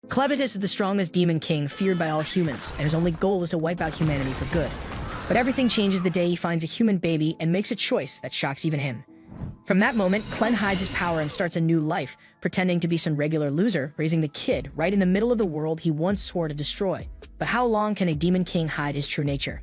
Clevitus is the strongest demon king feared by all humans, and his only goal is to wipe out humanity for good. But everything changes the day he finds a human baby and makes a choice that shocks even him. From that moment, Clen hides his power and starts a new life, pretending to be some regular loser, raising the kid right in the middle of the world he once swore to destroy. But how long can a demon king hide his true nature?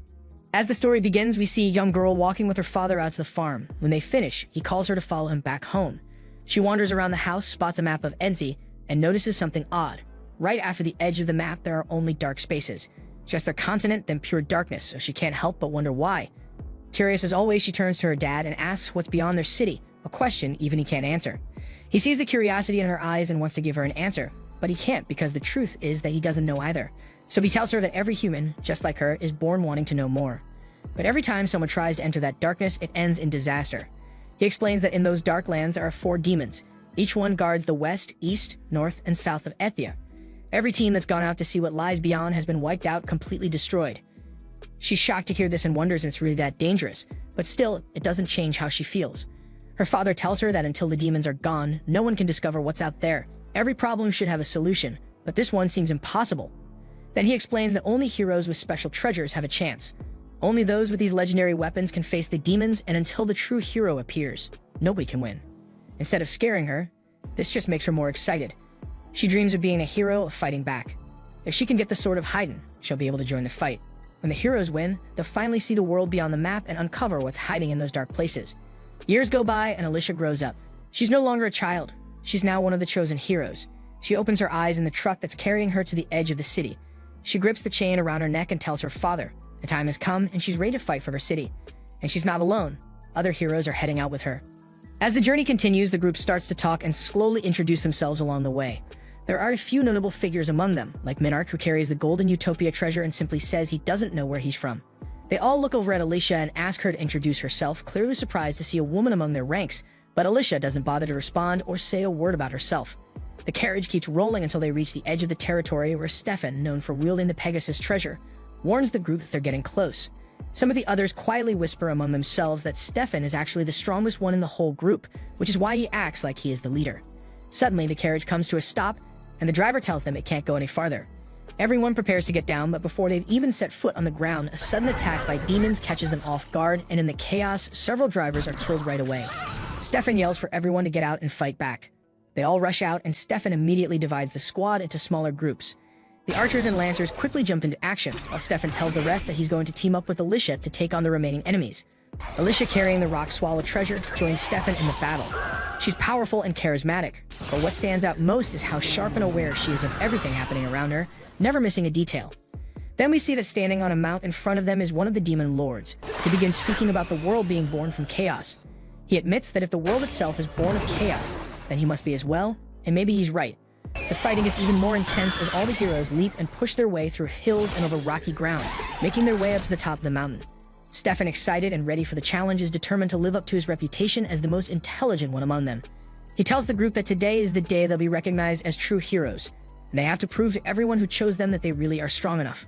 As the story begins, we see a young girl walking with her father out to the farm. When they finish, he calls her to follow him back home. She wanders around the house, spots a map of Enzi, and notices something odd. Right after the edge of the map, there are only dark spaces. Just their continent, then pure darkness, so she can't help but wonder why. Curious as always, she turns to her dad and asks what's beyond their city, a question even he can't answer. He sees the curiosity in her eyes and wants to give her an answer, but he can't because the truth is that he doesn't know either. So he tells her that every human, just like her, is born wanting to know more. But every time someone tries to enter that darkness, it ends in disaster. He explains that in those dark lands there are 4 demons. Each one guards the west, east, north, and south of Ethia. Every team that's gone out to see what lies beyond has been wiped out, completely destroyed. She's shocked to hear this and wonders if it's really that dangerous, but still, it doesn't change how she feels. Her father tells her that until the demons are gone, no one can discover what's out there. Every problem should have a solution, but this one seems impossible. Then he explains that only heroes with special treasures have a chance. Only those with these legendary weapons can face the demons, and until the true hero appears, nobody can win. Instead of scaring her, this just makes her more excited. She dreams of being a hero, of fighting back. If she can get the Sword of Haydn, she'll be able to join the fight. When the heroes win, they'll finally see the world beyond the map and uncover what's hiding in those dark places. Years go by and Alicia grows up. She's no longer a child. She's now one of the chosen heroes. She opens her eyes in the truck that's carrying her to the edge of the city. She grips the chain around her neck and tells her father. The time has come and she's ready to fight for her city. And she's not alone. Other heroes are heading out with her. As the journey continues, the group starts to talk and slowly introduce themselves along the way. There are a few notable figures among them, like Minarch, who carries the Golden Utopia treasure and simply says he doesn't know where he's from. They all look over at Alicia and ask her to introduce herself, clearly surprised to see a woman among their ranks, but Alicia doesn't bother to respond or say a word about herself. The carriage keeps rolling until they reach the edge of the territory where Stefan, known for wielding the Pegasus treasure, warns the group that they're getting close. Some of the others quietly whisper among themselves that Stefan is actually the strongest one in the whole group, which is why he acts like he is the leader. Suddenly, the carriage comes to a stop, and the driver tells them it can't go any farther. Everyone prepares to get down, but before they've even set foot on the ground, a sudden attack by demons catches them off guard, and in the chaos, several drivers are killed right away. Stefan yells for everyone to get out and fight back. They all rush out, and Stefan immediately divides the squad into smaller groups. The archers and lancers quickly jump into action, while Stefan tells the rest that he's going to team up with Alicia to take on the remaining enemies. Alicia, carrying the Rock Swallow treasure, joins Stefan in the battle. She's powerful and charismatic, but what stands out most is how sharp and aware she is of everything happening around her, never missing a detail. Then we see that standing on a mount in front of them is one of the demon lords, who begins speaking about the world being born from chaos. He admits that if the world itself is born of chaos, then he must be as well, and maybe he's right. The fighting gets even more intense as all the heroes leap and push their way through hills and over rocky ground, making their way up to the top of the mountain. Stefan, excited and ready for the challenge, is determined to live up to his reputation as the most intelligent one among them. He tells the group that today is the day they'll be recognized as true heroes, and they have to prove to everyone who chose them that they really are strong enough.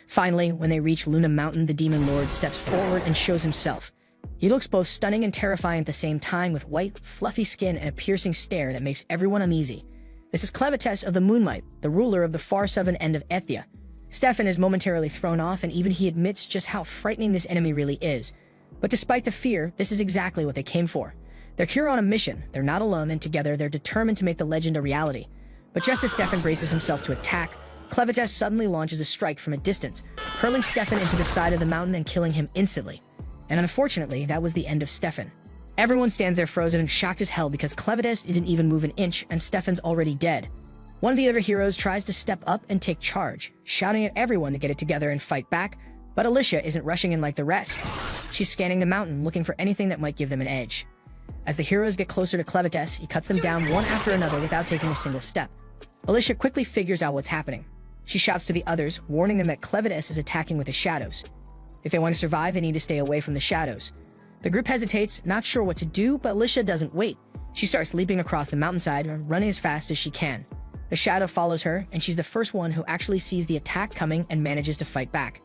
Finally, when they reach Luna Mountain, the Demon Lord steps forward and shows himself. He looks both stunning and terrifying at the same time, with white, fluffy skin and a piercing stare that makes everyone uneasy. This is Clevitus of the Moonlight, the ruler of the far southern end of Ethia. Stefan is momentarily thrown off, and even he admits just how frightening this enemy really is. But despite the fear, this is exactly what they came for. They're here on a mission, they're not alone, and together they're determined to make the legend a reality. But just as Stefan braces himself to attack, Clevitus suddenly launches a strike from a distance, hurling Stefan into the side of the mountain and killing him instantly. And unfortunately, that was the end of Stefan. Everyone stands there frozen and shocked as hell because Clevitus didn't even move an inch and Stefan's already dead. One of the other heroes tries to step up and take charge, shouting at everyone to get it together and fight back, but Alicia isn't rushing in like the rest. She's scanning the mountain, looking for anything that might give them an edge. As the heroes get closer to Clevitus, he cuts them down one after another without taking a single step. Alicia quickly figures out what's happening. She shouts to the others, warning them that Clevitus is attacking with the shadows. If they want to survive, they need to stay away from the shadows. The group hesitates, not sure what to do, but Alicia doesn't wait. She starts leaping across the mountainside, running as fast as she can. The shadow follows her, and she's the first one who actually sees the attack coming and manages to fight back.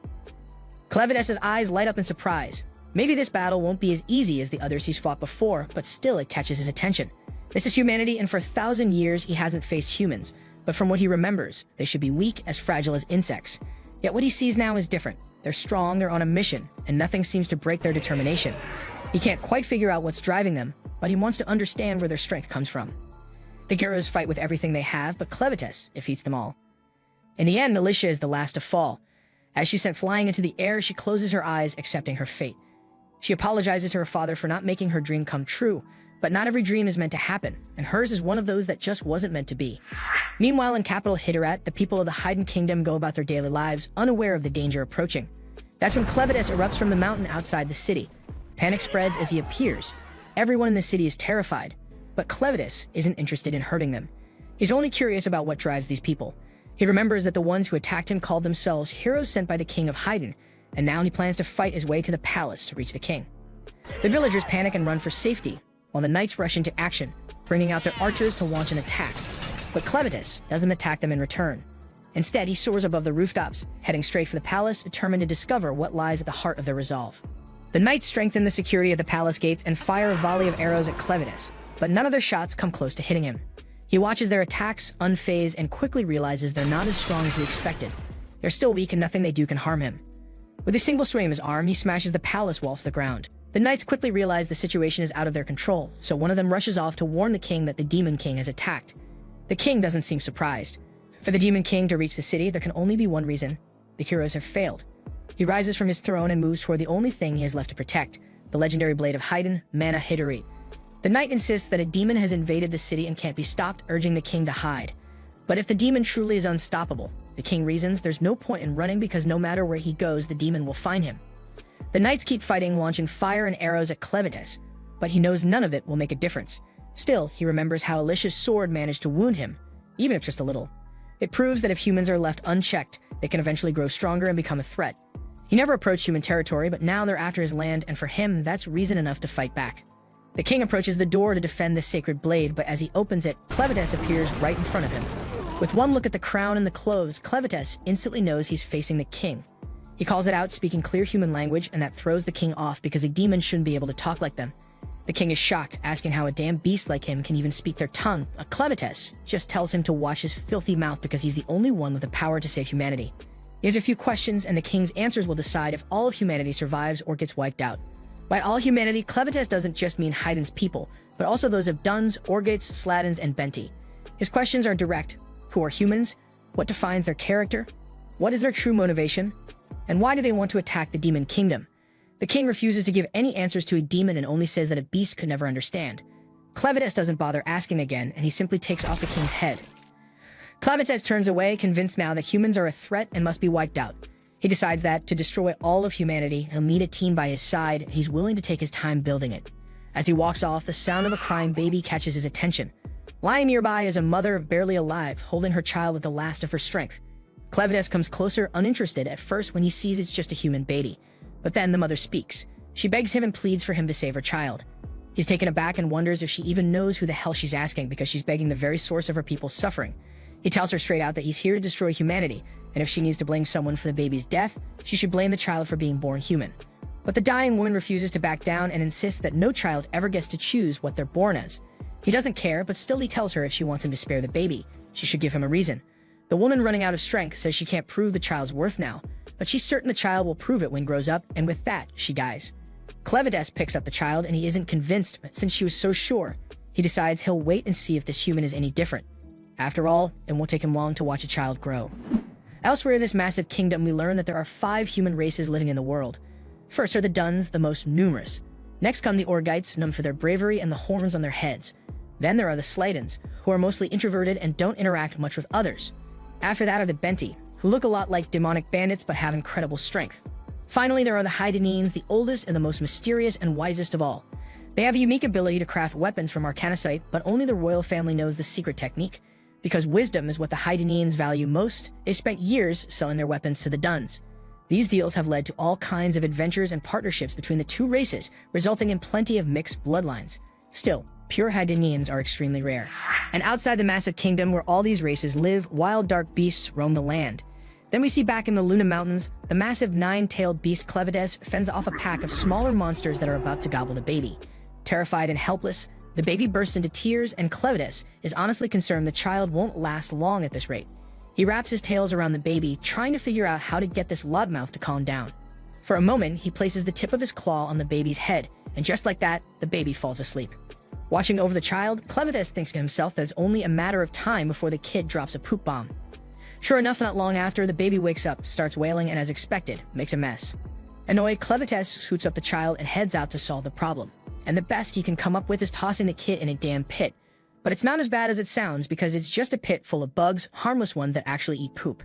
Clevitus's eyes light up in surprise. Maybe this battle won't be as easy as the others he's fought before, but still it catches his attention. This is humanity, and for 1,000 years he hasn't faced humans. But from what he remembers, they should be weak, as fragile as insects. Yet what he sees now is different. They're strong, they're on a mission, and nothing seems to break their determination. He can't quite figure out what's driving them, but he wants to understand where their strength comes from. The heroes fight with everything they have, but Clevites defeats them all. In the end, Alicia is the last to fall. As she's sent flying into the air, she closes her eyes, accepting her fate. She apologizes to her father for not making her dream come true, but not every dream is meant to happen, and hers is one of those that just wasn't meant to be. Meanwhile, in capital Hitterat, the people of the Haydn Kingdom go about their daily lives, unaware of the danger approaching. That's when Clevites erupts from the mountain outside the city. Panic spreads as he appears. Everyone in the city is terrified, but Clevites isn't interested in hurting them. He's only curious about what drives these people. He remembers that the ones who attacked him called themselves heroes sent by the king of Haydn, and now he plans to fight his way to the palace to reach the king. The villagers panic and run for safety, while the knights rush into action, bringing out their archers to launch an attack. But Clevites doesn't attack them in return. Instead, he soars above the rooftops, heading straight for the palace, determined to discover what lies at the heart of their resolve. The knights strengthen the security of the palace gates and fire a volley of arrows at Clevites, but none of their shots come close to hitting him. He watches their attacks, unfazed, and quickly realizes they're not as strong as he expected. They're still weak and nothing they do can harm him. With a single swing of his arm, he smashes the palace wall to the ground. The knights quickly realize the situation is out of their control, so one of them rushes off to warn the king that the Demon King has attacked. The king doesn't seem surprised. For the Demon King to reach the city, there can only be one reason: the heroes have failed. He rises from his throne and moves toward the only thing he has left to protect, the legendary blade of Haydn, Mana Hitarit. The knight insists that a demon has invaded the city and can't be stopped, urging the king to hide. But if the demon truly is unstoppable, the king reasons there's no point in running because no matter where he goes, the demon will find him. The knights keep fighting, launching fire and arrows at Clevites, but he knows none of it will make a difference. Still, he remembers how Alicia's sword managed to wound him, even if just a little. It proves that if humans are left unchecked, they can eventually grow stronger and become a threat. He never approached human territory, but now they're after his land, and for him, that's reason enough to fight back. The king approaches the door to defend the sacred blade, but as he opens it, Clevites appears right in front of him. With one look at the crown and the clothes, Clevites instantly knows he's facing the king. He calls it out, speaking clear human language, and that throws the king off because a demon shouldn't be able to talk like them. The king is shocked, asking how a damn beast like him can even speak their tongue. A Clevites just tells him to watch his filthy mouth because he's the only one with the power to save humanity. He has a few questions, and the king's answers will decide if all of humanity survives or gets wiped out. By all humanity, Clevites doesn't just mean Haydn's people, but also those of Duns, Orgates, Sladins, and Benti. His questions are direct. Who are humans? What defines their character? What is their true motivation? And why do they want to attack the Demon Kingdom? The king refuses to give any answers to a demon and only says that a beast could never understand. Clevites doesn't bother asking again, and he simply takes off the king's head. Clevites turns away, convinced now that humans are a threat and must be wiped out. He decides that, to destroy all of humanity, he'll need a team by his side, and he's willing to take his time building it. As he walks off, the sound of a crying baby catches his attention. Lying nearby is a mother barely alive, holding her child with the last of her strength. Clevites comes closer, uninterested at first when he sees it's just a human baby. But then the mother speaks. She begs him and pleads for him to save her child. He's taken aback and wonders if she even knows who the hell she's asking because she's begging the very source of her people's suffering. He tells her straight out that he's here to destroy humanity, and if she needs to blame someone for the baby's death, she should blame the child for being born human. But the dying woman refuses to back down and insists that no child ever gets to choose what they're born as. He doesn't care, but still he tells her if she wants him to spare the baby, she should give him a reason. The woman, running out of strength, says she can't prove the child's worth now, but she's certain the child will prove it when he grows up, and with that, she dies. Clevites picks up the child, and he isn't convinced, but since she was so sure, he decides he'll wait and see if this human is any different. After all, it won't take him long to watch a child grow. Elsewhere in this massive kingdom, we learn that there are 5 human races living in the world. First are the Duns, the most numerous. Next come the Orgites, known for their bravery and the horns on their heads. Then there are the Sladins, who are mostly introverted and don't interact much with others. After that are the Benti, who look a lot like demonic bandits but have incredible strength. Finally, there are the Haydnines, the oldest and the most mysterious and wisest of all. They have a unique ability to craft weapons from arcanicite, but only the royal family knows the secret technique. Because wisdom is what the Haydnines value most, they've spent years selling their weapons to the Duns. These deals have led to all kinds of adventures and partnerships between the two races, resulting in plenty of mixed bloodlines. Still, pure Haydnines are extremely rare. And outside the massive kingdom where all these races live, wild dark beasts roam the land. Then we see back in the Luna Mountains, the massive 9-tailed beast Clevites fends off a pack of smaller monsters that are about to gobble the baby. Terrified and helpless, The baby bursts into tears, and Clevitus is honestly concerned the child won't last long at this rate. He wraps his tails around the baby, trying to figure out how to get this loudmouth to calm down. For a moment, he places the tip of his claw on the baby's head, and just like that, the baby falls asleep. Watching over the child, Clevitus thinks to himself that it's only a matter of time before the kid drops a poop bomb. Sure enough, not long after, the baby wakes up, starts wailing, and as expected, makes a mess. Annoyed, Clevitus scoots up the child and heads out to solve the problem. And the best he can come up with is tossing the kid in a damn pit. But it's not as bad as it sounds, because it's just a pit full of bugs, harmless ones that actually eat poop.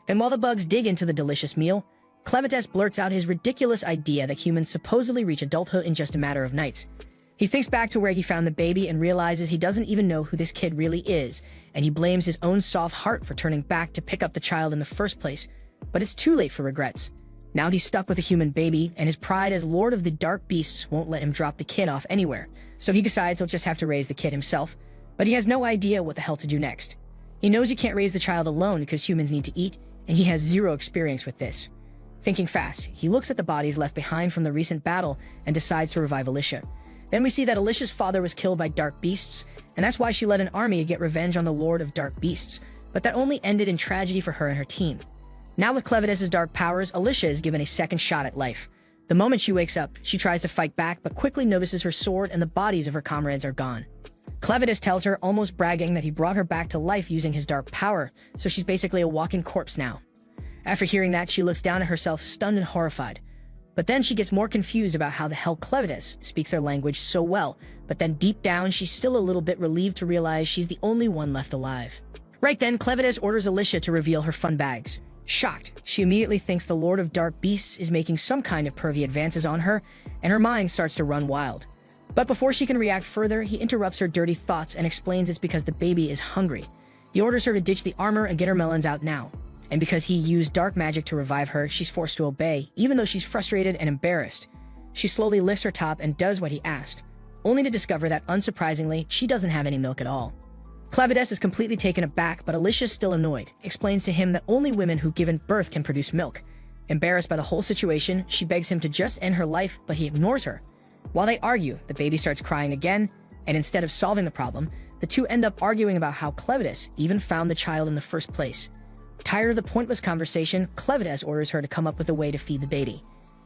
Then while the bugs dig into the delicious meal, Clevitus blurts out his ridiculous idea that humans supposedly reach adulthood in just a matter of nights. He thinks back to where he found the baby and realizes he doesn't even know who this kid really is, and he blames his own soft heart for turning back to pick up the child in the first place. But it's too late for regrets. Now he's stuck with a human baby, and his pride as Lord of the Dark Beasts won't let him drop the kid off anywhere, so he decides he'll just have to raise the kid himself, but he has no idea what the hell to do next. He knows he can't raise the child alone because humans need to eat, and he has zero experience with this. Thinking fast, he looks at the bodies left behind from the recent battle and decides to revive Alicia. Then we see that Alicia's father was killed by dark beasts, and that's why she led an army to get revenge on the Lord of Dark Beasts, but that only ended in tragedy for her and her team. Now with Clevitus's dark powers, Alicia is given a second shot at life. The moment she wakes up, she tries to fight back, but quickly notices her sword and the bodies of her comrades are gone. Clevitus tells her, almost bragging, that he brought her back to life using his dark power, so she's basically a walking corpse now. After hearing that, she looks down at herself, stunned and horrified. But then she gets more confused about how the hell Clevitus speaks their language so well, but then deep down, she's still a little bit relieved to realize she's the only one left alive. Right then, Clevitus orders Alicia to reveal her fun bags. Shocked, she immediately thinks the Lord of Dark Beasts is making some kind of pervy advances on her, and her mind starts to run wild. But before she can react further, he interrupts her dirty thoughts and explains it's because the baby is hungry. He orders her to ditch the armor and get her melons out now. And because he used dark magic to revive her, she's forced to obey, even though she's frustrated and embarrassed. She slowly lifts her top and does what he asked, only to discover that, unsurprisingly, she doesn't have any milk at all. Clevitus is completely taken aback, but Alicia's still annoyed, explains to him that only women who've given birth can produce milk. Embarrassed by the whole situation, she begs him to just end her life, but he ignores her. While they argue, the baby starts crying again, and instead of solving the problem, the two end up arguing about how Clevitus even found the child in the first place. Tired of the pointless conversation, Clevitus orders her to come up with a way to feed the baby.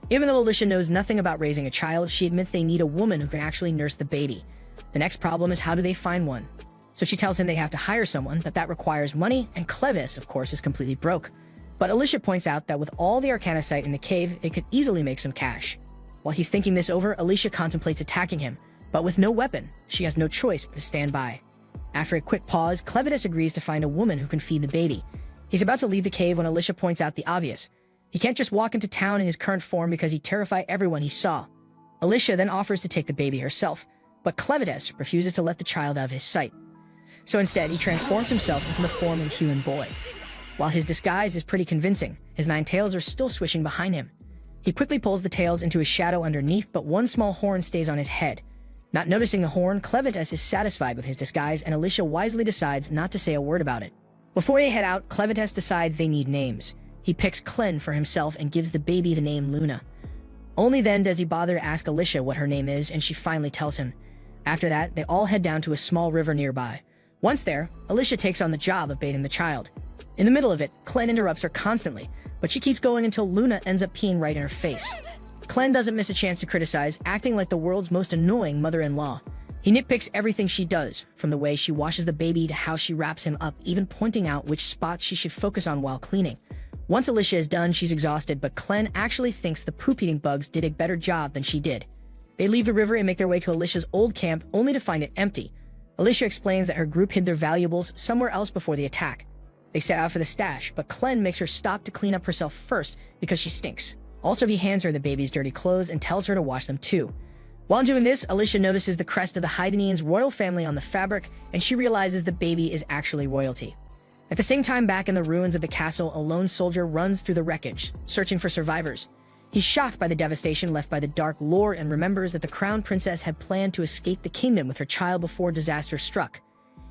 Even though Alicia knows nothing about raising a child, she admits they need a woman who can actually nurse the baby. The next problem is, how do they find one? So she tells him they have to hire someone, but that requires money, and Clevitus, of course, is completely broke. But Alicia points out that with all the arcanicite in the cave, they could easily make some cash. While he's thinking this over, Alicia contemplates attacking him, but with no weapon, she has no choice but to stand by. After a quick pause, Clevitus agrees to find a woman who can feed the baby. He's about to leave the cave when Alicia points out the obvious. He can't just walk into town in his current form because he'd terrify everyone he saw. Alicia then offers to take the baby herself, but Clevitus refuses to let the child out of his sight. So instead, he transforms himself into the form of a human boy. While his disguise is pretty convincing, his 9 tails are still swishing behind him. He quickly pulls the tails into his shadow underneath, but one small horn stays on his head. Not noticing the horn, Clevitus is satisfied with his disguise, and Alicia wisely decides not to say a word about it. Before they head out, Clevitus decides they need names. He picks Clen for himself and gives the baby the name Luna. Only then does he bother to ask Alicia what her name is, and she finally tells him. After that, they all head down to a small river nearby. Once there, Alicia takes on the job of bathing the child. In the middle of it, Clen interrupts her constantly, but she keeps going until Luna ends up peeing right in her face. Clen doesn't miss a chance to criticize, acting like the world's most annoying mother-in-law. He nitpicks everything she does, from the way she washes the baby to how she wraps him up, even pointing out which spots she should focus on while cleaning. Once Alicia is done, she's exhausted, but Clen actually thinks the poop-eating bugs did a better job than she did. They leave the river and make their way to Alicia's old camp, only to find it empty. Alicia explains that her group hid their valuables somewhere else before the attack. They set out for the stash, but Clen makes her stop to clean up herself first because she stinks. Also, he hands her the baby's dirty clothes and tells her to wash them too. While doing this, Alicia notices the crest of the Hydenian's royal family on the fabric, and she realizes the baby is actually royalty. At the same time, back in the ruins of the castle, a lone soldier runs through the wreckage, searching for survivors. He's shocked by the devastation left by the Dark Lord and remembers that the crown princess had planned to escape the kingdom with her child before disaster struck.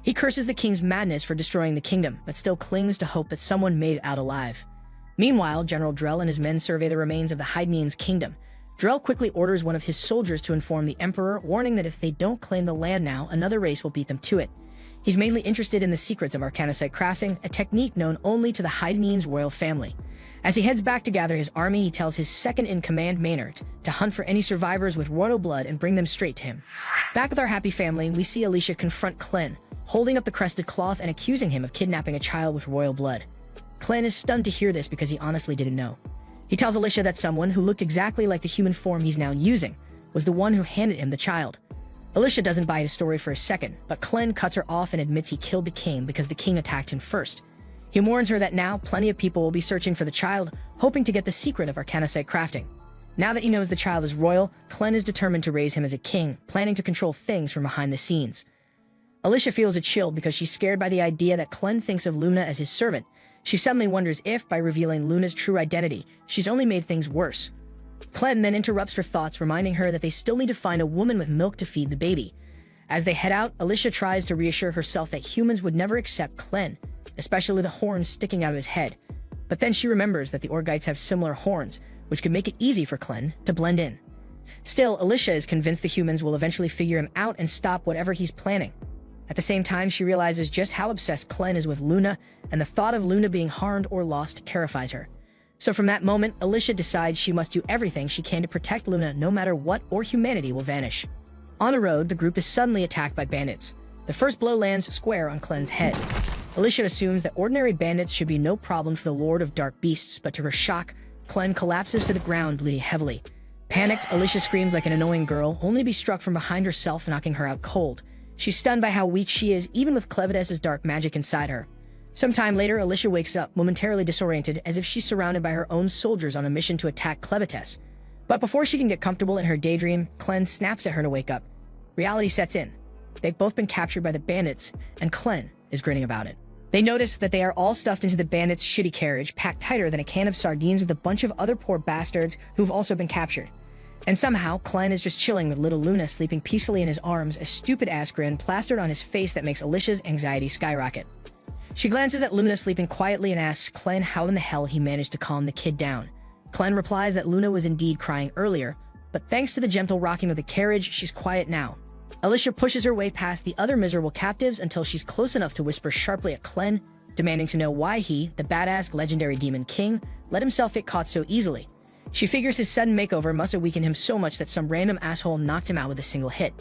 He curses the king's madness for destroying the kingdom, but still clings to hope that someone made it out alive. Meanwhile, General Drell and his men survey the remains of the Hydenian's kingdom. Drell quickly orders one of his soldiers to inform the Emperor, warning that if they don't claim the land now, another race will beat them to it. He's mainly interested in the secrets of arcanicite crafting, a technique known only to the Haedanese royal family. As he heads back to gather his army, he tells his second-in-command Maynard to hunt for any survivors with royal blood and bring them straight to him. Back with our happy family, we see Alicia confront Clem, holding up the crested cloth and accusing him of kidnapping a child with royal blood. Clem is stunned to hear this because he honestly didn't know. He tells Alicia that someone who looked exactly like the human form he's now using was the one who handed him the child. Alicia doesn't buy his story for a second, but Clem cuts her off and admits he killed the king because the king attacked him first. He warns her that now plenty of people will be searching for the child, hoping to get the secret of arcanicite crafting. Now that he knows the child is royal, Clem is determined to raise him as a king, planning to control things from behind the scenes. Alicia feels a chill because she's scared by the idea that Clem thinks of Luna as his servant. She suddenly wonders if, by revealing Luna's true identity, she's only made things worse. Clem then interrupts her thoughts, reminding her that they still need to find a woman with milk to feed the baby. As they head out, Alicia tries to reassure herself that humans would never accept Clem, especially the horns sticking out of his head. But then she remembers that the Orgites have similar horns, which could make it easy for Clem to blend in. Still, Alicia is convinced the humans will eventually figure him out and stop whatever he's planning. At the same time, she realizes just how obsessed Clem is with Luna, and the thought of Luna being harmed or lost terrifies her. So from that moment, Alicia decides she must do everything she can to protect Luna no matter what, or humanity will vanish. On the road, the group is suddenly attacked by bandits. The first blow lands square on Clem's head. Alicia assumes that ordinary bandits should be no problem for the Lord of Dark Beasts, but to her shock, Clem collapses to the ground, bleeding heavily. Panicked, Alicia screams like an annoying girl, only to be struck from behind herself, knocking her out cold. She's stunned by how weak she is, even with Clevides' dark magic inside her. Sometime later, Alicia wakes up, momentarily disoriented, as if she's surrounded by her own soldiers on a mission to attack Clevites. But before she can get comfortable in her daydream, Clem snaps at her to wake up. Reality sets in. They've both been captured by the bandits, and Clem is grinning about it. They notice that they are all stuffed into the bandits' shitty carriage, packed tighter than a can of sardines, with a bunch of other poor bastards who've also been captured. And somehow, Clem is just chilling with little Luna sleeping peacefully in his arms, a stupid-ass grin plastered on his face that makes Alicia's anxiety skyrocket. She glances at Luna sleeping quietly and asks Clem how in the hell he managed to calm the kid down. Clem replies that Luna was indeed crying earlier, but thanks to the gentle rocking of the carriage, she's quiet now. Alicia pushes her way past the other miserable captives until she's close enough to whisper sharply at Clem, demanding to know why he, the badass legendary demon king, let himself get caught so easily. She figures his sudden makeover must have weakened him so much that some random asshole knocked him out with a single hit.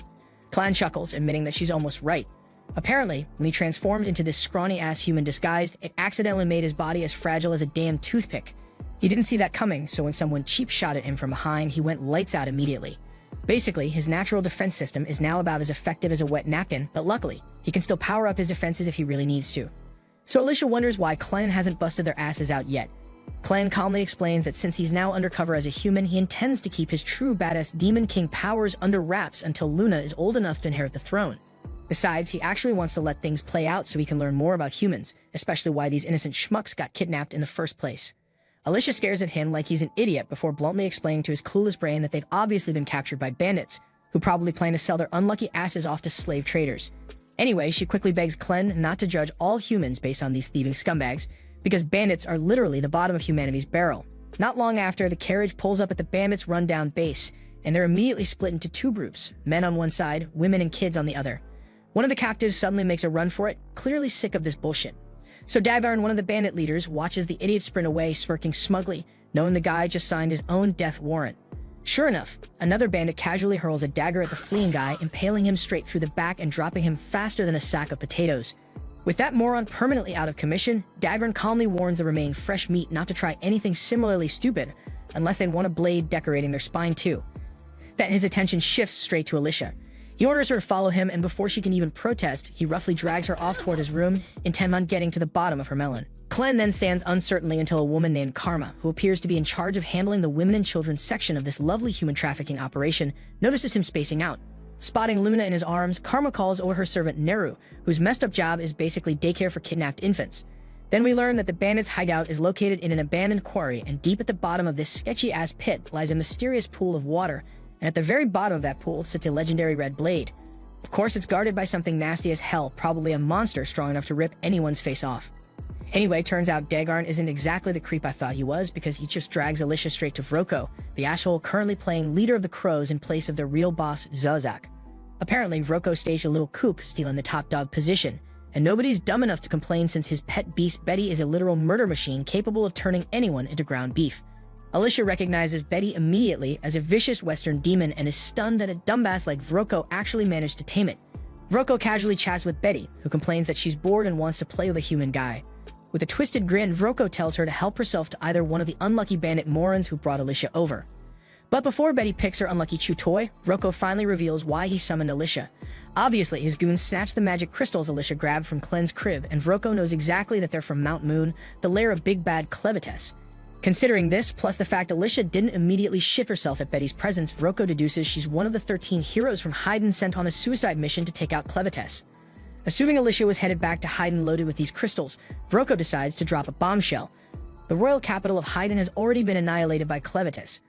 Clem chuckles, admitting that she's almost right. Apparently, when he transformed into this scrawny-ass human disguised, it accidentally made his body as fragile as a damn toothpick. He didn't see that coming, so when someone cheap shot at him from behind, he went lights out immediately. Basically, his natural defense system is now about as effective as a wet napkin, but luckily, he can still power up his defenses if he really needs to. So Alicia wonders why Clem hasn't busted their asses out yet. Clem calmly explains that since he's now undercover as a human, he intends to keep his true badass Demon King powers under wraps until Luna is old enough to inherit the throne. Besides, he actually wants to let things play out so he can learn more about humans, especially why these innocent schmucks got kidnapped in the first place. Alicia stares at him like he's an idiot before bluntly explaining to his clueless brain that they've obviously been captured by bandits, who probably plan to sell their unlucky asses off to slave traders. Anyway, she quickly begs Clem not to judge all humans based on these thieving scumbags, because bandits are literally the bottom of humanity's barrel. Not long after, the carriage pulls up at the bandits' rundown base, and they're immediately split into two groups, men on one side, women and kids on the other. One of the captives suddenly makes a run for it, clearly sick of this bullshit. So Dagarn, one of the bandit leaders, watches the idiot sprint away, smirking smugly, knowing the guy just signed his own death warrant. Sure enough, another bandit casually hurls a dagger at the fleeing guy, impaling him straight through the back and dropping him faster than a sack of potatoes. With that moron permanently out of commission, Dagarn calmly warns the remaining fresh meat not to try anything similarly stupid, unless they want a blade decorating their spine too. Then his attention shifts straight to Alicia. He orders her to follow him, and before she can even protest, he roughly drags her off toward his room, intent on getting to the bottom of her melon. Clem then stands uncertainly until a woman named Karma, who appears to be in charge of handling the women and children section of this lovely human trafficking operation, notices him spacing out. Spotting Luna in his arms, Karma calls over her servant Neru, whose messed up job is basically daycare for kidnapped infants. Then we learn that the bandits' hideout is located in an abandoned quarry, and deep at the bottom of this sketchy-ass pit lies a mysterious pool of water, and at the very bottom of that pool sits a legendary red blade. Of course, it's guarded by something nasty as hell, probably a monster strong enough to rip anyone's face off. Anyway, turns out Dagarn isn't exactly the creep I thought he was, because he just drags Alicia straight to Vroko, the asshole currently playing leader of the Crows in place of their real boss, Zozak. Apparently, Vroko staged a little coup, stealing the top dog position, and nobody's dumb enough to complain since his pet beast Betty is a literal murder machine capable of turning anyone into ground beef. Alicia recognizes Betty immediately as a vicious Western demon and is stunned that a dumbass like Vroko actually managed to tame it. Vroko casually chats with Betty, who complains that she's bored and wants to play with a human guy. With a twisted grin, Vroko tells her to help herself to either one of the unlucky bandit morons who brought Alicia over. But before Betty picks her unlucky chew toy, Vroko finally reveals why he summoned Alicia. Obviously, his goons snatched the magic crystals Alicia grabbed from Clen's crib, and Vroko knows exactly that they're from Mount Moon, the lair of Big Bad Clevites. Considering this, plus the fact Alicia didn't immediately shit herself at Betty's presence, Vroko deduces she's one of the 13 heroes from Haydn sent on a suicide mission to take out Clevites. Assuming Alicia was headed back to Haydn loaded with these crystals, Vroko decides to drop a bombshell. The royal capital of Haydn has already been annihilated by Clevites.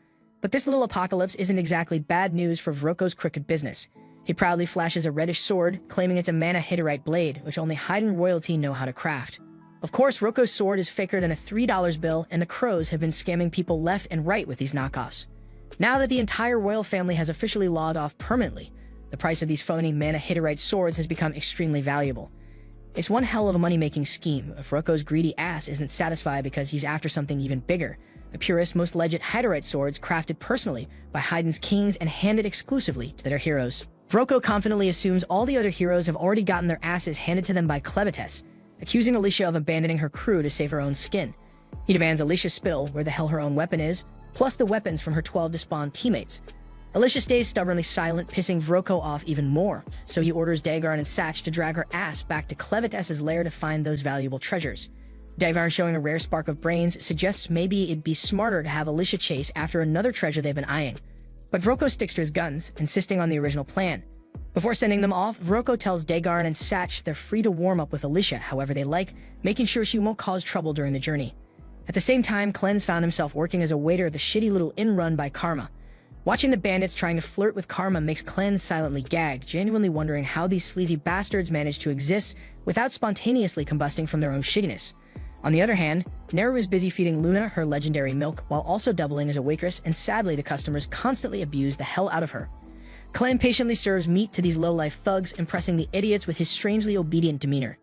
But this little apocalypse isn't exactly bad news for Vroko's crooked business. He proudly flashes a reddish sword, claiming it's a mana hitterite blade, which only Haydn royalty know how to craft. Of course, Vroko's sword is faker than a $3 bill, and the Crows have been scamming people left and right with these knockoffs. Now that the entire royal family has officially logged off permanently, the price of these phony mana hitterite swords has become extremely valuable. It's one hell of a money-making scheme if Vroko's greedy ass isn't satisfied because he's after something even bigger. The purest, most legit hitterite swords crafted personally by Haydn's kings and handed exclusively to their heroes. Vroko confidently assumes all the other heroes have already gotten their asses handed to them by Clevites, accusing Alicia of abandoning her crew to save her own skin. He demands Alicia spill where the hell her own weapon is, plus the weapons from her 12 despawned teammates. Alicia stays stubbornly silent, pissing Vroko off even more, so he orders Dagarn and Satch to drag her ass back to Clevites' lair to find those valuable treasures. Dagarn, showing a rare spark of brains, suggests maybe it'd be smarter to have Alicia chase after another treasure they've been eyeing. But Vroko sticks to his guns, insisting on the original plan. Before sending them off, Vroko tells Dagarn and Satch they're free to warm up with Alicia however they like, making sure she won't cause trouble during the journey. At the same time, Clen's found himself working as a waiter at the shitty little inn run by Karma. Watching the bandits trying to flirt with Karma makes Clen silently gag, genuinely wondering how these sleazy bastards manage to exist without spontaneously combusting from their own shittiness. On the other hand, Neru is busy feeding Luna her legendary milk while also doubling as a waitress, and sadly the customers constantly abuse the hell out of her. Clen patiently serves meat to these low-life thugs, impressing the idiots with his strangely obedient demeanor.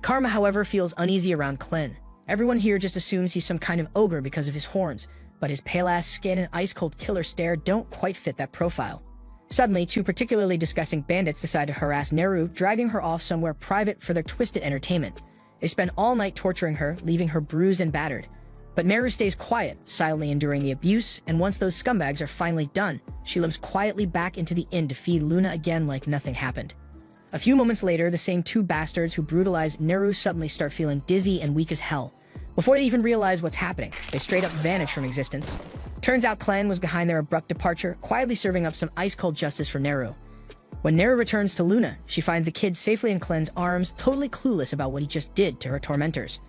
Karma, however, feels uneasy around Clen. Everyone here just assumes he's some kind of ogre because of his horns, but his pale-ass skin and ice-cold killer stare don't quite fit that profile. Suddenly, two particularly disgusting bandits decide to harass Neru, dragging her off somewhere private for their twisted entertainment. They spend all night torturing her, leaving her bruised and battered. But Neru stays quiet, silently enduring the abuse, and once those scumbags are finally done, she limps quietly back into the inn to feed Luna again like nothing happened. A few moments later, the same two bastards who brutalized Neru suddenly start feeling dizzy and weak as hell. Before they even realize what's happening, they straight up vanish from existence. Turns out Clen was behind their abrupt departure, quietly serving up some ice-cold justice for Neru. When Neru returns to Luna, she finds the kid safely in Clen's arms, totally clueless about what he just did to her tormentors.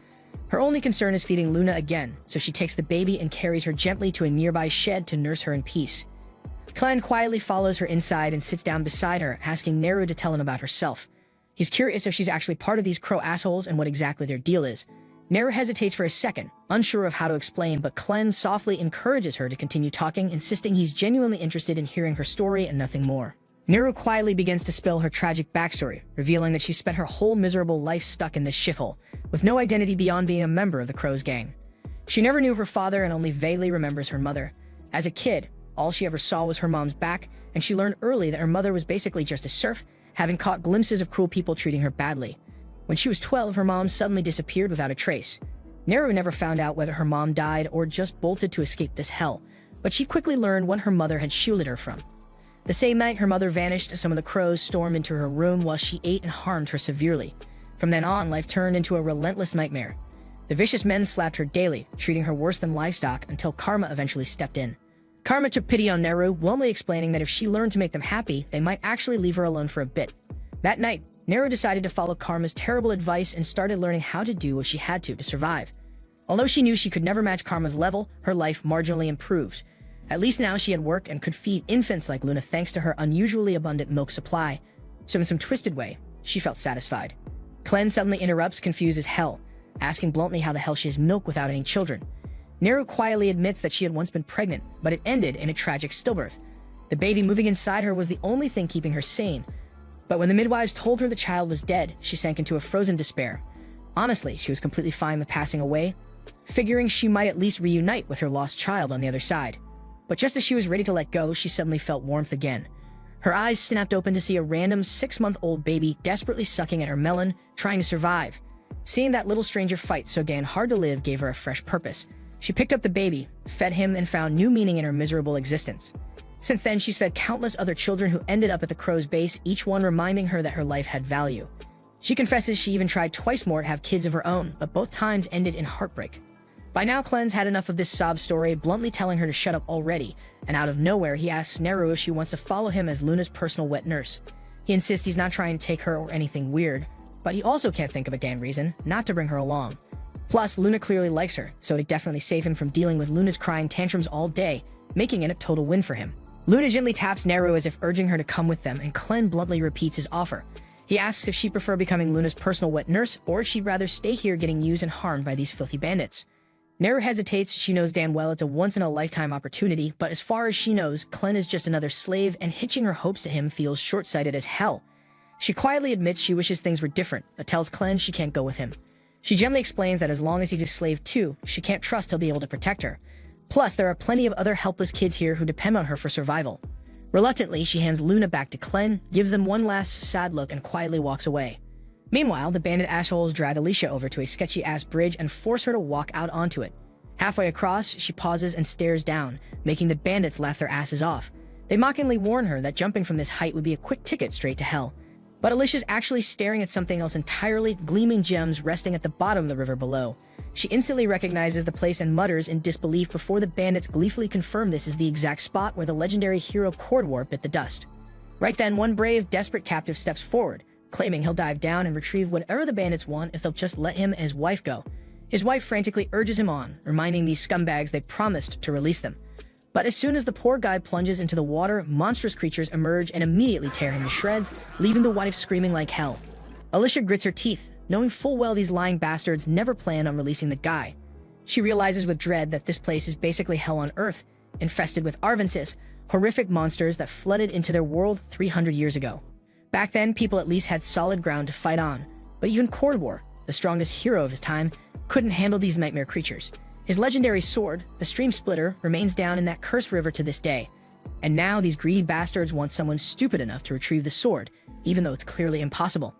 Her only concern is feeding Luna again, so she takes the baby and carries her gently to a nearby shed to nurse her in peace. Clen quietly follows her inside and sits down beside her, asking Neru to tell him about herself. He's curious if she's actually part of these crow assholes and what exactly their deal is. Neru hesitates for a second, unsure of how to explain, but Clen softly encourages her to continue talking, insisting he's genuinely interested in hearing her story and nothing more. Neru quietly begins to spill her tragic backstory, revealing that she spent her whole miserable life stuck in this shithole, with no identity beyond being a member of the Crow's gang. She never knew her father and only vaguely remembers her mother. As a kid, all she ever saw was her mom's back, and she learned early that her mother was basically just a serf, having caught glimpses of cruel people treating her badly. When she was 12, her mom suddenly disappeared without a trace. Neru never found out whether her mom died or just bolted to escape this hell, but she quickly learned what her mother had shielded her from. The same night her mother vanished, some of the crows stormed into her room while she ate and harmed her severely. From then on, life turned into a relentless nightmare. The vicious men slapped her daily, treating her worse than livestock until Karma eventually stepped in. Karma took pity on Neru, warmly explaining that if she learned to make them happy, they might actually leave her alone for a bit. That night, Neru decided to follow Karma's terrible advice and started learning how to do what she had to survive. Although she knew she could never match Karma's level, her life marginally improved. At least now she had work and could feed infants like Luna thanks to her unusually abundant milk supply. So in some twisted way, she felt satisfied. Clen suddenly interrupts, confused as hell. asking bluntly how the hell she has milk without any children. Neru quietly admits that she had once been pregnant, but it ended in a tragic stillbirth. The baby moving inside her was the only thing keeping her sane. But when the midwives told her the child was dead, she sank into a frozen despair. Honestly, she was completely fine with passing away, figuring she might at least reunite with her lost child on the other side. But just as she was ready to let go, she suddenly felt warmth again. Her eyes snapped open to see a random 6-month-old baby desperately sucking at her melon, trying to survive. Seeing that little stranger fight so hard to live gave her a fresh purpose. She picked up the baby, fed him, and found new meaning in her miserable existence. Since then, she's fed countless other children who ended up at the crow's base, each one reminding her that her life had value. She confesses she even tried twice more to have kids of her own, but both times ended in heartbreak. By now, Clen's had enough of this sob story, bluntly telling her to shut up already, and out of nowhere, he asks Neru if she wants to follow him as Luna's personal wet nurse. He insists he's not trying to take her or anything weird, but he also can't think of a damn reason not to bring her along. Plus, Luna clearly likes her, so it'd definitely save him from dealing with Luna's crying tantrums all day, making it a total win for him. Luna gently taps Neru as if urging her to come with them, and Clen bluntly repeats his offer. He asks if she'd prefer becoming Luna's personal wet nurse, or if she'd rather stay here getting used and harmed by these filthy bandits. Neru hesitates. She knows damn well it's a once-in-a-lifetime opportunity, but as far as she knows, Clen is just another slave, and hitching her hopes to him feels short-sighted as hell. She quietly admits she wishes things were different, but tells Clen she can't go with him. She gently explains that as long as he's a slave too, she can't trust he'll be able to protect her. Plus, there are plenty of other helpless kids here who depend on her for survival. Reluctantly, she hands Luna back to Clen, gives them one last sad look, and quietly walks away. Meanwhile, the bandit assholes drag Alicia over to a sketchy-ass bridge and force her to walk out onto it. Halfway across, she pauses and stares down, making the bandits laugh their asses off. They mockingly warn her that jumping from this height would be a quick ticket straight to hell. But Alicia's actually staring at something else entirely, gleaming gems resting at the bottom of the river below. She instantly recognizes the place and mutters in disbelief before the bandits gleefully confirm this is the exact spot where the legendary hero Cordwar bit the dust. Right then, one brave, desperate captive steps forward, claiming he'll dive down and retrieve whatever the bandits want if they'll just let him and his wife go. His wife frantically urges him on, reminding these scumbags they promised to release them. But as soon as the poor guy plunges into the water, monstrous creatures emerge and immediately tear him to shreds, leaving the wife screaming like hell. Alicia grits her teeth, knowing full well these lying bastards never planned on releasing the guy. She realizes with dread that this place is basically hell on earth, infested with Arvensis, horrific monsters that flooded into their world 300 years ago. Back then, people at least had solid ground to fight on, but even Cordwar, the strongest hero of his time, couldn't handle these nightmare creatures. His legendary sword, the Stream Splitter, remains down in that cursed river to this day. And now these greedy bastards want someone stupid enough to retrieve the sword, even though it's clearly impossible.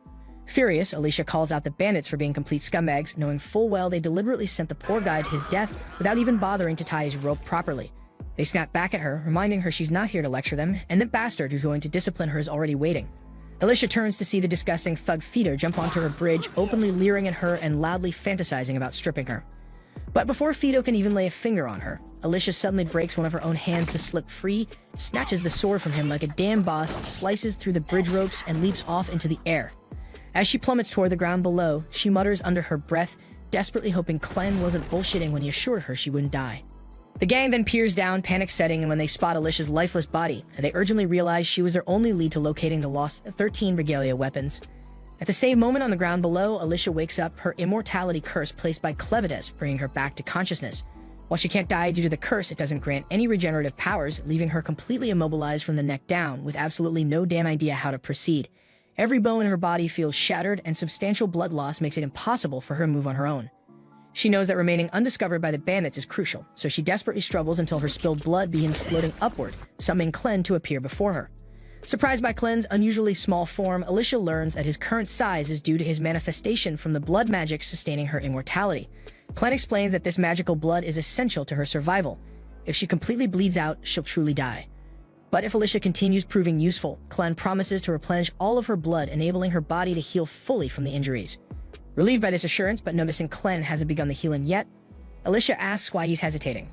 Furious, Alicia calls out the bandits for being complete scumbags, knowing full well they deliberately sent the poor guy to his death without even bothering to tie his rope properly. They snap back at her, reminding her she's not here to lecture them, and the bastard who's going to discipline her is already waiting. Alicia turns to see the disgusting thug Fido jump onto her bridge, openly leering at her and loudly fantasizing about stripping her. But before Fido can even lay a finger on her, Alicia suddenly breaks one of her own hands to slip free, snatches the sword from him like a damn boss, slices through the bridge ropes, and leaps off into the air. As she plummets toward the ground below, she mutters under her breath, desperately hoping Clen wasn't bullshitting when he assured her she wouldn't die. The gang then peers down, panic setting, and when they spot Alicia's lifeless body, they urgently realize she was their only lead to locating the lost 13 regalia weapons. At the same moment on the ground below, Alicia wakes up, her immortality curse placed by Clevides, bringing her back to consciousness. While she can't die due to the curse, it doesn't grant any regenerative powers, leaving her completely immobilized from the neck down, with absolutely no damn idea how to proceed. Every bone in her body feels shattered, and substantial blood loss makes it impossible for her to move on her own. She knows that remaining undiscovered by the bandits is crucial, so she desperately struggles until her spilled blood begins floating upward, summoning Clen to appear before her. Surprised by Clen's unusually small form, Alicia learns that his current size is due to his manifestation from the blood magic sustaining her immortality. Clen explains that this magical blood is essential to her survival. If she completely bleeds out, she'll truly die. But if Alicia continues proving useful, Clen promises to replenish all of her blood, enabling her body to heal fully from the injuries. Relieved by this assurance, but noticing Clen hasn't begun the healing yet, Alicia asks why he's hesitating.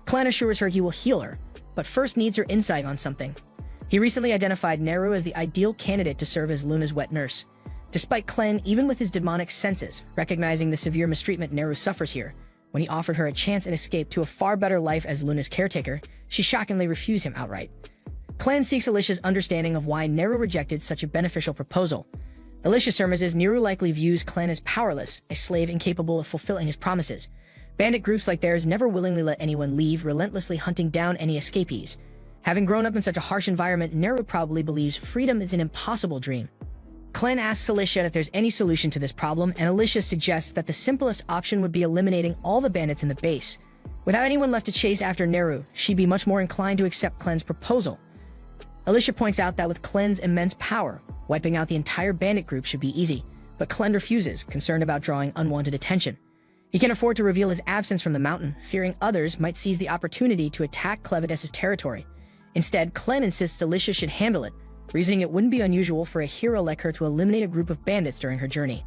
Clen assures her he will heal her, but first needs her insight on something. He recently identified Neru as the ideal candidate to serve as Luna's wet nurse. Despite Clen, even with his demonic senses, recognizing the severe mistreatment Neru suffers here, when he offered her a chance and escape to a far better life as Luna's caretaker, she shockingly refused him outright. Clen seeks Alicia's understanding of why Neru rejected such a beneficial proposal. Alicia surmises Neru likely views Clen as powerless, a slave incapable of fulfilling his promises. Bandit groups like theirs never willingly let anyone leave, relentlessly hunting down any escapees. Having grown up in such a harsh environment, Neru probably believes freedom is an impossible dream. Clen asks Alicia if there's any solution to this problem, and Alicia suggests that the simplest option would be eliminating all the bandits in the base. Without anyone left to chase after Neru, she'd be much more inclined to accept Clen's proposal. Alicia points out that with Clen's immense power, wiping out the entire bandit group should be easy, but Clen refuses, concerned about drawing unwanted attention. He can't afford to reveal his absence from the mountain, fearing others might seize the opportunity to attack Clevidus' territory. Instead, Clen insists Alicia should handle it, reasoning it wouldn't be unusual for a hero like her to eliminate a group of bandits during her journey.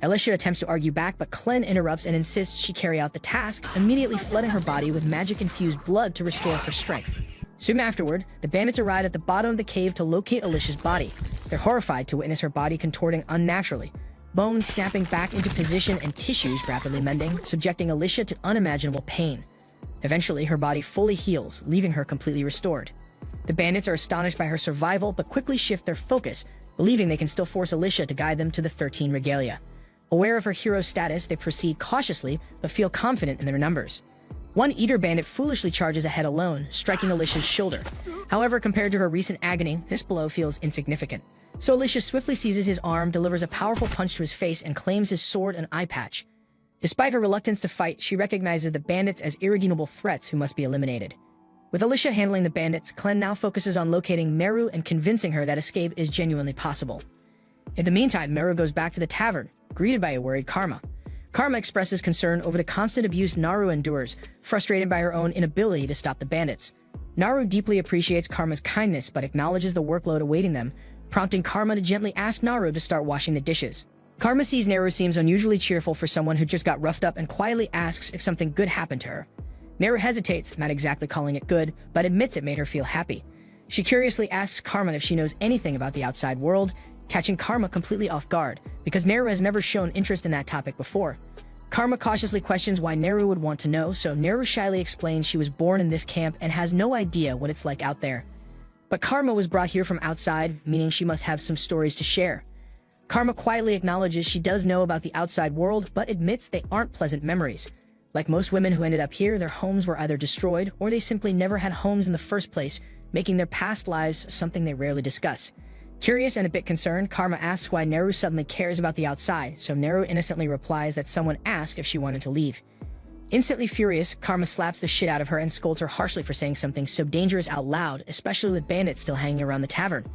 Alicia attempts to argue back, but Clen interrupts and insists she carry out the task, immediately flooding her body with magic-infused blood to restore her strength. Soon afterward, the bandits arrive at the bottom of the cave to locate Alicia's body. They're horrified to witness her body contorting unnaturally, bones snapping back into position and tissues rapidly mending, subjecting Alicia to unimaginable pain. Eventually, her body fully heals, leaving her completely restored. The bandits are astonished by her survival, but quickly shift their focus, believing they can still force Alicia to guide them to the 13 regalia. Aware of her hero status, they proceed cautiously, but feel confident in their numbers. One eater bandit foolishly charges ahead alone, striking Alicia's shoulder. However, compared to her recent agony, this blow feels insignificant. So Alicia swiftly seizes his arm, delivers a powerful punch to his face, and claims his sword and eye patch. Despite her reluctance to fight, she recognizes the bandits as irredeemable threats who must be eliminated. With Alicia handling the bandits, Clen now focuses on locating Meru and convincing her that escape is genuinely possible. In the meantime, Meru goes back to the tavern, greeted by a worried Karma. Karma expresses concern over the constant abuse Naru endures, frustrated by her own inability to stop the bandits. Naru deeply appreciates Karma's kindness, but acknowledges the workload awaiting them, prompting Karma to gently ask Naru to start washing the dishes. Karma sees Naru seems unusually cheerful for someone who just got roughed up and quietly asks if something good happened to her. Naru hesitates, not exactly calling it good, but admits it made her feel happy. She curiously asks Karma if she knows anything about the outside world, catching Karma completely off guard, because Naru has never shown interest in that topic before. Karma cautiously questions why Naru would want to know, so Naru shyly explains she was born in this camp and has no idea what it's like out there. But Karma was brought here from outside, meaning she must have some stories to share. Karma quietly acknowledges she does know about the outside world, but admits they aren't pleasant memories. Like most women who ended up here, their homes were either destroyed or they simply never had homes in the first place, making their past lives something they rarely discuss. Curious and a bit concerned, Karma asks why Naru suddenly cares about the outside, so Naru innocently replies that someone asked if she wanted to leave. Instantly furious, Karma slaps the shit out of her and scolds her harshly for saying something so dangerous out loud, especially with bandits still hanging around the tavern.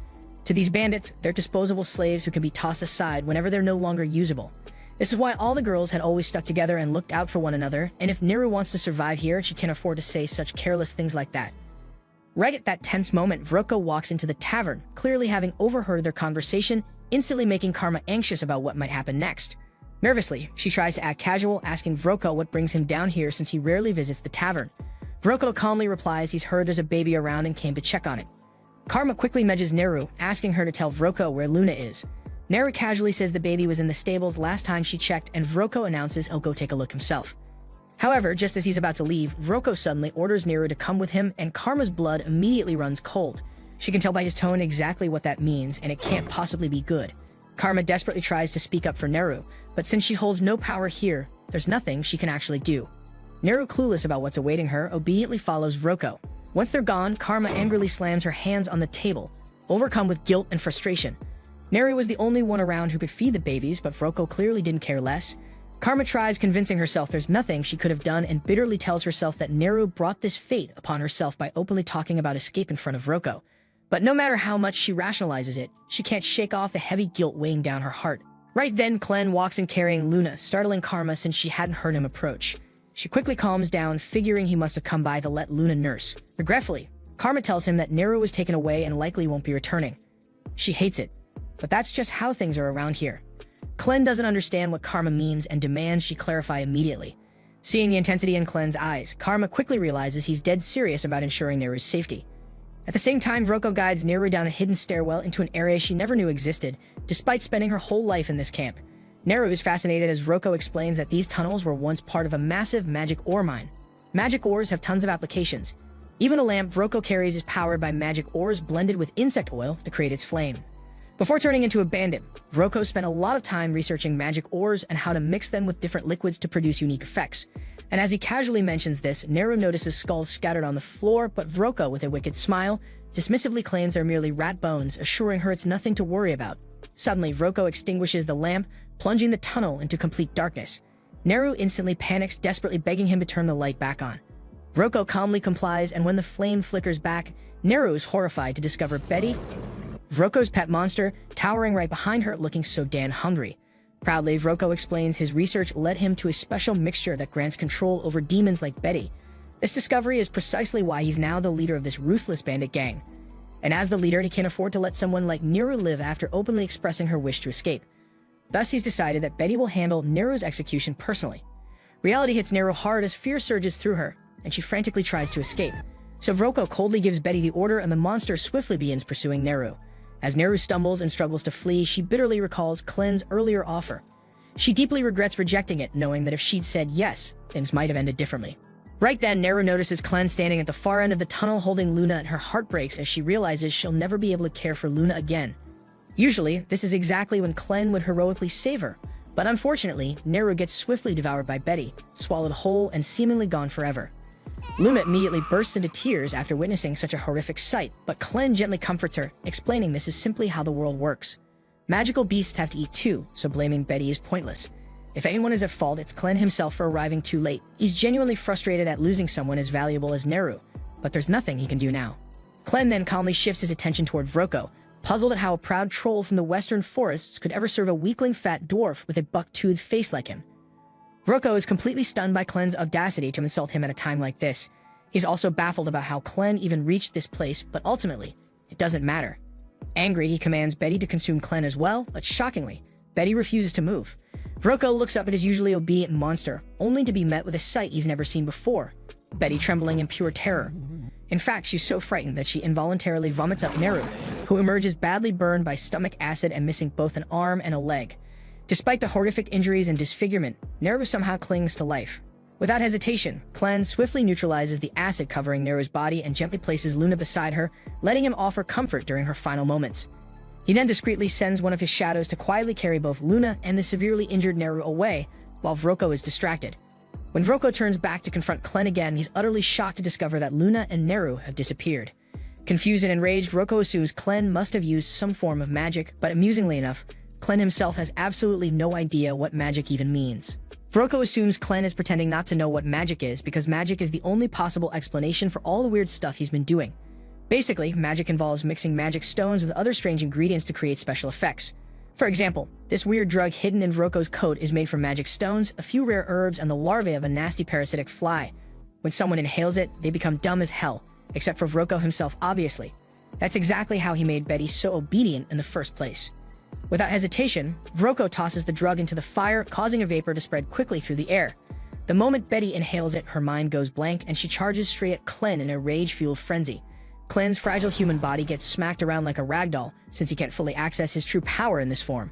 To these bandits, they're disposable slaves who can be tossed aside whenever they're no longer usable. This is why all the girls had always stuck together and looked out for one another, and if Naru wants to survive here, she can't afford to say such careless things like that. Right at that tense moment, Vroko walks into the tavern, clearly having overheard their conversation, instantly making Karma anxious about what might happen next. Nervously, she tries to act casual, asking Vroko what brings him down here since he rarely visits the tavern. Vroko calmly replies he's heard there's a baby around and came to check on it. Karma quickly nudges Naru, asking her to tell Vroko where Luna is. Naru casually says the baby was in the stables last time she checked, and Vroko announces he'll go take a look himself. However, just as he's about to leave, Vroko suddenly orders Naru to come with him, and Karma's blood immediately runs cold. She can tell by his tone exactly what that means, and it can't possibly be good. Karma desperately tries to speak up for Naru, but since she holds no power here, there's nothing she can actually do. Naru, clueless about what's awaiting her, obediently follows Vroko. Once they're gone, Karma angrily slams her hands on the table, overcome with guilt and frustration. Naru was the only one around who could feed the babies, but Vroko clearly didn't care less. Karma tries convincing herself there's nothing she could have done and bitterly tells herself that Naru brought this fate upon herself by openly talking about escape in front of Vroko. But no matter how much she rationalizes it, she can't shake off the heavy guilt weighing down her heart. Right then, Clen walks in carrying Luna, startling Karma since she hadn't heard him approach. She quickly calms down, figuring he must have come by to let Luna nurse. Regretfully, Karma tells him that Naru was taken away and likely won't be returning. She hates it, but that's just how things are around here. Clen doesn't understand what Karma means and demands she clarify immediately. Seeing the intensity in Clen's eyes, Karma quickly realizes he's dead serious about ensuring Naru's safety. At the same time, Vroko guides Naru down a hidden stairwell into an area she never knew existed, despite spending her whole life in this camp. Naru is fascinated as Vroko explains that these tunnels were once part of a massive magic ore mine. Magic ores have tons of applications. Even a lamp Vroko carries is powered by magic ores blended with insect oil to create its flame. Before turning into a bandit, Roko spent a lot of time researching magic ores and how to mix them with different liquids to produce unique effects. And as he casually mentions this, Neru notices skulls scattered on the floor, but Roko, with a wicked smile, dismissively claims they're merely rat bones, assuring her it's nothing to worry about. Suddenly, Roko extinguishes the lamp, plunging the tunnel into complete darkness. Neru instantly panics, desperately begging him to turn the light back on. Roko calmly complies, and when the flame flickers back, Neru is horrified to discover Betty, Roko's pet monster, towering right behind her, looking so damn hungry. Proudly, Roko explains his research led him to a special mixture that grants control over demons like Betty. This discovery is precisely why he's now the leader of this ruthless bandit gang. And as the leader, he can't afford to let someone like Neru live after openly expressing her wish to escape. Thus, he's decided that Betty will handle Neru's execution personally. Reality hits Neru hard as fear surges through her, and she frantically tries to escape. So Roko coldly gives Betty the order, and the monster swiftly begins pursuing Neru. As Neru stumbles and struggles to flee, she bitterly recalls Clen's earlier offer. She deeply regrets rejecting it, knowing that if she'd said yes, things might have ended differently. Right then, Neru notices Clen standing at the far end of the tunnel holding Luna, and her heart breaks as she realizes she'll never be able to care for Luna again. Usually, this is exactly when Clen would heroically save her, but unfortunately, Neru gets swiftly devoured by Betty, swallowed whole and seemingly gone forever. Luna immediately bursts into tears after witnessing such a horrific sight, but Clen gently comforts her, explaining this is simply how the world works. Magical beasts have to eat too, so blaming Betty is pointless. If anyone is at fault, it's Clen himself for arriving too late. He's genuinely frustrated at losing someone as valuable as Neru, but there's nothing he can do now. Clen then calmly shifts his attention toward Roko, puzzled at how a proud troll from the western forests could ever serve a weakling fat dwarf with a buck-toothed face like him. Roko is completely stunned by Clen's audacity to insult him at a time like this. He's also baffled about how Clen even reached this place, but ultimately, it doesn't matter. Angry, he commands Betty to consume Clen as well, but shockingly, Betty refuses to move. Roko looks up at his usually obedient monster, only to be met with a sight he's never seen before, Betty trembling in pure terror. In fact, she's so frightened that she involuntarily vomits up Neru, who emerges badly burned by stomach acid and missing both an arm and a leg. Despite the horrific injuries and disfigurement, Neru somehow clings to life. Without hesitation, Clen swiftly neutralizes the acid covering Neru's body and gently places Luna beside her, letting him offer comfort during her final moments. He then discreetly sends one of his shadows to quietly carry both Luna and the severely injured Neru away, while Roko is distracted. When Roko turns back to confront Clen again, he's utterly shocked to discover that Luna and Neru have disappeared. Confused and enraged, Roko assumes Clen must have used some form of magic, but amusingly enough, Clen himself has absolutely no idea what magic even means. Roko assumes Clen is pretending not to know what magic is because magic is the only possible explanation for all the weird stuff he's been doing. Basically, magic involves mixing magic stones with other strange ingredients to create special effects. For example, this weird drug hidden in Roko's coat is made from magic stones, a few rare herbs, and the larvae of a nasty parasitic fly. When someone inhales it, they become dumb as hell, except for Roko himself, obviously. That's exactly how he made Betty so obedient in the first place. Without hesitation, Roko tosses the drug into the fire, causing a vapor to spread quickly through the air. The moment Betty inhales it, her mind goes blank, and she charges straight at Clen in a rage-fueled frenzy. Clen's fragile human body gets smacked around like a ragdoll, since he can't fully access his true power in this form.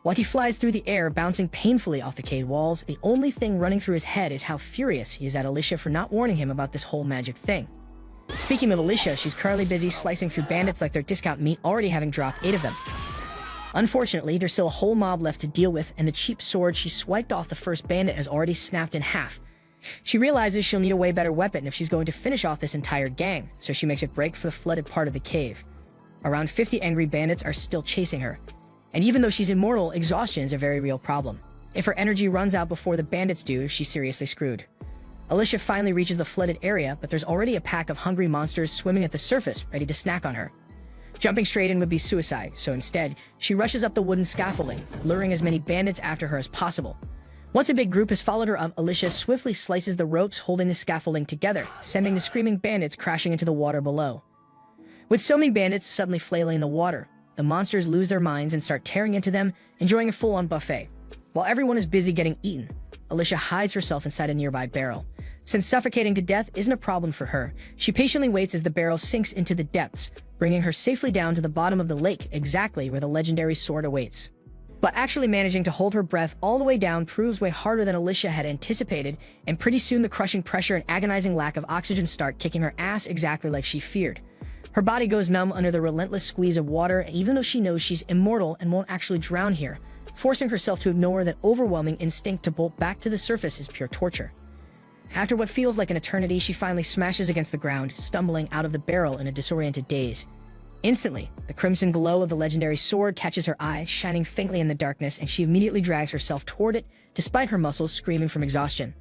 While he flies through the air, bouncing painfully off the cave walls, the only thing running through his head is how furious he is at Alicia for not warning him about this whole magic thing. Speaking of Alicia, she's currently busy slicing through bandits like their discount meat, already having dropped 8 of them. Unfortunately, there's still a whole mob left to deal with, and the cheap sword she swiped off the first bandit has already snapped in half. She realizes she'll need a way better weapon if she's going to finish off this entire gang, so she makes a break for the flooded part of the cave. Around 50 angry bandits are still chasing her, and even though she's immortal, exhaustion is a very real problem. If her energy runs out before the bandits do, she's seriously screwed. Alicia finally reaches the flooded area, but there's already a pack of hungry monsters swimming at the surface, ready to snack on her. Jumping straight in would be suicide, so instead, she rushes up the wooden scaffolding, luring as many bandits after her as possible. Once a big group has followed her up, Alicia swiftly slices the ropes holding the scaffolding together, sending the screaming bandits crashing into the water below. With so many bandits suddenly flailing in the water, the monsters lose their minds and start tearing into them, enjoying a full-on buffet. While everyone is busy getting eaten, Alicia hides herself inside a nearby barrel. Since suffocating to death isn't a problem for her, she patiently waits as the barrel sinks into the depths, bringing her safely down to the bottom of the lake, exactly where the legendary sword awaits. But actually managing to hold her breath all the way down proves way harder than Alicia had anticipated, and pretty soon the crushing pressure and agonizing lack of oxygen start kicking her ass exactly like she feared. Her body goes numb under the relentless squeeze of water, even though she knows she's immortal and won't actually drown here, forcing herself to ignore that overwhelming instinct to bolt back to the surface is pure torture. After what feels like an eternity, she finally smashes against the ground, stumbling out of the barrel in a disoriented daze. Instantly, the crimson glow of the legendary sword catches her eye, shining faintly in the darkness, and she immediately drags herself toward it, despite her muscles screaming from exhaustion.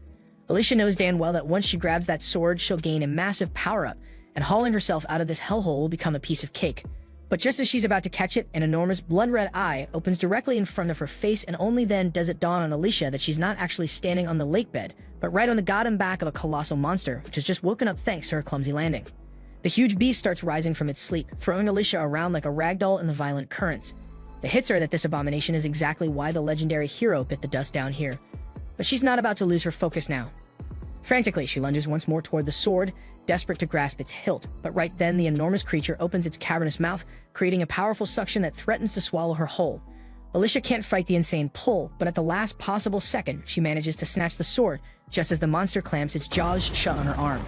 Alicia knows damn well that once she grabs that sword, she'll gain a massive power-up, and hauling herself out of this hellhole will become a piece of cake. But just as she's about to catch it, an enormous blood-red eye opens directly in front of her face, and only then does it dawn on Alicia that she's not actually standing on the lake bed, but right on the goddamn back of a colossal monster, which has just woken up thanks to her clumsy landing. The huge beast starts rising from its sleep, throwing Alicia around like a ragdoll in the violent currents. It hits her that this abomination is exactly why the legendary hero bit the dust down here. But she's not about to lose her focus now. Frantically, she lunges once more toward the sword, desperate to grasp its hilt, but right then the enormous creature opens its cavernous mouth, creating a powerful suction that threatens to swallow her whole. Alicia can't fight the insane pull, but at the last possible second, she manages to snatch the sword, just as the monster clamps its jaws shut on her arm.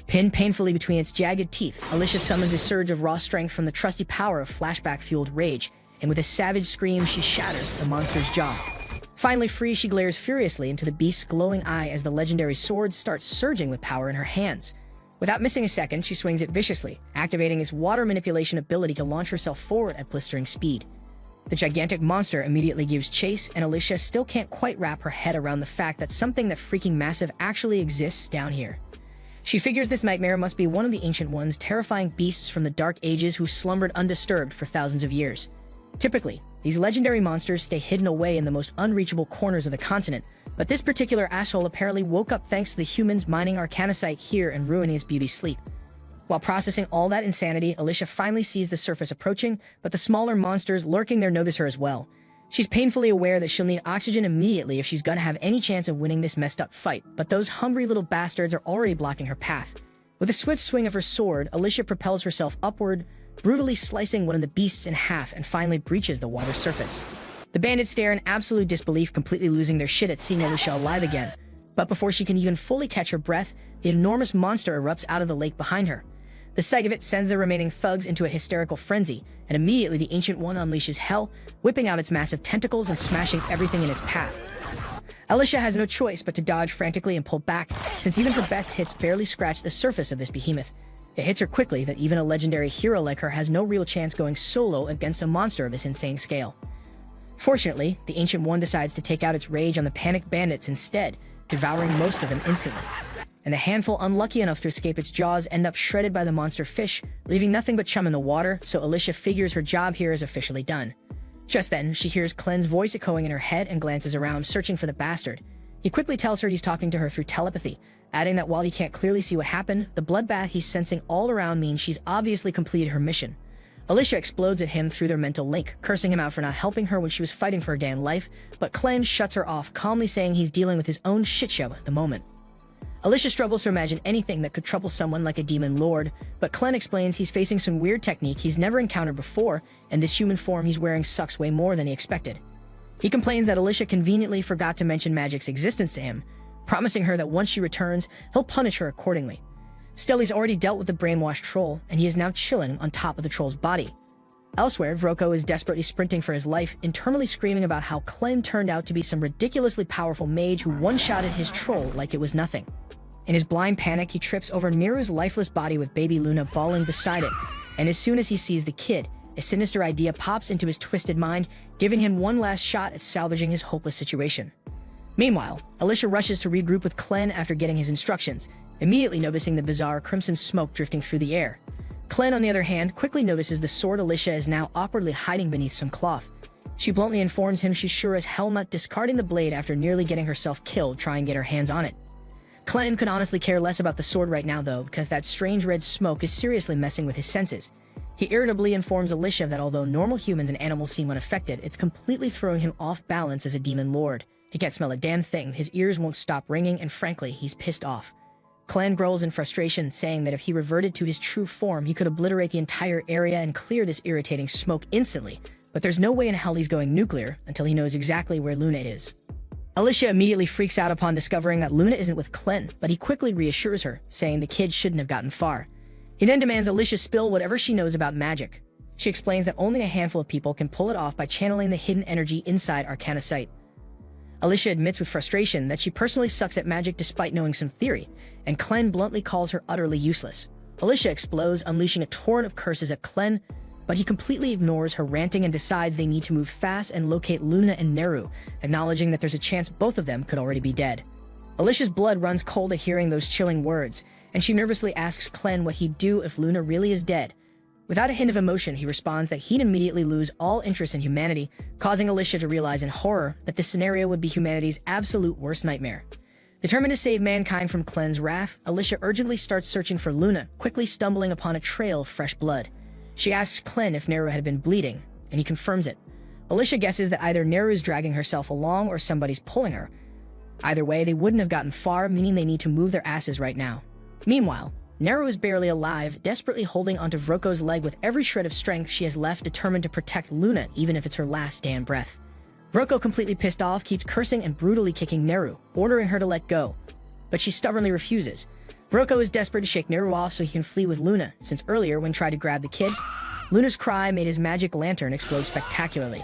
Pinned painfully between its jagged teeth, Alicia summons a surge of raw strength from the trusty power of flashback-fueled rage, and with a savage scream, she shatters the monster's jaw. Finally free, she glares furiously into the beast's glowing eye as the legendary sword starts surging with power in her hands. Without missing a second, she swings it viciously, activating its water manipulation ability to launch herself forward at blistering speed. The gigantic monster immediately gives chase, and Alicia still can't quite wrap her head around the fact that something that freaking massive actually exists down here. She figures this nightmare must be one of the Ancient Ones, terrifying beasts from the Dark Ages who slumbered undisturbed for thousands of years. Typically, these legendary monsters stay hidden away in the most unreachable corners of the continent, but this particular asshole apparently woke up thanks to the humans mining arcanosite here and ruining its beauty sleep. While processing all that insanity, Alicia finally sees the surface approaching, but the smaller monsters lurking there notice her as well. She's painfully aware that she'll need oxygen immediately if she's gonna have any chance of winning this messed up fight, but those hungry little bastards are already blocking her path. With a swift swing of her sword, Alicia propels herself upward, brutally slicing one of the beasts in half, and finally breaches the water surface. The bandits stare in absolute disbelief, completely losing their shit at seeing Alicia alive again. But before she can even fully catch her breath, the enormous monster erupts out of the lake behind her. The sight of it sends the remaining thugs into a hysterical frenzy, and immediately the Ancient One unleashes hell, whipping out its massive tentacles and smashing everything in its path. Alicia has no choice but to dodge frantically and pull back, since even her best hits barely scratch the surface of this behemoth. It hits her quickly that even a legendary hero like her has no real chance going solo against a monster of this insane scale. Fortunately, the Ancient One decides to take out its rage on the panicked bandits instead, devouring most of them instantly. And the handful unlucky enough to escape its jaws end up shredded by the monster fish, leaving nothing but chum in the water, so Alicia figures her job here is officially done. Just then, she hears Clen's voice echoing in her head and glances around, searching for the bastard. He quickly tells her he's talking to her through telepathy, adding that while he can't clearly see what happened, the bloodbath he's sensing all around means she's obviously completed her mission. Alicia explodes at him through their mental link, cursing him out for not helping her when she was fighting for her damn life, but Clen shuts her off, calmly saying he's dealing with his own shitshow at the moment. Alicia struggles to imagine anything that could trouble someone like a demon lord, but Clen explains he's facing some weird technique he's never encountered before, and this human form he's wearing sucks way more than he expected. He complains that Alicia conveniently forgot to mention magic's existence to him, promising her that once she returns, he'll punish her accordingly. Still, he's already dealt with the brainwashed troll, and he is now chilling on top of the troll's body. Elsewhere, Vroko is desperately sprinting for his life, internally screaming about how Clem turned out to be some ridiculously powerful mage who one-shotted his troll like it was nothing. In his blind panic, he trips over Miru's lifeless body with baby Luna bawling beside it, and as soon as he sees the kid, a sinister idea pops into his twisted mind, giving him one last shot at salvaging his hopeless situation. Meanwhile, Alicia rushes to regroup with Clen after getting his instructions, immediately noticing the bizarre crimson smoke drifting through the air. Clen, on the other hand, quickly notices the sword Alicia is now awkwardly hiding beneath some cloth. She bluntly informs him she's sure as hell not discarding the blade after nearly getting herself killed trying to get her hands on it. Clen could honestly care less about the sword right now though, because that strange red smoke is seriously messing with his senses. He irritably informs Alicia that although normal humans and animals seem unaffected, it's completely throwing him off balance as a demon lord. He can't smell a damn thing, his ears won't stop ringing, and frankly, he's pissed off. Clen growls in frustration, saying that if he reverted to his true form, he could obliterate the entire area and clear this irritating smoke instantly, but there's no way in hell he's going nuclear until he knows exactly where Luna is. Alicia immediately freaks out upon discovering that Luna isn't with Clen, but he quickly reassures her, saying the kid shouldn't have gotten far. He then demands Alicia spill whatever she knows about magic. She explains that only a handful of people can pull it off by channeling the hidden energy inside Arcana Sight. Alicia admits with frustration that she personally sucks at magic despite knowing some theory, and Clen bluntly calls her utterly useless. Alicia explodes, unleashing a torrent of curses at Clen, but he completely ignores her ranting and decides they need to move fast and locate Luna and Neru, acknowledging that there's a chance both of them could already be dead. Alicia's blood runs cold at hearing those chilling words, and she nervously asks Clen what he'd do if Luna really is dead. Without a hint of emotion, he responds that he'd immediately lose all interest in humanity, causing Alicia to realize in horror that this scenario would be humanity's absolute worst nightmare. Determined to save mankind from Clen's wrath, Alicia urgently starts searching for Luna, quickly stumbling upon a trail of fresh blood. She asks Clen if Neru had been bleeding, and he confirms it. Alicia guesses that either Neru is dragging herself along or somebody's pulling her. Either way, they wouldn't have gotten far, meaning they need to move their asses right now. Meanwhile, Neru is barely alive, desperately holding onto Vroko's leg with every shred of strength she has left, determined to protect Luna even if it's her last damn breath. Vroko, completely pissed off, keeps cursing and brutally kicking Neru, ordering her to let go. But she stubbornly refuses. Vroko is desperate to shake Neru off so he can flee with Luna, since earlier when tried to grab the kid, Luna's cry made his magic lantern explode spectacularly.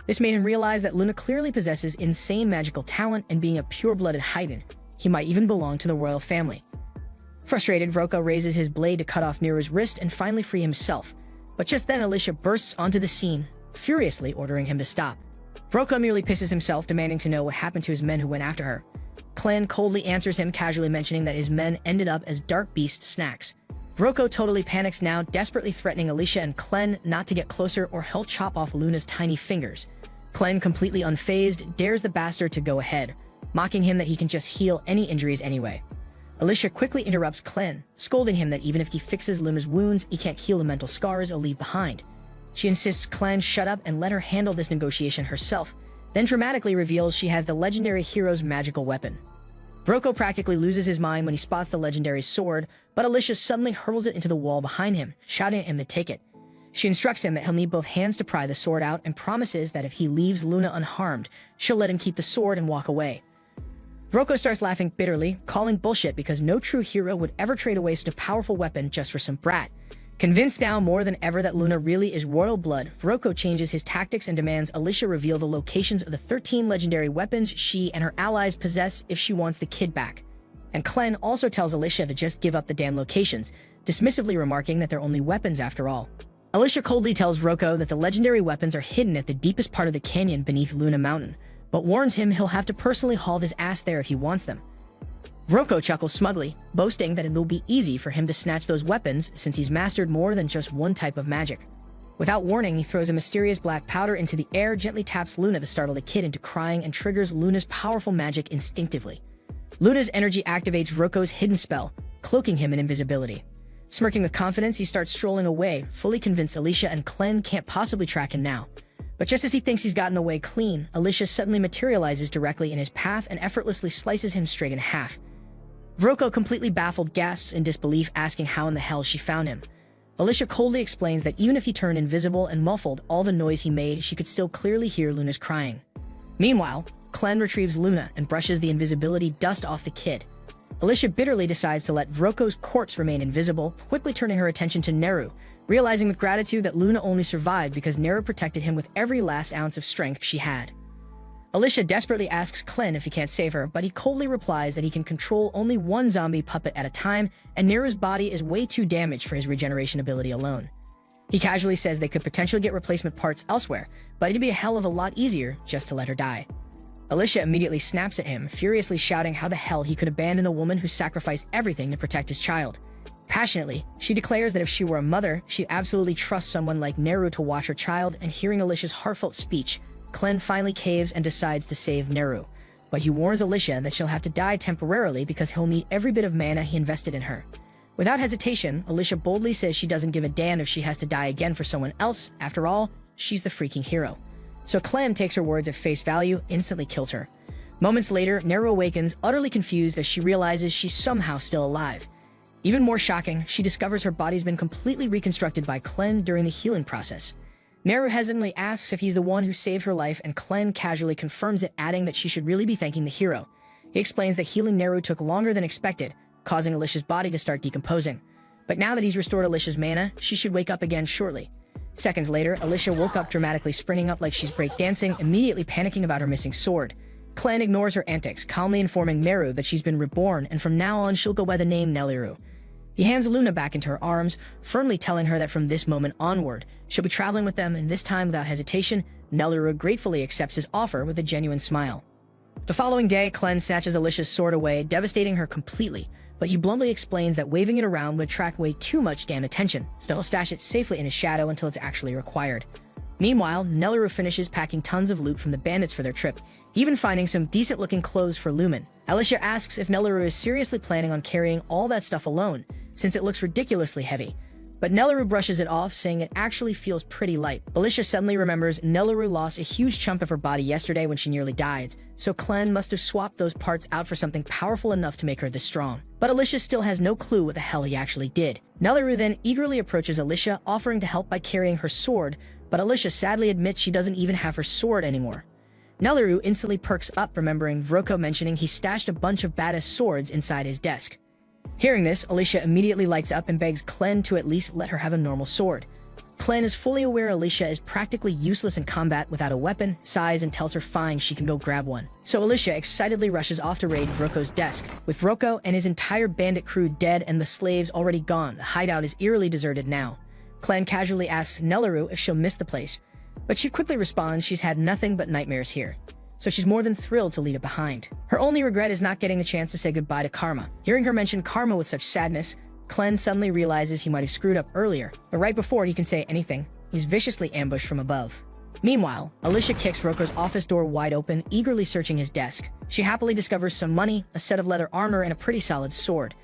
This made him realize that Luna clearly possesses insane magical talent, and being a pure-blooded Haiden, he might even belong to the royal family. Frustrated, Vroko raises his blade to cut off Neru's wrist and finally free himself. But just then Alicia bursts onto the scene, furiously ordering him to stop. Vroko merely pisses himself, demanding to know what happened to his men who went after her. Clen coldly answers him, casually mentioning that his men ended up as dark beast snacks. Vroko totally panics now, desperately threatening Alicia and Clen not to get closer or he'll chop off Luna's tiny fingers. Clen, completely unfazed, dares the bastard to go ahead, mocking him that he can just heal any injuries anyway. Alicia quickly interrupts Clen, scolding him that even if he fixes Luna's wounds, he can't heal the mental scars he'll leave behind. She insists Clen shut up and let her handle this negotiation herself, then dramatically reveals she has the legendary hero's magical weapon. Vroko practically loses his mind when he spots the legendary sword, but Alicia suddenly hurls it into the wall behind him, shouting at him to take it. She instructs him that he'll need both hands to pry the sword out and promises that if he leaves Luna unharmed, she'll let him keep the sword and walk away. Vroko starts laughing bitterly, calling bullshit because no true hero would ever trade away such a powerful weapon just for some brat. Convinced now more than ever that Luna really is royal blood, Vroko changes his tactics and demands Alicia reveal the locations of the 13 legendary weapons she and her allies possess if she wants the kid back. And Clen also tells Alicia to just give up the damn locations, dismissively remarking that they're only weapons after all. Alicia coldly tells Vroko that the legendary weapons are hidden at the deepest part of the canyon beneath Luna Mountain, but warns him he'll have to personally haul his ass there if he wants them. Vroko chuckles smugly, boasting that it will be easy for him to snatch those weapons since he's mastered more than just one type of magic. Without warning, he throws a mysterious black powder into the air, gently taps Luna to startle the kid into crying, and triggers Luna's powerful magic instinctively. Luna's energy activates Vroko's hidden spell, cloaking him in invisibility. Smirking with confidence, he starts strolling away, fully convinced Alicia and Clen can't possibly track him now. But just as he thinks he's gotten away clean, Alicia suddenly materializes directly in his path and effortlessly slices him straight in half. Vroko, completely baffled, gasps in disbelief, asking how in the hell she found him. Alicia coldly explains that even if he turned invisible and muffled all the noise he made, she could still clearly hear Luna's crying. Meanwhile, Clen retrieves Luna and brushes the invisibility dust off the kid. Alicia bitterly decides to let Vroko's corpse remain invisible, quickly turning her attention to Neru, realizing with gratitude that Luna only survived because Neru protected him with every last ounce of strength she had. Alicia desperately asks Clen if he can't save her, but he coldly replies that he can control only one zombie puppet at a time, and Neru's body is way too damaged for his regeneration ability alone. He casually says they could potentially get replacement parts elsewhere, but it'd be a hell of a lot easier just to let her die. Alicia immediately snaps at him, furiously shouting how the hell he could abandon a woman who sacrificed everything to protect his child. Passionately, she declares that if she were a mother, she'd absolutely trust someone like Neru to watch her child, and hearing Alicia's heartfelt speech, Clen finally caves and decides to save Neru. But he warns Alicia that she'll have to die temporarily because he'll need every bit of mana he invested in her. Without hesitation, Alicia boldly says she doesn't give a damn if she has to die again for someone else. After all, she's the freaking hero. So Clen takes her words at face value, instantly kills her. Moments later, Neru awakens, utterly confused as she realizes she's somehow still alive. Even more shocking, she discovers her body's been completely reconstructed by Clen during the healing process. Neru hesitantly asks if he's the one who saved her life, and Clen casually confirms it, adding that she should really be thanking the hero. He explains that healing Neru took longer than expected, causing Alicia's body to start decomposing. But now that he's restored Alicia's mana, she should wake up again shortly. Seconds later, Alicia woke up dramatically, sprinting up like she's breakdancing, immediately panicking about her missing sword. Clan ignores her antics, calmly informing Meru that she's been reborn, and from now on she'll go by the name Nelliru. He hands Luna back into her arms, firmly telling her that from this moment onward, she'll be traveling with them, and this time without hesitation, Nelliru gratefully accepts his offer with a genuine smile. The following day, Clan snatches Alicia's sword away, devastating her completely, but he bluntly explains that waving it around would attract way too much damn attention, so he'll stash it safely in his shadow until it's actually required. Meanwhile, Nelliru finishes packing tons of loot from the bandits for their trip, even finding some decent-looking clothes for Lumen. Alicia asks if Nelliru is seriously planning on carrying all that stuff alone, since it looks ridiculously heavy. But Nelliru brushes it off, saying it actually feels pretty light. Alicia suddenly remembers Nelliru lost a huge chunk of her body yesterday when she nearly died, so Clan must have swapped those parts out for something powerful enough to make her this strong. But Alicia still has no clue what the hell he actually did. Nelliru then eagerly approaches Alicia, offering to help by carrying her sword, but Alicia sadly admits she doesn't even have her sword anymore. Nelliru instantly perks up, remembering Vroko mentioning he stashed a bunch of badass swords inside his desk. Hearing this, Alicia immediately lights up and begs Clan to at least let her have a normal sword. Clan is fully aware Alicia is practically useless in combat without a weapon, sighs and tells her fine she can go grab one. So Alicia excitedly rushes off to raid Vroko's desk. With Vroko and his entire bandit crew dead and the slaves already gone, the hideout is eerily deserted now. Clan casually asks Nelliru if she'll miss the place, but she quickly responds she's had nothing but nightmares here, so she's more than thrilled to leave it behind. Her only regret is not getting the chance to say goodbye to Karma. Hearing her mention Karma with such sadness, Clan suddenly realizes he might have screwed up earlier, but right before he can say anything, he's viciously ambushed from above. Meanwhile, Alicia kicks Vroko's office door wide open, eagerly searching his desk. She happily discovers some money, a set of leather armor, and a pretty solid sword.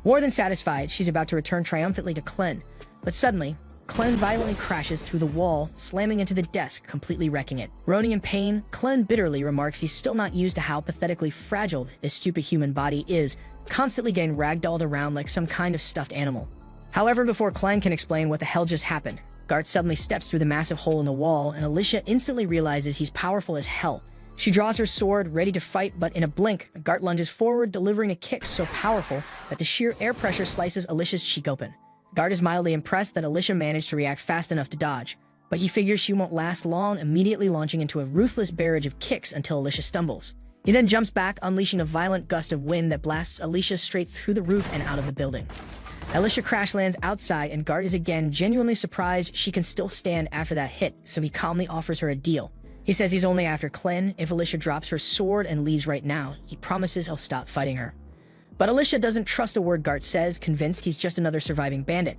More than satisfied, she's about to return triumphantly to Clan, but suddenly, Clan violently crashes through the wall, slamming into the desk, completely wrecking it. Groaning in pain, Clan bitterly remarks he's still not used to how pathetically fragile this stupid human body is, constantly getting ragdolled around like some kind of stuffed animal. However, before Clan can explain what the hell just happened, Gart suddenly steps through the massive hole in the wall, and Alicia instantly realizes he's powerful as hell. She draws her sword, ready to fight, but in a blink, Gart lunges forward, delivering a kick so powerful that the sheer air pressure slices Alicia's cheek open. Gart is mildly impressed that Alicia managed to react fast enough to dodge, but he figures she won't last long, immediately launching into a ruthless barrage of kicks until Alicia stumbles. He then jumps back, unleashing a violent gust of wind that blasts Alicia straight through the roof and out of the building. Alicia crash lands outside, and Gart is again genuinely surprised she can still stand after that hit, so he calmly offers her a deal. He says he's only after Clan. If Alicia drops her sword and leaves right now, he promises he'll stop fighting her. But Alicia doesn't trust a word Gart says, convinced he's just another surviving bandit.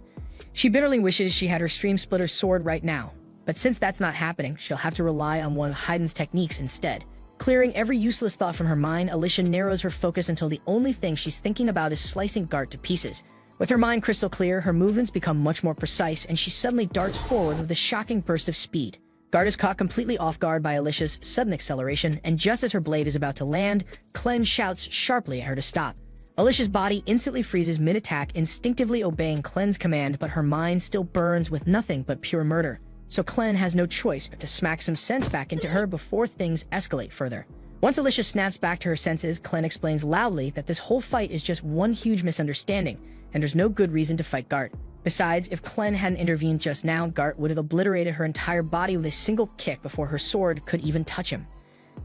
She bitterly wishes she had her Stream Splitter sword right now, but since that's not happening, she'll have to rely on one of Hayden's techniques instead. Clearing every useless thought from her mind, Alicia narrows her focus until the only thing she's thinking about is slicing Gart to pieces. With her mind crystal clear, her movements become much more precise, and she suddenly darts forward with a shocking burst of speed. Gart is caught completely off guard by Alicia's sudden acceleration, and just as her blade is about to land, Clan shouts sharply at her to stop. Alicia's body instantly freezes mid-attack, instinctively obeying Clan's command, but her mind still burns with nothing but pure murder. So Clan has no choice but to smack some sense back into her before things escalate further. Once Alicia snaps back to her senses, Clan explains loudly that this whole fight is just one huge misunderstanding, and there's no good reason to fight Gart. Besides, if Clan hadn't intervened just now, Gart would have obliterated her entire body with a single kick before her sword could even touch him.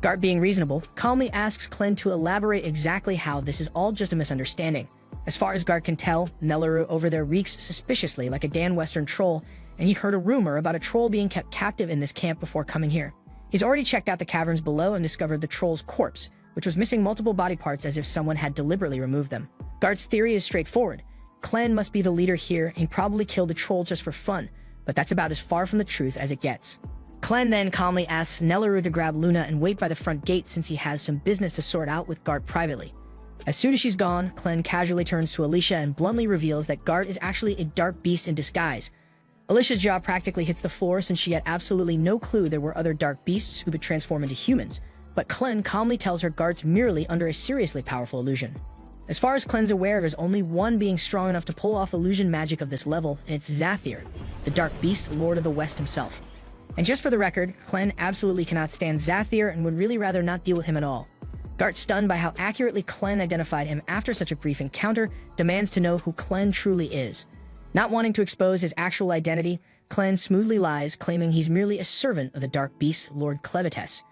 Gart, being reasonable, calmly asks Clan to elaborate exactly how this is all just a misunderstanding. As far as Gart can tell, Nelliru over there reeks suspiciously like a Dan Western troll, and he heard a rumor about a troll being kept captive in this camp before coming here. He's already checked out the caverns below and discovered the troll's corpse, which was missing multiple body parts as if someone had deliberately removed them. Gart's theory is straightforward. Clan must be the leader here, and he probably killed the troll just for fun, but that's about as far from the truth as it gets. Clan then calmly asks Nelliru to grab Luna and wait by the front gate since he has some business to sort out with Gart privately. As soon as she's gone, Clan casually turns to Alicia and bluntly reveals that Gart is actually a dark beast in disguise. Alicia's jaw practically hits the floor since she had absolutely no clue there were other dark beasts who could transform into humans, but Clan calmly tells her Gart's merely under a seriously powerful illusion. As far as Clan's aware, there's only one being strong enough to pull off illusion magic of this level, and it's Zathir, the dark beast Lord of the West himself. And just for the record, Clan absolutely cannot stand Zathir and would really rather not deal with him at all. Gart, stunned by how accurately Clan identified him after such a brief encounter, demands to know who Clan truly is. Not wanting to expose his actual identity, Clan smoothly lies, claiming he's merely a servant of the dark beast, Lord Clevites.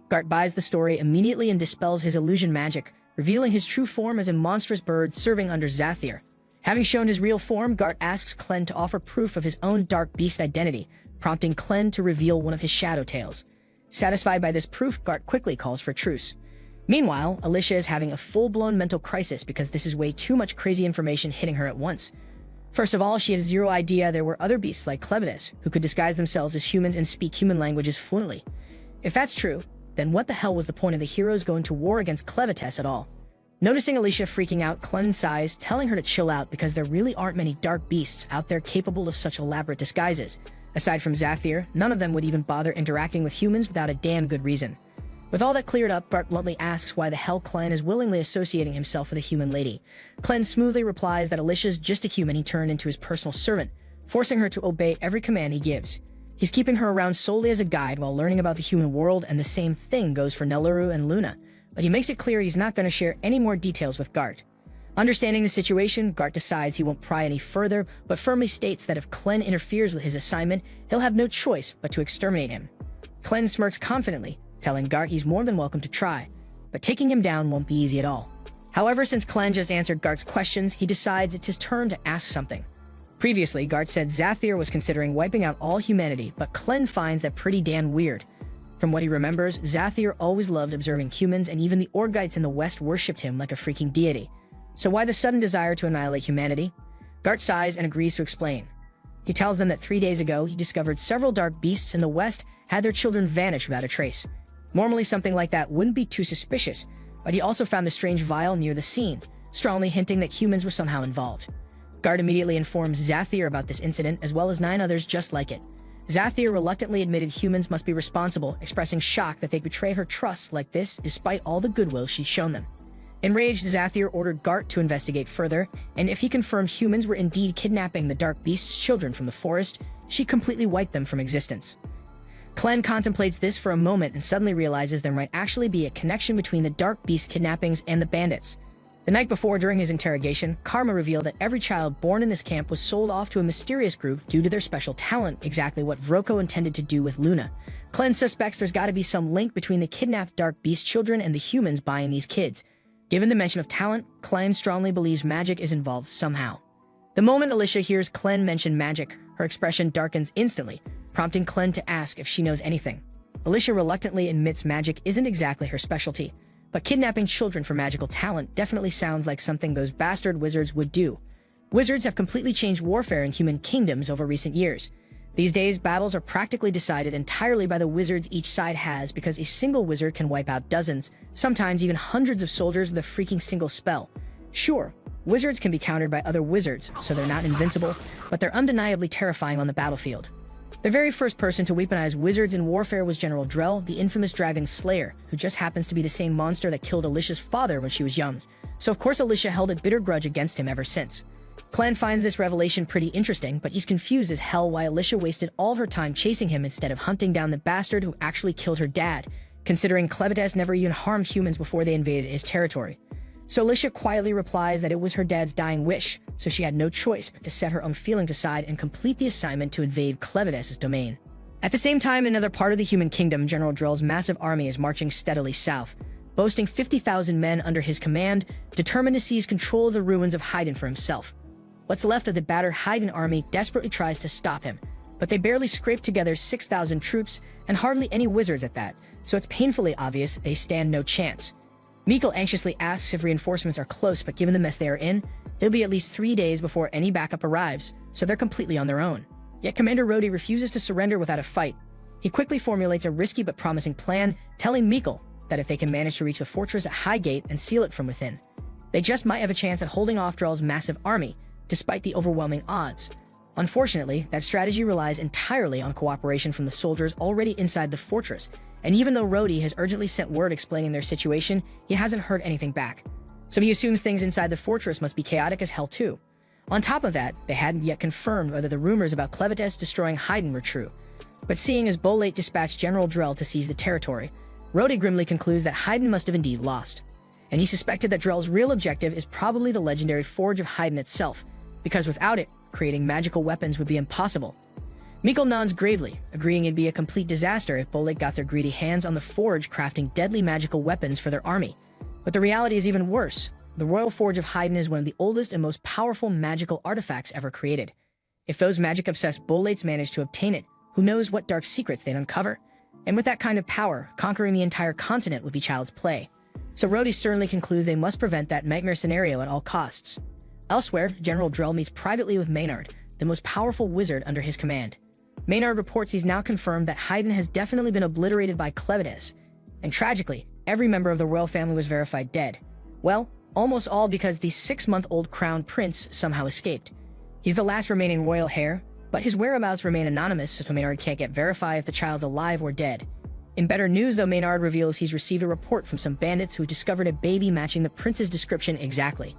Gart buys the story immediately and dispels his illusion magic, revealing his true form as a monstrous bird serving under Zathir. Having shown his real form, Gart asks Clen to offer proof of his own dark beast identity, prompting Clen to reveal one of his shadow tails. Satisfied by this proof, Gart quickly calls for truce. Meanwhile, Alicia is having a full-blown mental crisis because this is way too much crazy information hitting her at once. First of all, she has zero idea there were other beasts like Clevites who could disguise themselves as humans and speak human languages fluently. If that's true, then what the hell was the point of the heroes going to war against Clevites at all? Noticing Alicia freaking out, Clen sighs, telling her to chill out because there really aren't many dark beasts out there capable of such elaborate disguises. Aside from Zathir, none of them would even bother interacting with humans without a damn good reason. With all that cleared up, Gart bluntly asks why the hell Clen is willingly associating himself with a human lady. Clen smoothly replies that Alicia's just a human he turned into his personal servant, forcing her to obey every command he gives. He's keeping her around solely as a guide while learning about the human world, and the same thing goes for Neluru and Luna, but he makes it clear he's not going to share any more details with Gart. Understanding the situation, Gart decides he won't pry any further, but firmly states that if Clen interferes with his assignment, he'll have no choice but to exterminate him. Clen smirks confidently, telling Gart he's more than welcome to try, but taking him down won't be easy at all. However, since Clen just answered Gart's questions, he decides it's his turn to ask something. Previously, Gart said Zathir was considering wiping out all humanity, but Clen finds that pretty damn weird. From what he remembers, Zathir always loved observing humans, and even the Orgites in the West worshipped him like a freaking deity. So why the sudden desire to annihilate humanity? Gart sighs and agrees to explain. He tells them that 3 days ago, he discovered several dark beasts in the West had their children vanish without a trace. Normally, something like that wouldn't be too suspicious, but he also found the strange vial near the scene, strongly hinting that humans were somehow involved. Gart immediately informs Zathir about this incident, as well as 9 others just like it. Zathir reluctantly admitted humans must be responsible, expressing shock that they betray her trust like this despite all the goodwill she's shown them. Enraged, Zathir ordered Gart to investigate further, and if he confirmed humans were indeed kidnapping the Dark Beast's children from the forest, she completely wiped them from existence. Clen contemplates this for a moment and suddenly realizes there might actually be a connection between the Dark Beast kidnappings and the bandits. The night before, during his interrogation, Karma revealed that every child born in this camp was sold off to a mysterious group due to their special talent, exactly what Vroko intended to do with Luna. Clen suspects there's got to be some link between the kidnapped Dark Beast children and the humans buying these kids. Given the mention of talent, Clen strongly believes magic is involved somehow. The moment Alicia hears Clen mention magic, her expression darkens instantly, prompting Clen to ask if she knows anything. Alicia reluctantly admits magic isn't exactly her specialty, but kidnapping children for magical talent definitely sounds like something those bastard wizards would do. Wizards have completely changed warfare in human kingdoms over recent years. These days, battles are practically decided entirely by the wizards each side has because a single wizard can wipe out dozens, sometimes even hundreds of soldiers with a freaking single spell. Sure, wizards can be countered by other wizards, so they're not invincible, but they're undeniably terrifying on the battlefield. The very first person to weaponize wizards in warfare was General Drell, the infamous Dragon Slayer, who just happens to be the same monster that killed Alicia's father when she was young, so of course Alicia held a bitter grudge against him ever since. Clen finds this revelation pretty interesting, but he's confused as hell why Alicia wasted all her time chasing him instead of hunting down the bastard who actually killed her dad, considering Clevites never even harmed humans before they invaded his territory. So Alicia quietly replies that it was her dad's dying wish, so she had no choice but to set her own feelings aside and complete the assignment to invade Clevites' domain. At the same time, in another part of the human kingdom, General Drell's massive army is marching steadily south, boasting 50,000 men under his command, determined to seize control of the ruins of Haydn for himself. What's left of the battered Haydn army desperately tries to stop him, but they barely scrape together 6,000 troops, and hardly any wizards at that, so it's painfully obvious they stand no chance. Mikkel anxiously asks if reinforcements are close, but given the mess they are in, it'll be at least 3 days before any backup arrives, so they're completely on their own. Yet Commander Rhodey refuses to surrender without a fight. He quickly formulates a risky but promising plan, telling Mikkel that if they can manage to reach the fortress at Highgate and seal it from within, they just might have a chance at holding off Drell's massive army, despite the overwhelming odds. Unfortunately, that strategy relies entirely on cooperation from the soldiers already inside the fortress, and even though Rhodey has urgently sent word explaining their situation, he hasn't heard anything back. So he assumes things inside the fortress must be chaotic as hell too. On top of that, they hadn't yet confirmed whether the rumors about Clevites destroying Haydn were true. But seeing as Bolate dispatched General Drell to seize the territory, Rhodey grimly concludes that Haydn must have indeed lost. And he suspected that Drell's real objective is probably the legendary Forge of Haydn itself, because without it, creating magical weapons would be impossible. Mikkel nods gravely, agreeing it'd be a complete disaster if Bolate got their greedy hands on the forge crafting deadly magical weapons for their army. But the reality is even worse. The Royal Forge of Haydn is one of the oldest and most powerful magical artifacts ever created. If those magic-obsessed Bolates managed to obtain it, who knows what dark secrets they'd uncover? And with that kind of power, conquering the entire continent would be child's play. So Rhodey sternly concludes they must prevent that nightmare scenario at all costs. Elsewhere, General Drell meets privately with Maynard, the most powerful wizard under his command. Maynard reports he's now confirmed that Haydn has definitely been obliterated by Clevides, and tragically, every member of the royal family was verified dead. Well, almost all because the 6-month-old crown prince somehow escaped. He's the last remaining royal heir, but his whereabouts remain anonymous, so Maynard can't get verified if the child's alive or dead. In better news, though, Maynard reveals he's received a report from some bandits who discovered a baby matching the prince's description exactly.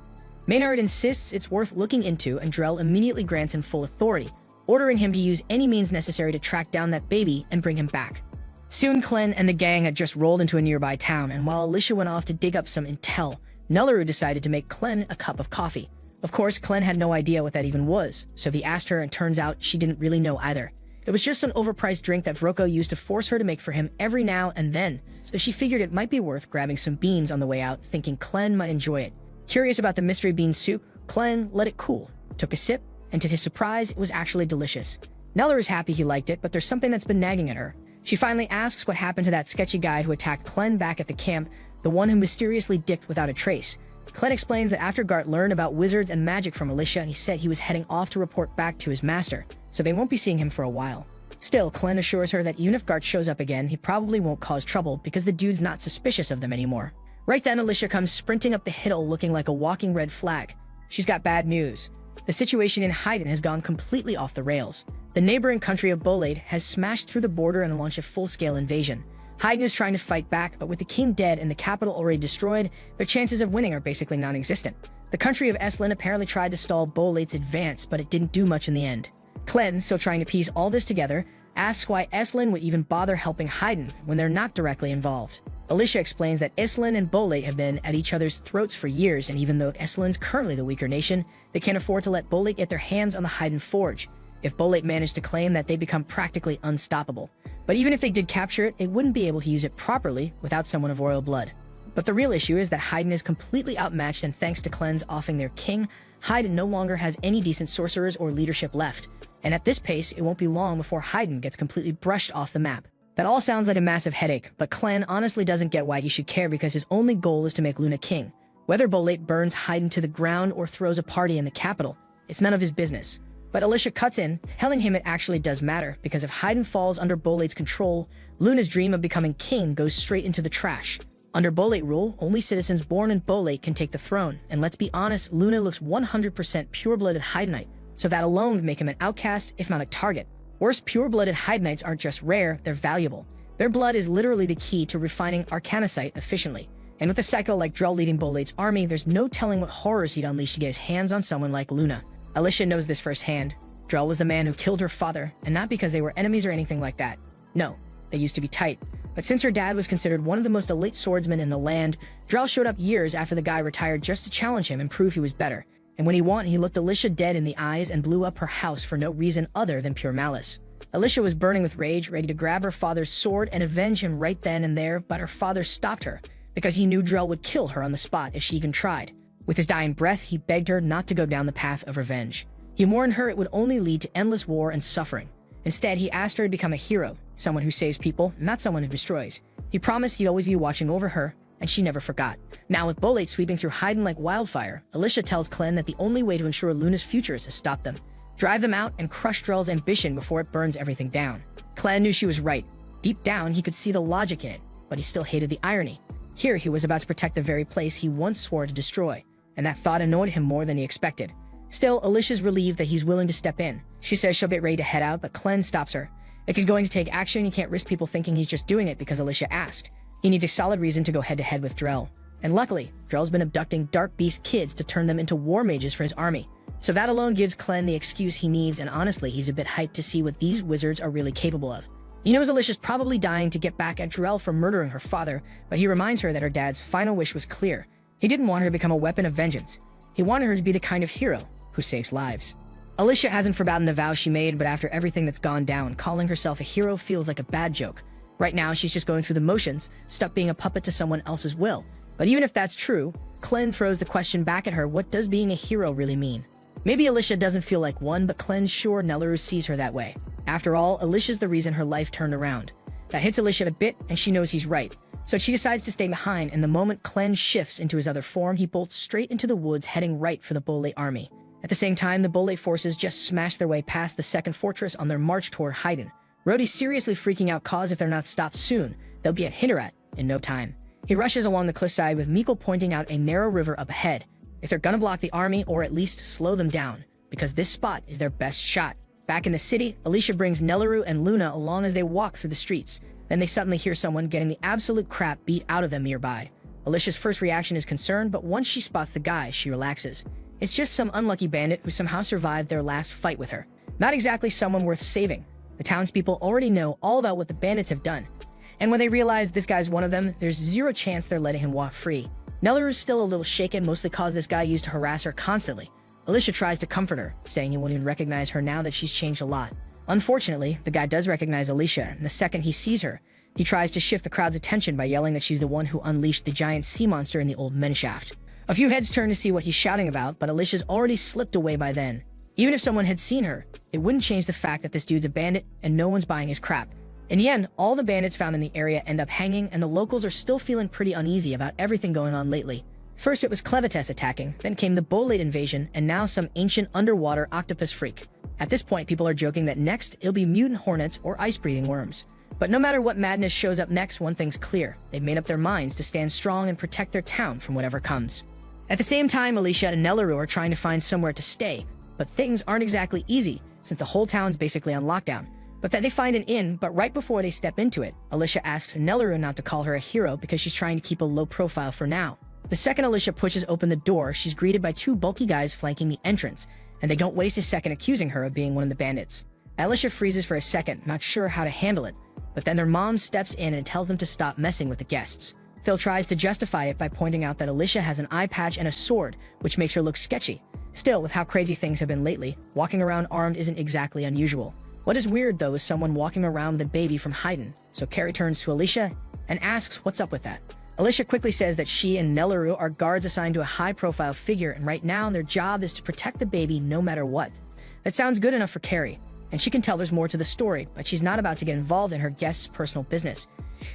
Maynard insists it's worth looking into, and Drell immediately grants him full authority, ordering him to use any means necessary to track down that baby and bring him back. Soon, Clem and the gang had just rolled into a nearby town, and while Alicia went off to dig up some intel, Nulleru decided to make Clem a cup of coffee. Of course, Clem had no idea what that even was, so he asked her, and turns out she didn't really know either. It was just an overpriced drink that Vroko used to force her to make for him every now and then, so she figured it might be worth grabbing some beans on the way out, thinking Clem might enjoy it. Curious about the mystery bean soup, Clem let it cool, took a sip, and to his surprise, it was actually delicious. Neller is happy he liked it, but there's something that's been nagging at her. She finally asks what happened to that sketchy guy who attacked Clem back at the camp, the one who mysteriously dipped without a trace. Clem explains that after Gart learned about wizards and magic from Alicia, he said he was heading off to report back to his master, so they won't be seeing him for a while. Still, Clem assures her that even if Gart shows up again, he probably won't cause trouble because the dude's not suspicious of them anymore. Right then, Alicia comes sprinting up the hill looking like a walking red flag. She's got bad news. The situation in Haydn has gone completely off the rails. The neighboring country of Bolade has smashed through the border and launched a full-scale invasion. Haydn is trying to fight back, but with the king dead and the capital already destroyed, their chances of winning are basically non-existent. The country of Estlin apparently tried to stall Bolade's advance, but it didn't do much in the end. Clem, still trying to piece all this together, asks why Estlin would even bother helping Haydn when they're not directly involved. Alicia explains that Estlin and Bolade have been at each other's throats for years, and even though Estlin's currently the weaker nation, they can't afford to let Bolade get their hands on the Haydn forge. If Bolade managed to claim that, they become practically unstoppable. But even if they did capture it, they wouldn't be able to use it properly without someone of royal blood. But the real issue is that Haydn is completely outmatched, and thanks to Clem's offing their king, Haydn no longer has any decent sorcerers or leadership left. And at this pace, it won't be long before Haydn gets completely brushed off the map. That all sounds like a massive headache, but Clem honestly doesn't get why he should care because his only goal is to make Luna king. Whether Bolate burns Haydn to the ground or throws a party in the capital, it's none of his business. But Alicia cuts in, telling him it actually does matter, because if Haydn falls under Bolate's control, Luna's dream of becoming king goes straight into the trash. Under Bolate rule, only citizens born in Bolate can take the throne, and let's be honest, Luna looks 100% pure-blooded Haydnite, so that alone would make him an outcast, if not a target. Worse, pure-blooded Haydnites aren't just rare, they're valuable. Their blood is literally the key to refining arcanicite efficiently. And with a psycho like Drell leading Bolate's army, there's no telling what horrors he'd unleash to get his hands on someone like Luna. Alicia knows this firsthand. Drell was the man who killed her father, and not because they were enemies or anything like that. No, they used to be tight. But since her dad was considered one of the most elite swordsmen in the land, Drell showed up years after the guy retired just to challenge him and prove he was better. And when he won, he looked Alicia dead in the eyes and blew up her house for no reason other than pure malice. Alicia was burning with rage, ready to grab her father's sword and avenge him right then and there, but her father stopped her, because he knew Drell would kill her on the spot if she even tried. With his dying breath, he begged her not to go down the path of revenge. He warned her it would only lead to endless war and suffering. Instead, he asked her to become a hero, someone who saves people, not someone who destroys. He promised he'd always be watching over her, and she never forgot. Now, with Bolate sweeping through Haydn like wildfire, Alicia tells Clem that the only way to ensure Luna's future is to stop them. Drive them out and crush Drell's ambition before it burns everything down. Clem knew she was right. Deep down, he could see the logic in it, but he still hated the irony. Here, he was about to protect the very place he once swore to destroy, and that thought annoyed him more than he expected. Still, Alicia's relieved that he's willing to step in. She says she'll get ready to head out, but Clem stops her. If he's going to take action, he can't risk people thinking he's just doing it because Alicia asked. He needs a solid reason to go head-to-head with Drell. And luckily, Drell's been abducting Dark Beast kids to turn them into war mages for his army. So that alone gives Clem the excuse he needs, and honestly, he's a bit hyped to see what these wizards are really capable of. He knows Alicia's probably dying to get back at Drell for murdering her father, but he reminds her that her dad's final wish was clear. He didn't want her to become a weapon of vengeance. He wanted her to be the kind of hero who saves lives. Alicia hasn't forgotten the vow she made, but after everything that's gone down, calling herself a hero feels like a bad joke. Right now, she's just going through the motions, stuck being a puppet to someone else's will. But even if that's true, Clem throws the question back at her, what does being a hero really mean? Maybe Alicia doesn't feel like one, but Clem's sure Nelleru sees her that way. After all, Alicia's the reason her life turned around. That hits Alicia a bit, and she knows he's right. So she decides to stay behind, and the moment Clem shifts into his other form, he bolts straight into the woods, heading right for the Bolate army. At the same time, the Bolate forces just smash their way past the second fortress on their march toward Haydn. Rhodey's seriously freaking out cause if they're not stopped soon, they'll be at Hinterat in no time. He rushes along the cliffside with Mikkel pointing out a narrow river up ahead. If they're gonna block the army, or at least slow them down, because this spot is their best shot. Back in the city, Alicia brings Nelleru and Luna along as they walk through the streets. Then they suddenly hear someone getting the absolute crap beat out of them nearby. Alicia's first reaction is concern, but once she spots the guy, she relaxes. It's just some unlucky bandit who somehow survived their last fight with her. Not exactly someone worth saving. The townspeople already know all about what the bandits have done. And when they realize this guy's one of them, there's zero chance they're letting him walk free. Nelleru's still a little shaken, mostly cause this guy used to harass her constantly. Alicia tries to comfort her, saying he won't even recognize her now that she's changed a lot. Unfortunately, the guy does recognize Alicia, and the second he sees her, he tries to shift the crowd's attention by yelling that she's the one who unleashed the giant sea monster in the old mineshaft. A few heads turn to see what he's shouting about, but Alicia's already slipped away by then. Even if someone had seen her, it wouldn't change the fact that this dude's a bandit and no one's buying his crap. In the end, all the bandits found in the area end up hanging, and the locals are still feeling pretty uneasy about everything going on lately. First it was Clevites attacking, then came the Bolate invasion, and now some ancient underwater octopus freak. At this point, people are joking that next it'll be mutant hornets or ice-breathing worms. But no matter what madness shows up next, one thing's clear. They've made up their minds to stand strong and protect their town from whatever comes. At the same time, Alicia and Nelleru are trying to find somewhere to stay, but things aren't exactly easy, since the whole town's basically on lockdown. But then they find an inn, but right before they step into it, Alicia asks Nelleru not to call her a hero because she's trying to keep a low profile for now. The second Alicia pushes open the door, she's greeted by two bulky guys flanking the entrance, and they don't waste a second accusing her of being one of the bandits. Alicia freezes for a second, not sure how to handle it, but then their mom steps in and tells them to stop messing with the guests. Phil tries to justify it by pointing out that Alicia has an eye patch and a sword, which makes her look sketchy. Still, with how crazy things have been lately, walking around armed isn't exactly unusual. What is weird, though, is someone walking around with a baby from Haydn, so Carrie turns to Alicia and asks what's up with that. Alicia quickly says that she and Nelleru are guards assigned to a high-profile figure, and right now their job is to protect the baby no matter what. That sounds good enough for Carrie, and she can tell there's more to the story, but she's not about to get involved in her guests' personal business.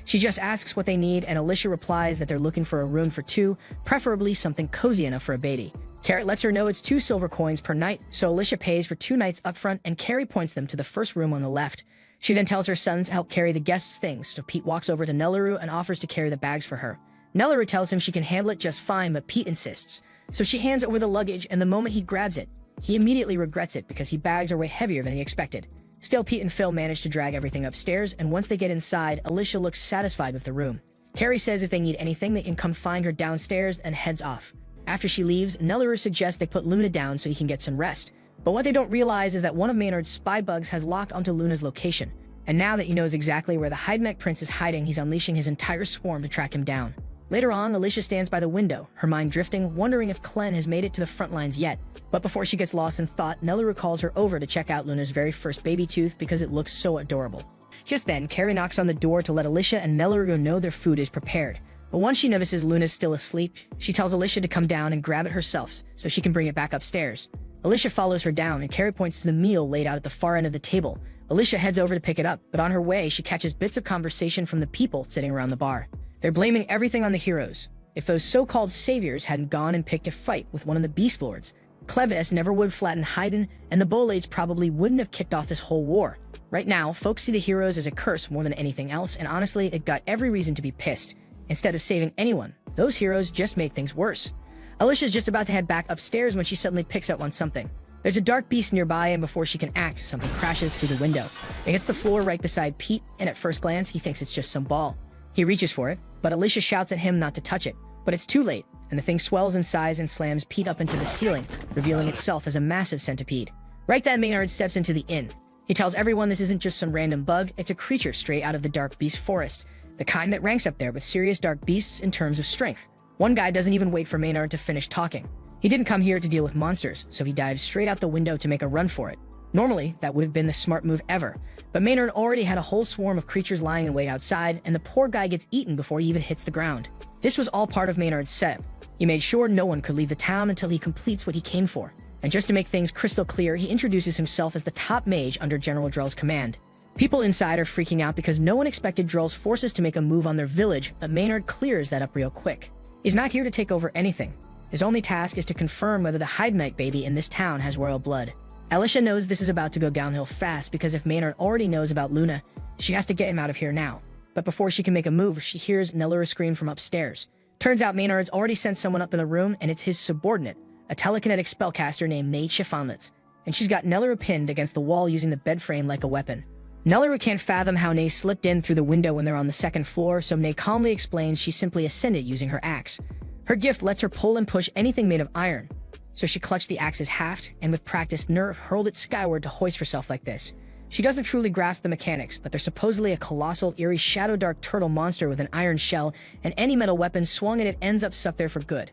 She just asks what they need, and Alicia replies that they're looking for a room for two, preferably something cozy enough for a baby. Carrot lets her know it's 2 silver coins per night, so Alicia pays for 2 nights up front, and Carrie points them to the first room on the left. She then tells her sons to help carry the guests' things, so Pete walks over to Nelleru and offers to carry the bags for her. Nelleru tells him she can handle it just fine, but Pete insists. So she hands over the luggage, and the moment he grabs it, he immediately regrets it because his bags are way heavier than he expected. Still, Pete and Phil manage to drag everything upstairs, and once they get inside, Alicia looks satisfied with the room. Carrie says if they need anything, they can come find her downstairs, and heads off. After she leaves, Nelleru suggests they put Luna down so he can get some rest. But what they don't realize is that one of Maynard's spy bugs has locked onto Luna's location. And now that he knows exactly where the Hydemech Prince is hiding, he's unleashing his entire swarm to track him down. Later on, Alicia stands by the window, her mind drifting, wondering if Clen has made it to the front lines yet. But before she gets lost in thought, Nelleru calls her over to check out Luna's very first baby tooth because it looks so adorable. Just then, Carrie knocks on the door to let Alicia and Nelleru know their food is prepared. But once she notices Luna's still asleep, she tells Alicia to come down and grab it herself so she can bring it back upstairs. Alicia follows her down, and Carrie points to the meal laid out at the far end of the table. Alicia heads over to pick it up, but on her way, she catches bits of conversation from the people sitting around the bar. They're blaming everything on the heroes. If those so-called saviors hadn't gone and picked a fight with one of the Beast Lords, Cleves never would have flattened Haydn, and the Bolades probably wouldn't have kicked off this whole war. Right now, folks see the heroes as a curse more than anything else, and honestly, it got every reason to be pissed. Instead of saving anyone, those heroes just made things worse. Alicia's just about to head back upstairs when she suddenly picks up on something. There's a dark beast nearby, and before she can act, something crashes through the window. It hits the floor right beside Pete, and at first glance, he thinks it's just some ball. He reaches for it, but Alicia shouts at him not to touch it. But it's too late, and the thing swells in size and slams Pete up into the ceiling, revealing itself as a massive centipede. Right then, Maynard steps into the inn. He tells everyone this isn't just some random bug, it's a creature straight out of the Dark Beast Forest, the kind that ranks up there with serious dark beasts in terms of strength. One guy doesn't even wait for Maynard to finish talking. He didn't come here to deal with monsters, so he dives straight out the window to make a run for it. Normally, that would have been the smart move ever, but Maynard already had a whole swarm of creatures lying in wait outside, and the poor guy gets eaten before he even hits the ground. This was all part of Maynard's setup. He made sure no one could leave the town until he completes what he came for. And just to make things crystal clear, he introduces himself as the top mage under General Drell's command. People inside are freaking out because no one expected Drell's forces to make a move on their village, but Maynard clears that up real quick. He's not here to take over anything. His only task is to confirm whether the Hydnite baby in this town has royal blood. Alicia knows this is about to go downhill fast because if Maynard already knows about Luna, she has to get him out of here now. But before she can make a move, she hears Nellera scream from upstairs. Turns out Maynard's already sent someone up in the room, and it's his subordinate, a telekinetic spellcaster named Nate Chiffonnlitz, and she's got Nellera pinned against the wall using the bed frame like a weapon. Nellera can't fathom how Nate slipped in through the window when they're on the second floor, so Nate calmly explains she simply ascended using her axe. Her gift lets her pull and push anything made of iron, so she clutched the axe's haft, and with practiced nerve hurled it skyward to hoist herself like this. She doesn't truly grasp the mechanics, but they're supposedly a colossal, eerie, shadow-dark turtle monster with an iron shell, and any metal weapon swung at it ends up stuck there for good.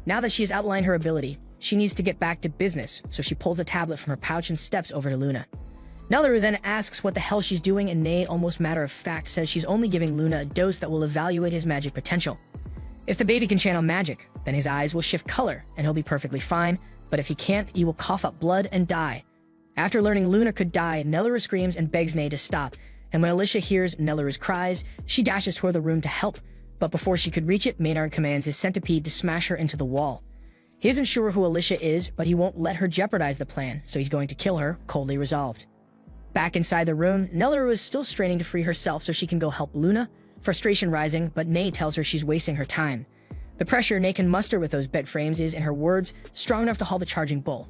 Now that she has outlined her ability, she needs to get back to business, so she pulls a tablet from her pouch and steps over to Luna. Nellera then asks what the hell she's doing, and Nate, almost matter-of-fact, says she's only giving Luna a dose that will evaluate his magic potential. If the baby can channel magic, then his eyes will shift color, and he'll be perfectly fine, but if he can't, he will cough up blood and die. After learning Luna could die, Nellera screams and begs Nate to stop, and when Alicia hears Nellera's cries, she dashes toward the room to help, but before she could reach it, Maynard commands his centipede to smash her into the wall. He isn't sure who Alicia is, but he won't let her jeopardize the plan, so he's going to kill her, coldly resolved. Back inside the room, Nellera is still straining to free herself so she can go help Luna, frustration rising, but Nate tells her she's wasting her time. The pressure Nate can muster with those bed frames is, in her words, strong enough to haul the charging bull.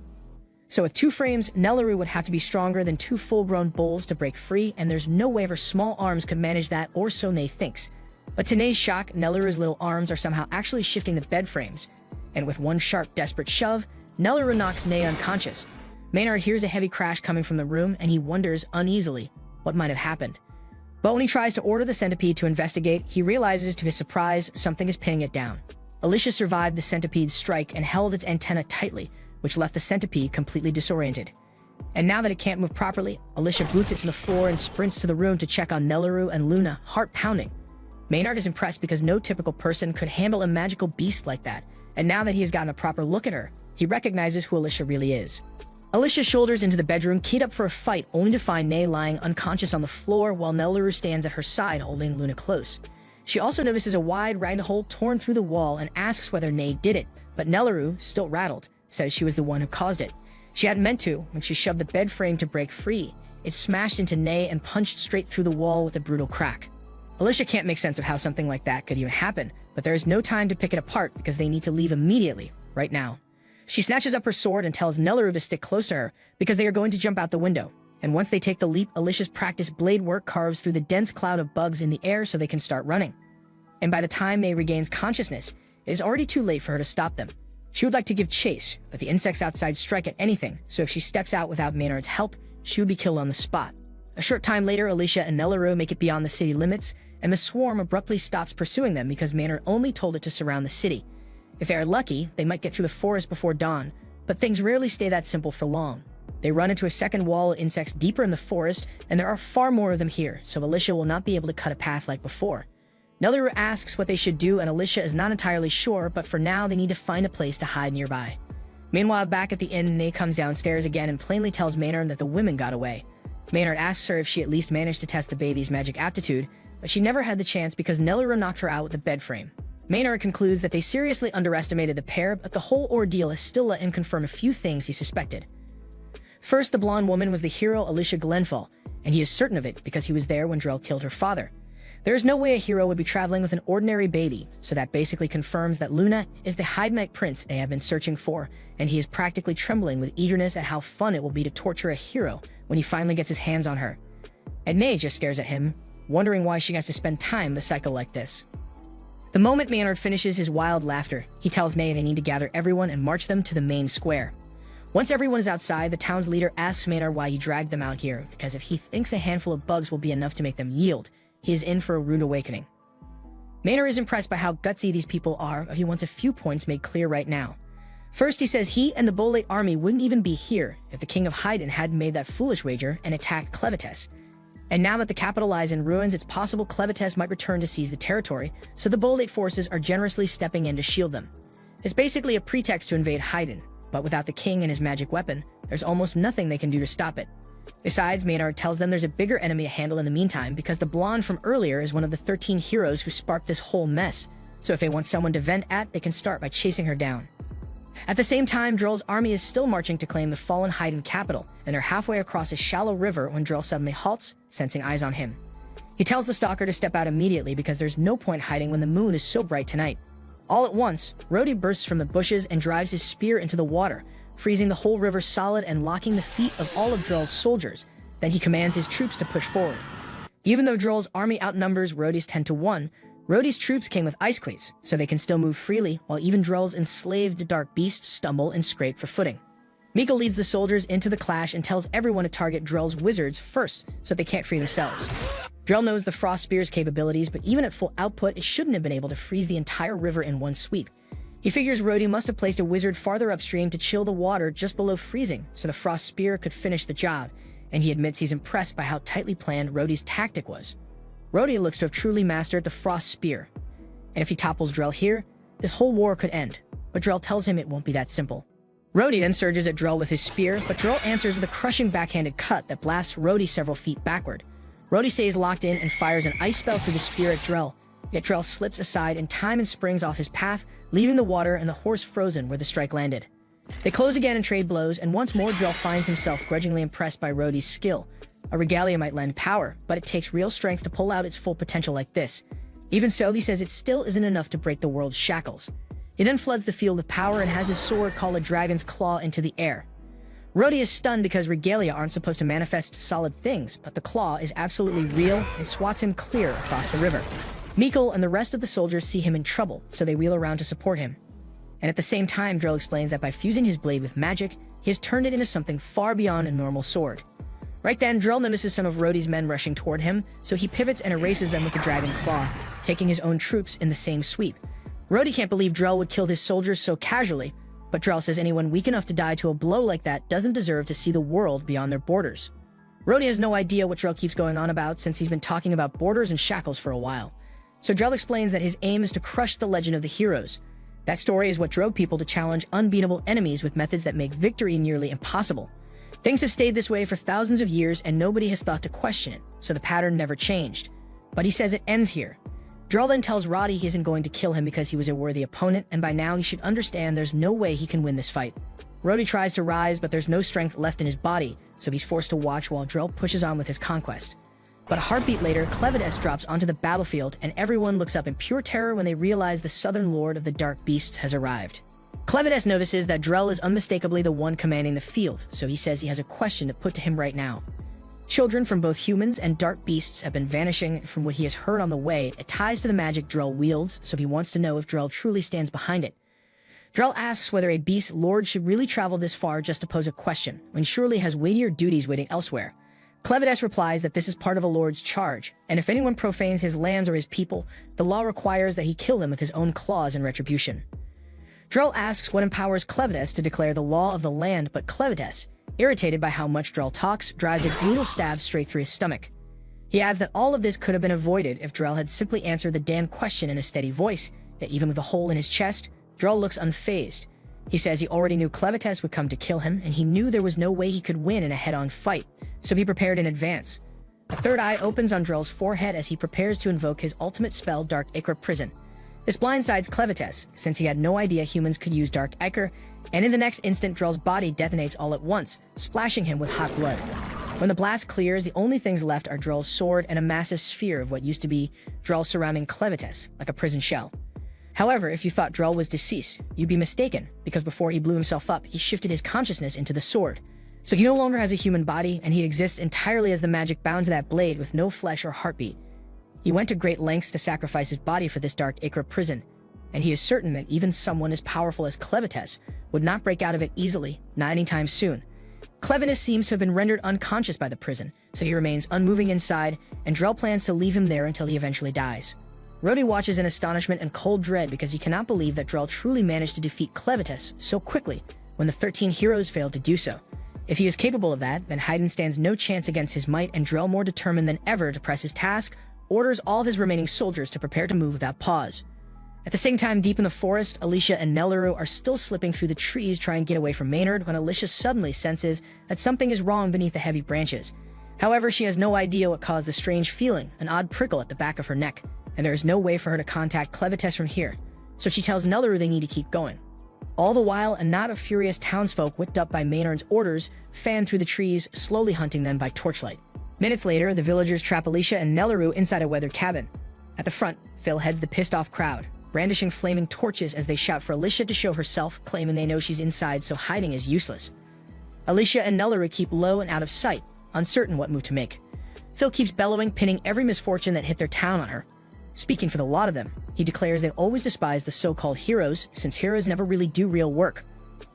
So with 2 frames, Nellera would have to be stronger than 2 full-grown bulls to break free, and there's no way her small arms could manage that, or so Nate thinks. But to Nate's shock, Nellera's little arms are somehow actually shifting the bed frames, and with one sharp, desperate shove, Nellera knocks Nate unconscious. Maynard hears a heavy crash coming from the room, and he wonders, uneasily, what might have happened. But when he tries to order the centipede to investigate, he realizes to his surprise something is pinning it down. Alicia survived the centipede's strike and held its antenna tightly, which left the centipede completely disoriented. And now that it can't move properly, Alicia boots it to the floor and sprints to the room to check on Nellera and Luna, heart pounding. Maynard is impressed because no typical person could handle a magical beast like that, and now that he has gotten a proper look at her, he recognizes who Alicia really is. Alicia shoulders into the bedroom, keyed up for a fight, only to find Nate lying unconscious on the floor while Nellera stands at her side holding Luna close. She also notices a wide ragged hole torn through the wall and asks whether Nate did it, but Nellera, still rattled, says she was the one who caused it. She hadn't meant to when she shoved the bed frame to break free. It smashed into Nate and punched straight through the wall with a brutal crack. Alicia can't make sense of how something like that could even happen, but there is no time to pick it apart because they need to leave immediately, right now. She snatches up her sword and tells Nellera to stick close to her because they are going to jump out the window. And once they take the leap, Alicia's practiced blade work carves through the dense cloud of bugs in the air so they can start running. And by the time May regains consciousness, it is already too late for her to stop them. She would like to give chase, but the insects outside strike at anything, so if she steps out without Maynard's help, she would be killed on the spot. A short time later, Alicia and Nellera make it beyond the city limits, and the swarm abruptly stops pursuing them because Maynard only told it to surround the city. If they are lucky, they might get through the forest before dawn, but things rarely stay that simple for long. They run into a second wall of insects deeper in the forest, and there are far more of them here, so Alicia will not be able to cut a path like before. Nellera asks what they should do, and Alicia is not entirely sure, but for now they need to find a place to hide nearby. Meanwhile, back at the inn, Nate comes downstairs again and plainly tells Maynard that the women got away. Maynard asks her if she at least managed to test the baby's magic aptitude, but she never had the chance because Nellera knocked her out with the bed frame. Maynard concludes that they seriously underestimated the pair, but the whole ordeal has still let him confirm a few things he suspected. First, the blonde woman was the hero Alicia Glenfall, and he is certain of it because he was there when Drell killed her father. There is no way a hero would be traveling with an ordinary baby, so that basically confirms that Luna is the Hydnite prince they have been searching for, and he is practically trembling with eagerness at how fun it will be to torture a hero when he finally gets his hands on her. And May just stares at him, wondering why she has to spend time with a psycho like this. The moment Maynard finishes his wild laughter, he tells May they need to gather everyone and march them to the main square. Once everyone is outside, the town's leader asks Maynard why he dragged them out here, because if he thinks a handful of bugs will be enough to make them yield, he is in for a rude awakening. Maynard is impressed by how gutsy these people are, but he wants a few points made clear right now. First, he says he and the Bolate army wouldn't even be here if the king of Haiden hadn't made that foolish wager and attacked Clevites. And now that the capital lies in ruins, it's possible Clevites might return to seize the territory, so the Bolate forces are generously stepping in to shield them. It's basically a pretext to invade Haiden, but without the king and his magic weapon, there's almost nothing they can do to stop it. Besides, Maynard tells them there's a bigger enemy to handle in the meantime because the blonde from earlier is one of the 13 heroes who sparked this whole mess, so if they want someone to vent at, they can start by chasing her down. At the same time, Drell's army is still marching to claim the fallen Haiden capital, and they're halfway across a shallow river when Drell suddenly halts, sensing eyes on him. He tells the stalker to step out immediately because there's no point hiding when the moon is so bright tonight. All at once, Rhodey bursts from the bushes and drives his spear into the water, freezing the whole river solid and locking the feet of all of Drell's soldiers. Then he commands his troops to push forward. Even though Drell's army outnumbers Rhodey's 10-1, Rhodey's troops came with ice cleats, so they can still move freely, while even Drell's enslaved dark beasts stumble and scrape for footing. Miko leads the soldiers into the clash and tells everyone to target Drell's wizards first, so they can't free themselves. Drell knows the Frost Spear's capabilities, but even at full output, it shouldn't have been able to freeze the entire river in one sweep. He figures Rhodey must have placed a wizard farther upstream to chill the water just below freezing, so the Frost Spear could finish the job, and he admits he's impressed by how tightly planned Rhodey's tactic was. Rhodey looks to have truly mastered the Frost Spear, and if he topples Drell here, this whole war could end, but Drell tells him it won't be that simple. Rhodey then surges at Drell with his spear, but Drell answers with a crushing backhanded cut that blasts Rhodey several feet backward. Rhodey stays locked in and fires an ice spell through the spear at Drell, yet Drell slips aside in time and springs off his path, leaving the water and the horse frozen where the strike landed. They close again and trade blows, and once more Drell finds himself grudgingly impressed by Rhodey's skill. A regalia might lend power, but it takes real strength to pull out its full potential like this. Even so, he says it still isn't enough to break the world's shackles. He then floods the field with power and has his sword call a dragon's claw into the air. Rhodey is stunned because regalia aren't supposed to manifest solid things, but the claw is absolutely real and swats him clear across the river. Mikkel and the rest of the soldiers see him in trouble, so they wheel around to support him. And at the same time, Drell explains that by fusing his blade with magic, he has turned it into something far beyond a normal sword. Right then, Drell notices some of Rhodey's men rushing toward him, so he pivots and erases them with the dragon claw, taking his own troops in the same sweep. Rhodey can't believe Drell would kill his soldiers so casually, but Drell says anyone weak enough to die to a blow like that doesn't deserve to see the world beyond their borders. Rhodey has no idea what Drell keeps going on about since he's been talking about borders and shackles for a while. So Drell explains that his aim is to crush the legend of the heroes. That story is what drove people to challenge unbeatable enemies with methods that make victory nearly impossible. Things have stayed this way for thousands of years and nobody has thought to question it, so the pattern never changed. But he says it ends here. Drell then tells Roddy he isn't going to kill him because he was a worthy opponent, and by now he should understand there's no way he can win this fight. Rhodey tries to rise, but there's no strength left in his body, so he's forced to watch while Drell pushes on with his conquest. But a heartbeat later, Clevites drops onto the battlefield, and everyone looks up in pure terror when they realize the Southern Lord of the Dark Beasts has arrived. Clevites notices that Drell is unmistakably the one commanding the field, so he says he has a question to put to him right now. Children from both humans and dark beasts have been vanishing, and from what he has heard on the way, it ties to the magic Drell wields, so he wants to know if Drell truly stands behind it. Drell asks whether a beast lord should really travel this far just to pose a question, when surely has weightier duties waiting elsewhere. Clevites replies that this is part of a lord's charge, and if anyone profanes his lands or his people, the law requires that he kill them with his own claws in retribution. Drell asks what empowers Clevites to declare the law of the land, but Clevites, irritated by how much Drell talks, drives a brutal stab straight through his stomach. He adds that all of this could have been avoided if Drell had simply answered the damn question in a steady voice, that even with a hole in his chest, Drell looks unfazed. He says he already knew Clevites would come to kill him, and he knew there was no way he could win in a head-on fight, so he prepared in advance. A third eye opens on Drell's forehead as he prepares to invoke his ultimate spell, Dark Ichor Prison. This blindsides Clevites, since he had no idea humans could use Dark Ichor, and in the next instant Drell's body detonates all at once, splashing him with hot blood. When the blast clears, the only things left are Drell's sword and a massive sphere of what used to be Drell surrounding Clevites, like a prison shell. However, if you thought Drell was deceased, you'd be mistaken, because before he blew himself up, he shifted his consciousness into the sword. So he no longer has a human body, and he exists entirely as the magic bound to that blade with no flesh or heartbeat. He went to great lengths to sacrifice his body for this Dark Ichor prison, and he is certain that even someone as powerful as Clevites would not break out of it easily, not anytime soon. Clevites seems to have been rendered unconscious by the prison, so he remains unmoving inside, and Drell plans to leave him there until he eventually dies. Rhodey watches in astonishment and cold dread because he cannot believe that Drell truly managed to defeat Clevitus so quickly when the 13 heroes failed to do so. If he is capable of that, then Haydn stands no chance against his might, and Drell, more determined than ever to press his task, orders all of his remaining soldiers to prepare to move without pause. At the same time, deep in the forest, Alicia and Nelleru are still slipping through the trees trying to get away from Maynard when Alicia suddenly senses that something is wrong beneath the heavy branches. However, she has no idea what caused the strange feeling, an odd prickle at the back of her neck, and there is no way for her to contact Clevitus from here, so she tells Nelleru they need to keep going. All the while, a knot of furious townsfolk whipped up by Maynard's orders fan through the trees, slowly hunting them by torchlight. Minutes later, the villagers trap Alicia and Nelleru inside a weathered cabin. At the front, Phil heads the pissed-off crowd, brandishing flaming torches as they shout for Alicia to show herself, claiming they know she's inside, so hiding is useless. Alicia and Nelleru keep low and out of sight, uncertain what move to make. Phil keeps bellowing, pinning every misfortune that hit their town on her. Speaking for the lot of them, he declares they always despise the so-called heroes, since heroes never really do real work.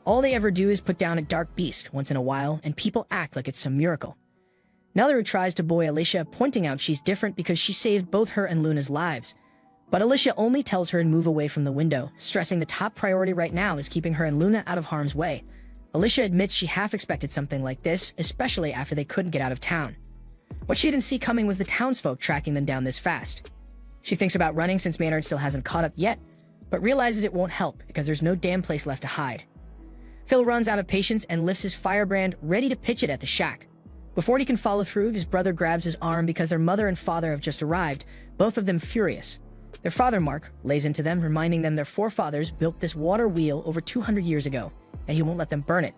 All they ever do is put down a dark beast once in a while, and people act like it's some miracle. Nelleru tries to buoy Alicia, pointing out she's different because she saved both her and Luna's lives. But Alicia only tells her to move away from the window, stressing the top priority right now is keeping her and Luna out of harm's way. Alicia admits she half expected something like this, especially after they couldn't get out of town. What she didn't see coming was the townsfolk tracking them down this fast. She thinks about running since Maynard still hasn't caught up yet, but realizes it won't help because there's no damn place left to hide. Phil runs out of patience and lifts his firebrand, ready to pitch it at the shack. Before he can follow through, his brother grabs his arm because their mother and father have just arrived, both of them furious. Their father, Mark, lays into them, reminding them their forefathers built this water wheel over 200 years ago, and he won't let them burn it.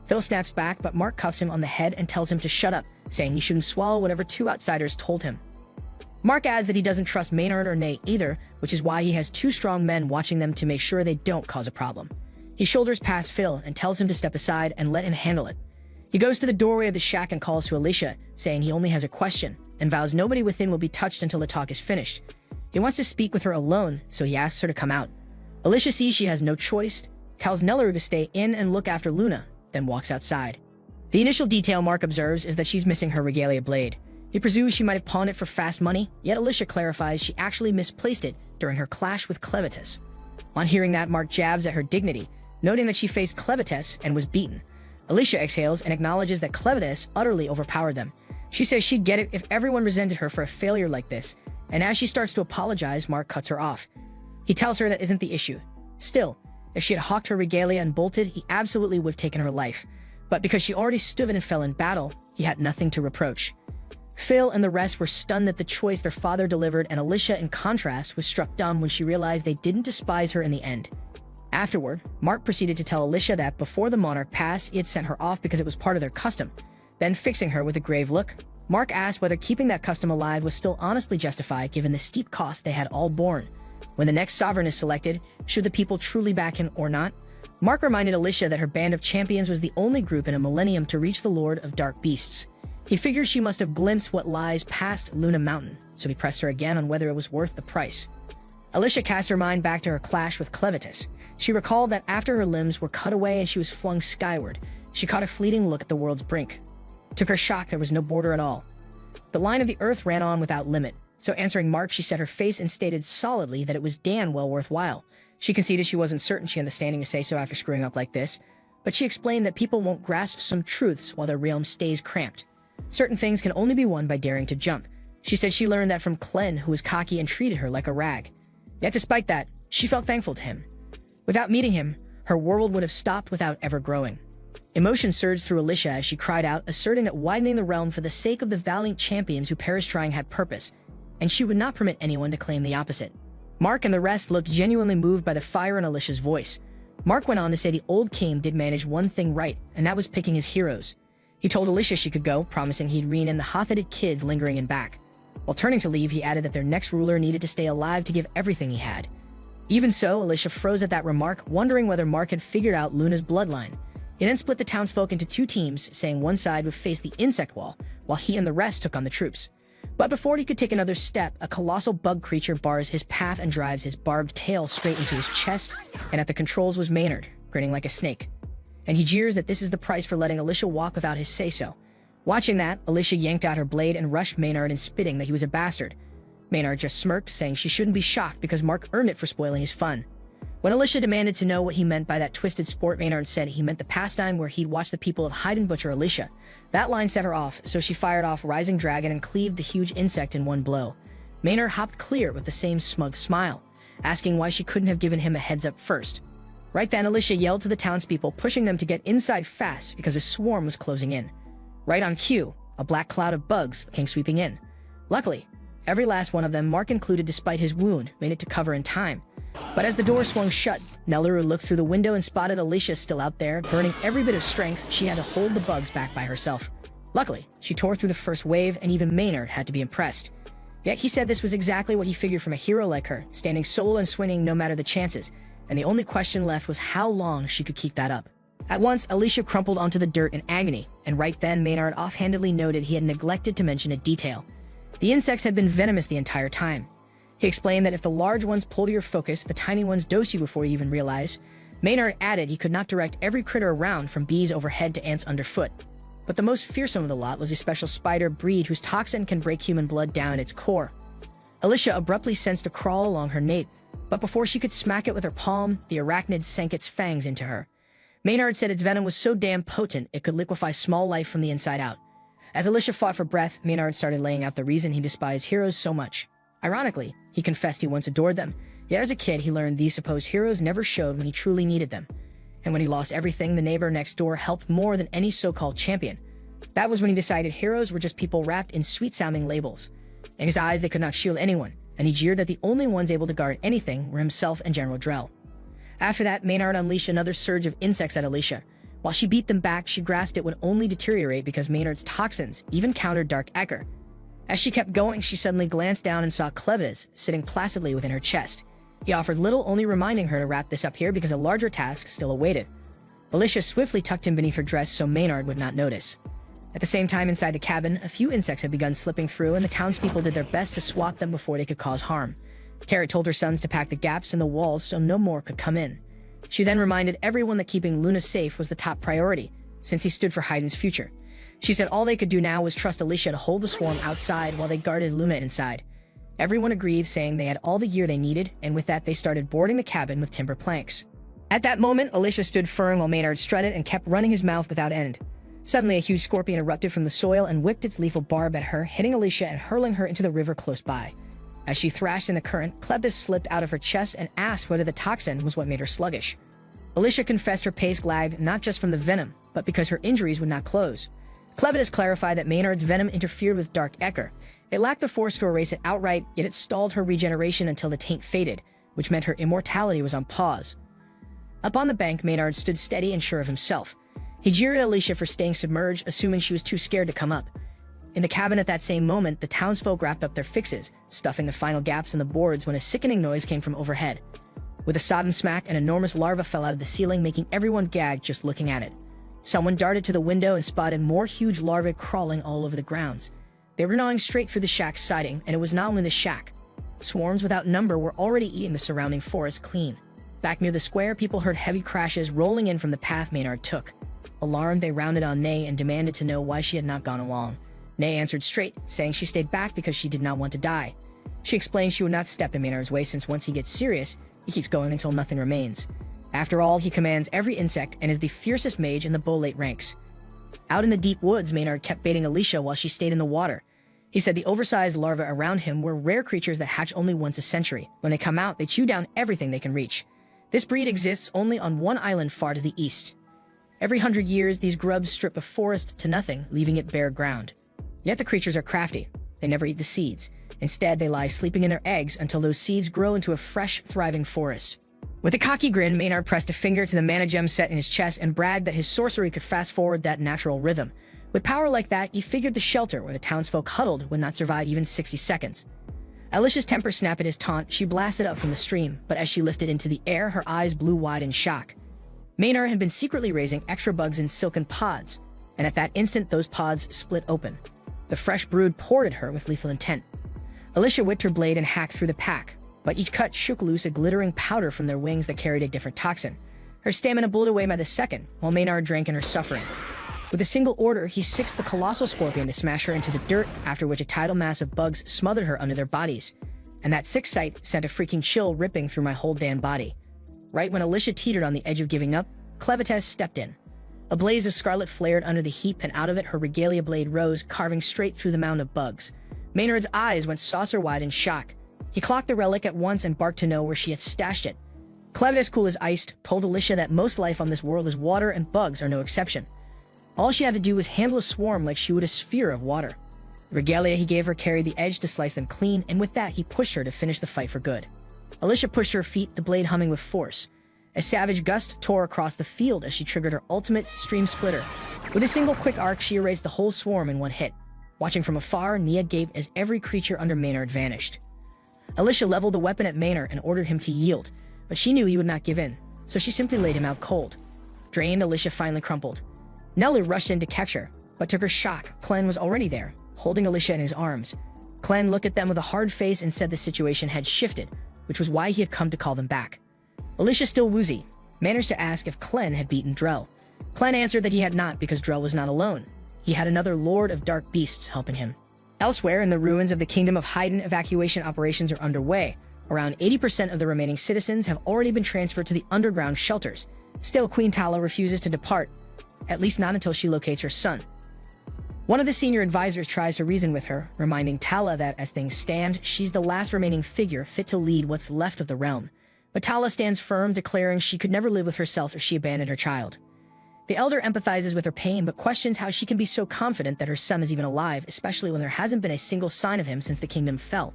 Phil snaps back, but Mark cuffs him on the head and tells him to shut up, saying he shouldn't swallow whatever two outsiders told him. Mark adds that he doesn't trust Maynard or Nate either, which is why he has two strong men watching them to make sure they don't cause a problem. He shoulders past Phil and tells him to step aside and let him handle it. He goes to the doorway of the shack and calls to Alicia, saying he only has a question, and vows nobody within will be touched until the talk is finished. He wants to speak with her alone, so he asks her to come out. Alicia sees she has no choice, tells Nelleru to stay in and look after Luna, then walks outside. The initial detail Mark observes is that she's missing her regalia blade. He presumes she might have pawned it for fast money, yet Alicia clarifies she actually misplaced it during her clash with Clevitus. On hearing that, Mark jabs at her dignity, noting that she faced Clevitus and was beaten. Alicia exhales and acknowledges that Clevitus utterly overpowered them. She says she'd get it if everyone resented her for a failure like this, and as she starts to apologize, Mark cuts her off. He tells her that isn't the issue. Still, if she had hawked her regalia and bolted, he absolutely would have taken her life. But because she already stood and fell in battle, he had nothing to reproach. Phil and the rest were stunned at the choice their father delivered, and Alicia, in contrast, was struck dumb when she realized they didn't despise her in the end. Afterward, Mark proceeded to tell Alicia that before the monarch passed, he had sent her off because it was part of their custom. Then, fixing her with a grave look, Mark asked whether keeping that custom alive was still honestly justified given the steep cost they had all borne. When the next sovereign is selected, should the people truly back him or not? Mark reminded Alicia that her band of champions was the only group in a millennium to reach the Lord of Dark Beasts. He figures she must have glimpsed what lies past Luna Mountain, so he pressed her again on whether it was worth the price. Alicia cast her mind back to her clash with Clevitus. She recalled that after her limbs were cut away and she was flung skyward, she caught a fleeting look at the world's brink. To her shock, there was no border at all. The line of the earth ran on without limit, so answering Mark, she set her face and stated solidly that it was damn well worthwhile. She conceded she wasn't certain she had the standing to say so after screwing up like this, but she explained that people won't grasp some truths while their realm stays cramped. Certain things can only be won by daring to jump. She said she learned that from Clen, who was cocky and treated her like a rag. Yet despite that, she felt thankful to him. Without meeting him, her world would have stopped without ever growing. Emotion surged through Alicia as she cried out, asserting that widening the realm for the sake of the valiant champions who perished trying had purpose, and she would not permit anyone to claim the opposite. Mark and the rest looked genuinely moved by the fire in Alicia's voice. Mark went on to say the old king did manage one thing right, and that was picking his heroes. He told Alicia she could go, promising he'd rein in the hot-headed kids lingering in back. While turning to leave, he added that their next ruler needed to stay alive to give everything he had. Even so, Alicia froze at that remark, wondering whether Mark had figured out Luna's bloodline. He then split the townsfolk into two teams, saying one side would face the insect wall, while he and the rest took on the troops. But before he could take another step, a colossal bug creature bars his path and drives his barbed tail straight into his chest, and at the controls was Maynard, grinning like a snake. And he jeers that this is the price for letting Alicia walk without his say-so. Watching that, Alicia yanked out her blade and rushed Maynard and spitting that he was a bastard. Maynard just smirked, saying she shouldn't be shocked because Mark earned it for spoiling his fun. When Alicia demanded to know what he meant by that twisted sport, Maynard said he meant the pastime where he'd watch the people of hide and butcher Alicia. That line set her off, so she fired off Rising Dragon and cleaved the huge insect in one blow. Maynard hopped clear with the same smug smile, asking why she couldn't have given him a heads up first. Right then, Alicia yelled to the townspeople, pushing them to get inside fast because a swarm was closing in. Right on cue, a black cloud of bugs came sweeping in. Luckily, every last one of them, Mark included despite his wound, made it to cover in time. But as the door swung shut, Nelleru looked through the window and spotted Alicia still out there, burning every bit of strength she had to hold the bugs back by herself. Luckily, she tore through the first wave, and even Maynard had to be impressed. Yet he said this was exactly what he figured from a hero like her, standing solo and swinging no matter the chances, and the only question left was how long she could keep that up. At once, Alicia crumpled onto the dirt in agony, and right then Maynard offhandedly noted he had neglected to mention a detail. The insects had been venomous the entire time. He explained that if the large ones pull to your focus, the tiny ones dose you before you even realize. Maynard added he could not direct every critter around, from bees overhead to ants underfoot. But the most fearsome of the lot was a special spider breed whose toxin can break human blood down at its core. Alicia abruptly sensed a crawl along her nape, but before she could smack it with her palm, the arachnid sank its fangs into her. Maynard said its venom was so damn potent it could liquefy small life from the inside out. As Alicia fought for breath, Maynard started laying out the reason he despised heroes so much. Ironically, he confessed he once adored them, yet as a kid he learned these supposed heroes never showed when he truly needed them. And when he lost everything, the neighbor next door helped more than any so-called champion. That was when he decided heroes were just people wrapped in sweet-sounding labels. In his eyes, they could not shield anyone, and he jeered that the only ones able to guard anything were himself and General Drell. After that, Maynard unleashed another surge of insects at Alicia. While she beat them back, she grasped it would only deteriorate because Maynard's toxins even countered Dark Ecker. As she kept going, she suddenly glanced down and saw Clevitas sitting placidly within her chest. He offered little, only reminding her to wrap this up here because a larger task still awaited. Alicia swiftly tucked him beneath her dress so Maynard would not notice. At the same time, inside the cabin, a few insects had begun slipping through, and the townspeople did their best to swat them before they could cause harm. Carrot told her sons to pack the gaps in the walls so no more could come in. She then reminded everyone that keeping Luna safe was the top priority, since he stood for Hayden's future. She said all they could do now was trust Alicia to hold the swarm outside while they guarded Luna inside. Everyone agreed, saying they had all the gear they needed, and with that they started boarding the cabin with timber planks. At that moment, Alicia stood firm while Maynard strutted and kept running his mouth without end. Suddenly, a huge scorpion erupted from the soil and whipped its lethal barb at her, hitting Alicia and hurling her into the river close by. As she thrashed in the current, Clevitas slipped out of her chest and asked whether the toxin was what made her sluggish. Alicia confessed her pace lagged not just from the venom, but because her injuries would not close. Clevitas clarified that Maynard's venom interfered with Dark Ecker. It lacked the force to erase it outright, yet it stalled her regeneration until the taint faded, which meant her immortality was on pause. Up on the bank, Maynard stood steady and sure of himself. He jeered at Alicia for staying submerged, assuming she was too scared to come up. In the cabin at that same moment, the townsfolk wrapped up their fixes, stuffing the final gaps in the boards when a sickening noise came from overhead. With a sodden smack, an enormous larva fell out of the ceiling, making everyone gag just looking at it. Someone darted to the window and spotted more huge larvae crawling all over the grounds. They were gnawing straight through the shack's siding, and it was not only the shack. Swarms without number were already eating the surrounding forest clean. Back near the square, people heard heavy crashes rolling in from the path Maynard took. Alarmed, they rounded on Nay and demanded to know why she had not gone along. Nay answered straight, saying she stayed back because she did not want to die. She explained she would not step in Maynard's way since once he gets serious, he keeps going until nothing remains. After all, he commands every insect and is the fiercest mage in the Bolate ranks. Out in the deep woods, Maynard kept baiting Alicia while she stayed in the water. He said the oversized larvae around him were rare creatures that hatch only once a century. When they come out, they chew down everything they can reach. This breed exists only on one island far to the east. Every 100 years, these grubs strip a forest to nothing, leaving it bare ground. Yet the creatures are crafty. They never eat the seeds. Instead, they lie sleeping in their eggs until those seeds grow into a fresh, thriving forest. With a cocky grin, Maynard pressed a finger to the mana gem set in his chest and bragged that his sorcery could fast-forward that natural rhythm. With power like that, he figured the shelter where the townsfolk huddled would not survive even 60 seconds. Alicia's temper snapped at his taunt. She blasted up from the stream, but as she lifted into the air, her eyes blew wide in shock. Maynard had been secretly raising extra bugs in silken pods, and at that instant, those pods split open. The fresh brood poured at her with lethal intent. Alicia whipped her blade and hacked through the pack, but each cut shook loose a glittering powder from their wings that carried a different toxin. Her stamina blew away by the second, while Maynard drank in her suffering. With a single order, he sixed the colossal scorpion to smash her into the dirt, after which a tidal mass of bugs smothered her under their bodies. And that sick sight sent a freaking chill ripping through my whole damn body. Right when Alicia teetered on the edge of giving up, Clevites stepped in. A blaze of scarlet flared under the heap, and out of it her regalia blade rose, carving straight through the mound of bugs. Maynard's eyes went saucer-wide in shock. He clocked the relic at once and barked to know where she had stashed it. Clevites, cool as ice, told Alicia that most life on this world is water and bugs are no exception. All she had to do was handle a swarm like she would a sphere of water. The regalia he gave her carried the edge to slice them clean, and with that he pushed her to finish the fight for good. Alicia pushed her feet, the blade humming with force. A savage gust tore across the field as she triggered her ultimate stream splitter. With a single quick arc, she erased the whole swarm in one hit. Watching from afar, Nia gaped as every creature under Maynard vanished. Alicia leveled the weapon at Maynard and ordered him to yield, but she knew he would not give in, so she simply laid him out cold. Drained, Alicia finally crumpled. Nelly rushed in to catch her, but to her shock, Clen was already there, holding Alicia in his arms. Clen looked at them with a hard face and said the situation had shifted, which was why he had come to call them back. Alicia, still woozy, managed to ask if Clen had beaten Drell. Clen answered that he had not, because Drell was not alone. He had another Lord of Dark Beasts helping him. Elsewhere, in the ruins of the Kingdom of Haydn, evacuation operations are underway. Around 80% of the remaining citizens have already been transferred to the underground shelters. Still, Queen Tala refuses to depart, at least not until she locates her son. One of the senior advisors tries to reason with her, reminding Tala that, as things stand, she's the last remaining figure fit to lead what's left of the realm. But Tala stands firm, declaring she could never live with herself if she abandoned her child. The elder empathizes with her pain, but questions how she can be so confident that her son is even alive, especially when there hasn't been a single sign of him since the kingdom fell.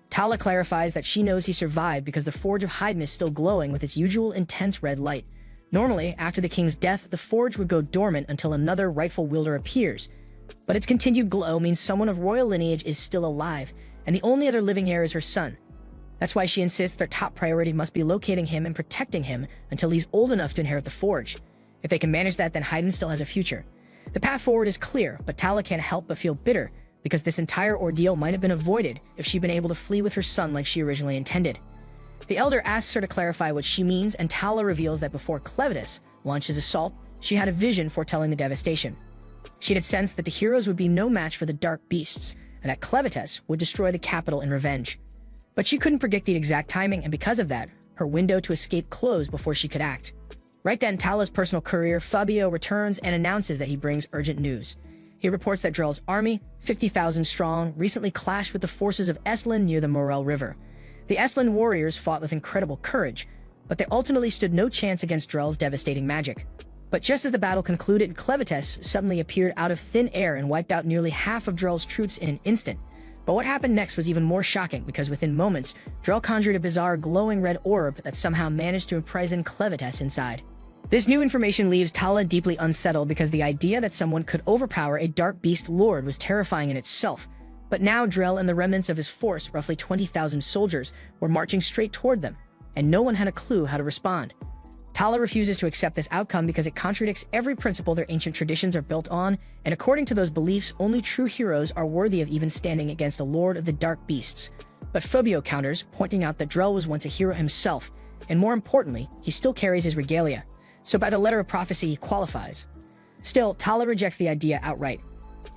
Tala clarifies that she knows he survived because the Forge of Haydn is still glowing with its usual intense red light. Normally, after the king's death, the forge would go dormant until another rightful wielder appears. But its continued glow means someone of royal lineage is still alive, and the only other living heir is her son. That's why she insists their top priority must be locating him and protecting him until he's old enough to inherit the forge. If they can manage that, then Haydn still has a future. The path forward is clear, but Tala can't help but feel bitter, because this entire ordeal might have been avoided if she'd been able to flee with her son like she originally intended. The elder asks her to clarify what she means, and Tala reveals that before Clevites launched his assault, she had a vision foretelling the devastation. She had sensed that the heroes would be no match for the dark beasts, and that Clevites would destroy the capital in revenge. But she couldn't predict the exact timing, and because of that, her window to escape closed before she could act. Right then, Tala's personal courier, Fabio, returns and announces that he brings urgent news. He reports that Drell's army, 50,000 strong, recently clashed with the forces of Eslan near the Morel River. The Eslan warriors fought with incredible courage, but they ultimately stood no chance against Drell's devastating magic. But just as the battle concluded, Clevites suddenly appeared out of thin air and wiped out nearly half of Drell's troops in an instant. But what happened next was even more shocking, because within moments, Drell conjured a bizarre glowing red orb that somehow managed to imprison Clevites inside. This new information leaves Tala deeply unsettled, because the idea that someone could overpower a dark beast lord was terrifying in itself. But now Drell and the remnants of his force, roughly 20,000 soldiers, were marching straight toward them, and no one had a clue how to respond. Tala refuses to accept this outcome because it contradicts every principle their ancient traditions are built on, and according to those beliefs, only true heroes are worthy of even standing against a lord of the dark beasts. But Fabio counters, pointing out that Drell was once a hero himself, and more importantly, he still carries his regalia. So by the letter of prophecy, he qualifies. Still, Tala rejects the idea outright.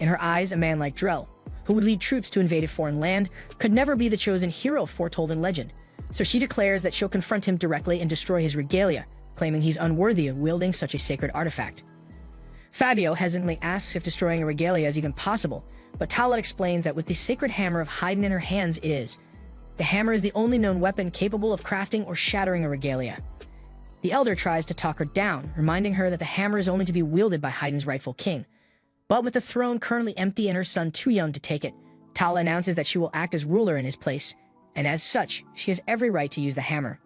In her eyes, a man like Drell, who would lead troops to invade a foreign land, could never be the chosen hero foretold in legend. So she declares that she'll confront him directly and destroy his regalia, claiming he's unworthy of wielding such a sacred artifact. Fabio hesitantly asks if destroying a regalia is even possible, but Tala explains that with the sacred hammer of Haydn in her hands, it is. The hammer is the only known weapon capable of crafting or shattering a regalia. The elder tries to talk her down, reminding her that the hammer is only to be wielded by Haydn's rightful king. But with the throne currently empty and her son too young to take it, Tala announces that she will act as ruler in his place, and as such, she has every right to use the hammer.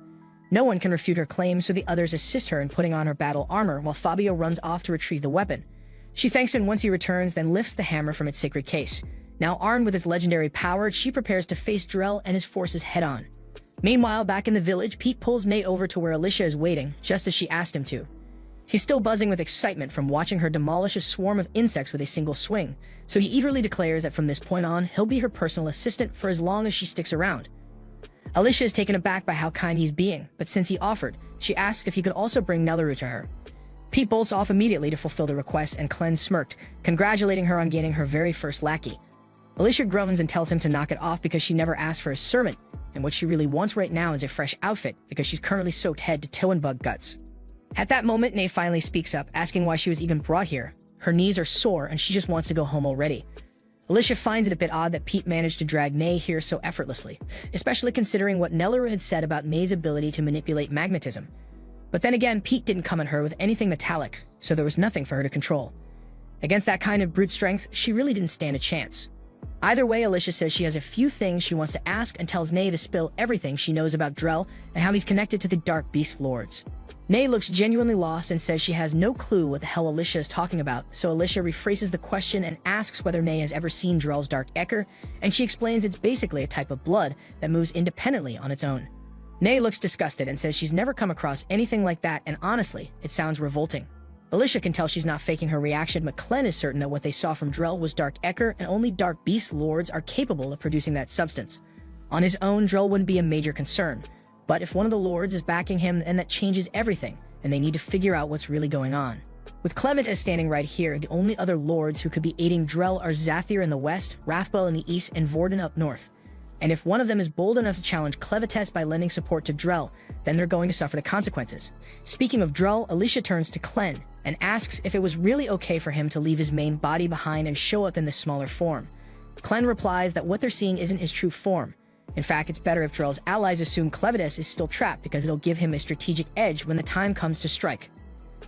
No one can refute her claim, so the others assist her in putting on her battle armor while Fabio runs off to retrieve the weapon. She thanks him once he returns, then lifts the hammer from its sacred case. Now armed with its legendary power, she prepares to face Drell and his forces head-on. Meanwhile, back in the village, Pete pulls May over to where Alicia is waiting, just as she asked him to. He's still buzzing with excitement from watching her demolish a swarm of insects with a single swing, so he eagerly declares that from this point on, he'll be her personal assistant for as long as she sticks around. Alicia is taken aback by how kind he's being, but since he offered, she asks if he could also bring Nelleru to her. Pete bolts off immediately to fulfill the request, and Clem smirked, congratulating her on gaining her very first lackey. Alicia groans and tells him to knock it off because she never asked for a servant, and what she really wants right now is a fresh outfit because she's currently soaked head to toe in bug guts. At that moment, Nay finally speaks up, asking why she was even brought here. Her knees are sore and she just wants to go home already. Alicia finds it a bit odd that Pete managed to drag Nay here so effortlessly, especially considering what Nelleru had said about Nay's ability to manipulate magnetism. But then again, Pete didn't come at her with anything metallic, so there was nothing for her to control. Against that kind of brute strength, she really didn't stand a chance. Either way, Alicia says she has a few things she wants to ask and tells Nay to spill everything she knows about Drell and how he's connected to the Dark Beast Lords. Nay looks genuinely lost and says she has no clue what the hell Alicia is talking about, so Alicia rephrases the question and asks whether Nay has ever seen Drell's Dark Ecker, and she explains it's basically a type of blood that moves independently on its own. Nay looks disgusted and says she's never come across anything like that, and honestly, it sounds revolting. Alicia can tell she's not faking her reaction, but Clem is certain that what they saw from Drell was Dark Ecker, and only Dark Beast Lords are capable of producing that substance. On his own, Drell wouldn't be a major concern, but if one of the Lords is backing him, then that changes everything, and they need to figure out what's really going on. With Clement as standing right here, the only other Lords who could be aiding Drell are Zathir in the west, Rathbell in the east, and Vorden up north. And if one of them is bold enough to challenge Clevites by lending support to Drell, then they're going to suffer the consequences. Speaking of Drell, Alicia turns to Clen and asks if it was really okay for him to leave his main body behind and show up in this smaller form. Clen replies that what they're seeing isn't his true form. In fact, it's better if Drell's allies assume Clevites is still trapped because it'll give him a strategic edge when the time comes to strike.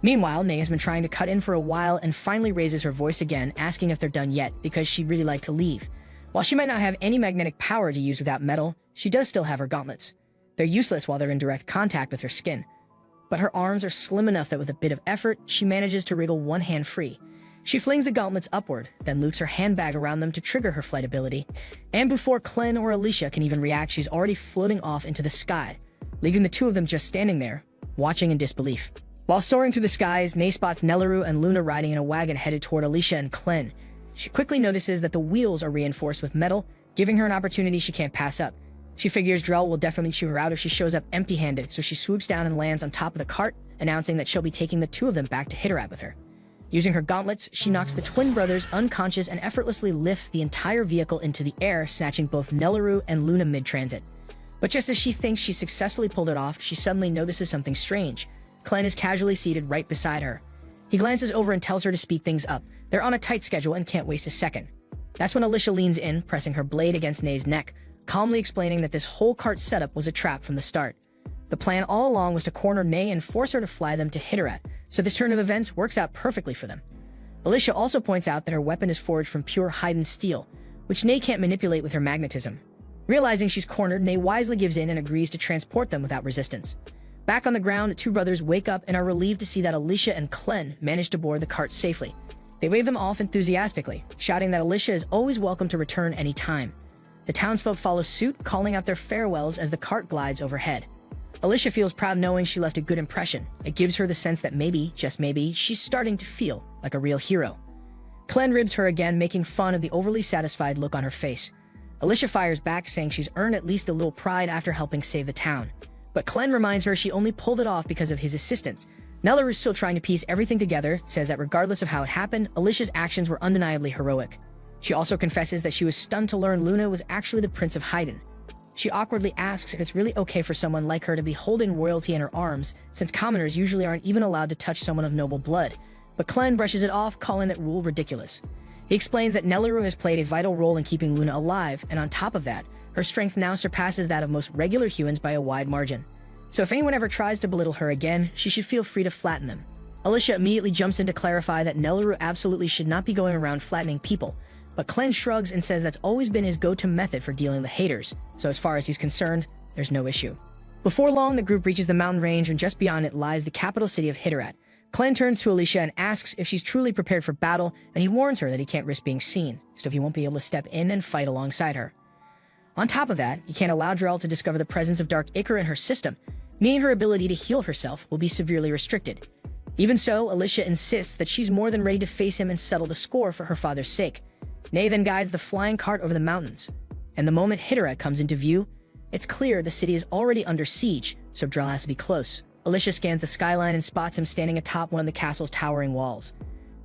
Meanwhile, Nay has been trying to cut in for a while and finally raises her voice again, asking if they're done yet because she'd really like to leave. While she might not have any magnetic power to use without metal, she does still have her gauntlets. They're useless while they're in direct contact with her skin. But her arms are slim enough that with a bit of effort, she manages to wriggle one hand free. She flings the gauntlets upward, then loops her handbag around them to trigger her flight ability. And before Clen or Alicia can even react, she's already floating off into the sky, leaving the two of them just standing there, watching in disbelief. While soaring through the skies, Nay spots Nelleru and Luna riding in a wagon headed toward Alicia and Clen. She quickly notices that the wheels are reinforced with metal, giving her an opportunity she can't pass up. She figures Drell will definitely chew her out if she shows up empty-handed, so she swoops down and lands on top of the cart, announcing that she'll be taking the two of them back to Hitterat with her. Using her gauntlets, she knocks the twin brothers unconscious and effortlessly lifts the entire vehicle into the air, snatching both Nelleru and Luna mid-transit. But just as she thinks she successfully pulled it off, she suddenly notices something strange. Clen is casually seated right beside her. He glances over and tells her to speed things up. They're on a tight schedule and can't waste a second. That's when Alicia leans in, pressing her blade against Nay's neck, calmly explaining that this whole cart setup was a trap from the start. The plan all along was to corner Nay and force her to fly them to Hitterat, so this turn of events works out perfectly for them. Alicia also points out that her weapon is forged from pure hide steel, which Nay can't manipulate with her magnetism. Realizing she's cornered, Nay wisely gives in and agrees to transport them without resistance. Back on the ground, the two brothers wake up and are relieved to see that Alicia and Clen managed to board the cart safely. They wave them off enthusiastically, shouting that Alicia is always welcome to return any time. The townsfolk follow suit, calling out their farewells as the cart glides overhead. Alicia feels proud knowing she left a good impression. It gives her the sense that maybe, just maybe, she's starting to feel like a real hero. Clen ribs her again, making fun of the overly satisfied look on her face. Alicia fires back, saying she's earned at least a little pride after helping save the town. But Clen reminds her she only pulled it off because of his assistance. Nelleru's still trying to piece everything together, says that regardless of how it happened, Alicia's actions were undeniably heroic. She also confesses that she was stunned to learn Luna was actually the Prince of Haydn. She awkwardly asks if it's really okay for someone like her to be holding royalty in her arms, since commoners usually aren't even allowed to touch someone of noble blood. But Clen brushes it off, calling that rule ridiculous. He explains that Nelleru has played a vital role in keeping Luna alive, and on top of that, her strength now surpasses that of most regular humans by a wide margin. So if anyone ever tries to belittle her again, she should feel free to flatten them. Alicia immediately jumps in to clarify that Nelleru absolutely should not be going around flattening people, but Clen shrugs and says that's always been his go-to method for dealing with haters, so as far as he's concerned, there's no issue. Before long, the group reaches the mountain range, and just beyond it lies the capital city of Hitterat. Clen turns to Alicia and asks if she's truly prepared for battle, and he warns her that he can't risk being seen, so he won't be able to step in and fight alongside her. On top of that, he can't allow Drell to discover the presence of Dark Ichor in her system, meaning her ability to heal herself will be severely restricted. Even so, Alicia insists that she's more than ready to face him and settle the score for her father's sake. Nay then guides the flying cart over the mountains, and the moment Hitterat comes into view, it's clear the city is already under siege, so Drell has to be close. Alicia scans the skyline and spots him standing atop one of the castle's towering walls.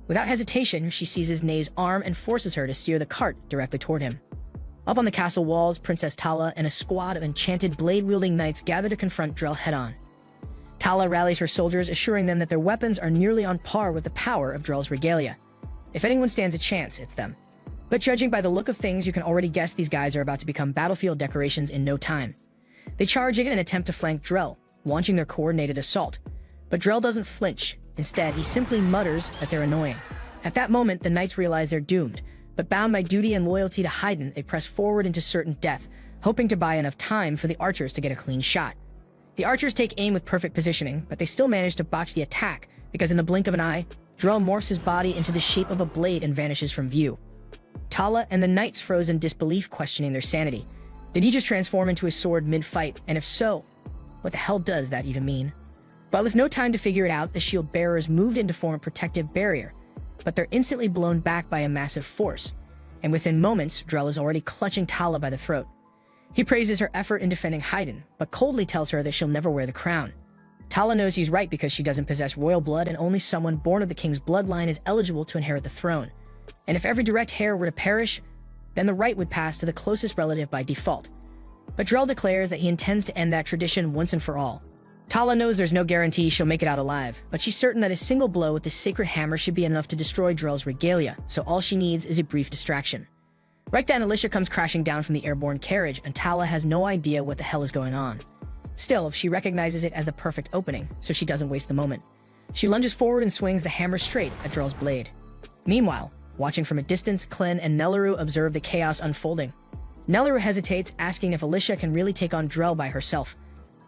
Without hesitation, she seizes Nay's arm and forces her to steer the cart directly toward him. Up on the castle walls, Princess Tala and a squad of enchanted blade-wielding knights gather to confront Drell head-on. Tala rallies her soldiers, assuring them that their weapons are nearly on par with the power of Drell's regalia. If anyone stands a chance, it's them. But judging by the look of things, you can already guess these guys are about to become battlefield decorations in no time. They charge in and attempt to flank Drell, launching their coordinated assault. But Drell doesn't flinch. Instead, he simply mutters that they're annoying. At that moment, the knights realize they're doomed, but bound by duty and loyalty to Haydn, they press forward into certain death, hoping to buy enough time for the archers to get a clean shot. The archers take aim with perfect positioning, but they still manage to botch the attack, because in the blink of an eye, Drell morphs his body into the shape of a blade and vanishes from view. Tala and the knights froze in disbelief, questioning their sanity. Did he just transform into a sword mid-fight? And if so, what the hell does that even mean? But with no time to figure it out, the shield bearers moved in to form a protective barrier, but they're instantly blown back by a massive force. And within moments, Drell is already clutching Tala by the throat. He praises her effort in defending Haydn, but coldly tells her that she'll never wear the crown. Tala knows he's right because she doesn't possess royal blood, and only someone born of the king's bloodline is eligible to inherit the throne. And if every direct heir were to perish, then the right would pass to the closest relative by default. But Drell declares that he intends to end that tradition once and for all. Tala knows there's no guarantee she'll make it out alive, but she's certain that a single blow with the sacred hammer should be enough to destroy Drell's regalia, so all she needs is a brief distraction. Right then, Alicia comes crashing down from the airborne carriage, and Tala has no idea what the hell is going on. Still, she recognizes it as the perfect opening, so she doesn't waste the moment. She lunges forward and swings the hammer straight at Drell's blade. Meanwhile, watching from a distance, Klen and Nelleru observe the chaos unfolding. Nelleru hesitates, asking if Alicia can really take on Drell by herself.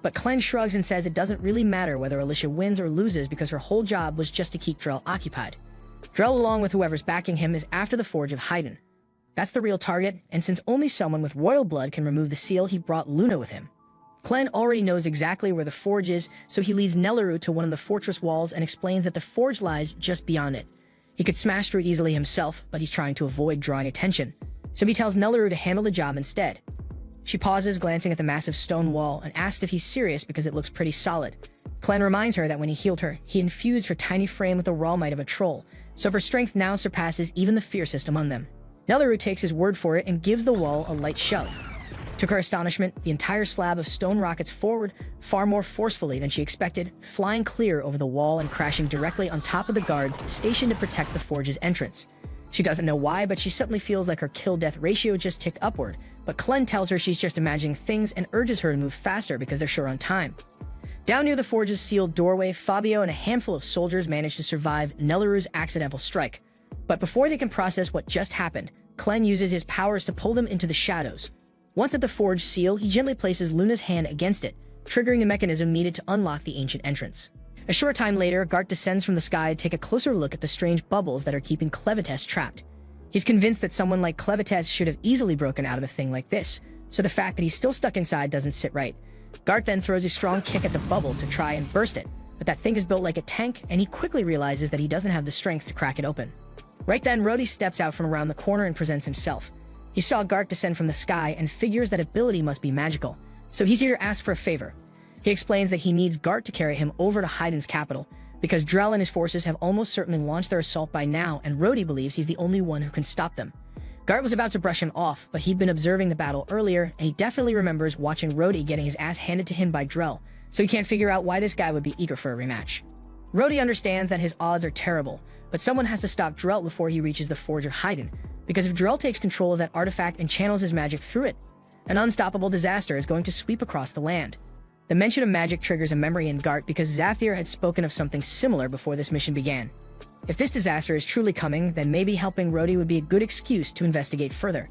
But Klen shrugs and says it doesn't really matter whether Alicia wins or loses because her whole job was just to keep Drell occupied. Drell, along with whoever's backing him, is after the forge of Haydn. That's the real target, and since only someone with royal blood can remove the seal, he brought Luna with him. Klen already knows exactly where the forge is, so he leads Nelleru to one of the fortress walls and explains that the forge lies just beyond it. He could smash through it easily himself, but he's trying to avoid drawing attention, so he tells Nelleru to handle the job instead. She pauses, glancing at the massive stone wall, and asks if he's serious because it looks pretty solid. Klen reminds her that when he healed her, he infused her tiny frame with the raw might of a troll, so her strength now surpasses even the fiercest among them. Nelleru takes his word for it and gives the wall a light shove. To her astonishment, the entire slab of stone rockets forward far more forcefully than she expected, flying clear over the wall and crashing directly on top of the guards stationed to protect the forge's entrance. She doesn't know why, but she suddenly feels like her kill-death ratio just ticked upward, but Klen tells her she's just imagining things and urges her to move faster because they're sure on time. Down near the forge's sealed doorway, Fabio and a handful of soldiers manage to survive Nelleru's accidental strike. But before they can process what just happened, Klen uses his powers to pull them into the shadows. Once at the forge seal, he gently places Luna's hand against it, triggering the mechanism needed to unlock the ancient entrance. A short time later, Gart descends from the sky to take a closer look at the strange bubbles that are keeping Clevites trapped. He's convinced that someone like Clevites should have easily broken out of a thing like this, so the fact that he's still stuck inside doesn't sit right. Gart then throws a strong kick at the bubble to try and burst it, but that thing is built like a tank, and he quickly realizes that he doesn't have the strength to crack it open. Right then, Rhodey steps out from around the corner and presents himself. He saw Gart descend from the sky and figures that ability must be magical, so he's here to ask for a favor. He explains that he needs Gart to carry him over to Haydn's capital, because Drell and his forces have almost certainly launched their assault by now, and Rhodey believes he's the only one who can stop them. Gart was about to brush him off, but he'd been observing the battle earlier, and he definitely remembers watching Rhodey getting his ass handed to him by Drell, so he can't figure out why this guy would be eager for a rematch. Rhodey understands that his odds are terrible, but someone has to stop Drell before he reaches the Forge of Haydn, because if Drell takes control of that artifact and channels his magic through it, an unstoppable disaster is going to sweep across the land. The mention of magic triggers a memory in Gart because Zafir had spoken of something similar before this mission began. If this disaster is truly coming, then maybe helping Rhodey would be a good excuse to investigate further.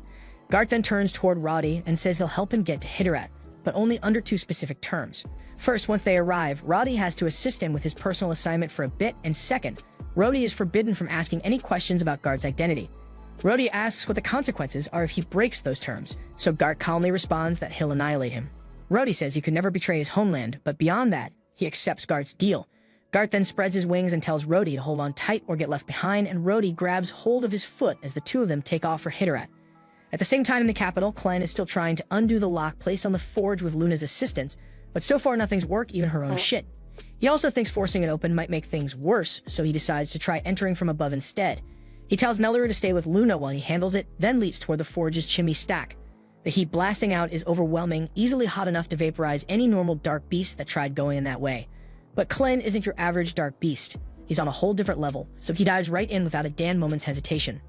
Gart then turns toward Roddy and says he'll help him get to Hitterat, but only under two specific terms. First, once they arrive, Roddy has to assist him with his personal assignment for a bit, and second, Rhodey is forbidden from asking any questions about Gart's identity. Rhodey asks what the consequences are if he breaks those terms, so Gart calmly responds that he'll annihilate him. Rhodey says he could never betray his homeland, but beyond that, he accepts Gart's deal. Gart then spreads his wings and tells Rhodey to hold on tight or get left behind, and Rhodey grabs hold of his foot as the two of them take off for Hitterat. At the same time in the capital, Klen is still trying to undo the lock placed on the forge with Luna's assistance, but so far nothing's worked, even her own shit. He also thinks forcing it open might make things worse, so he decides to try entering from above instead. He tells Nelleru to stay with Luna while he handles it, then leaps toward the forge's chimney stack. The heat blasting out is overwhelming, easily hot enough to vaporize any normal dark beast that tried going in that way. But Klen isn't your average dark beast. He's on a whole different level, so he dives right in without a damn moment's hesitation.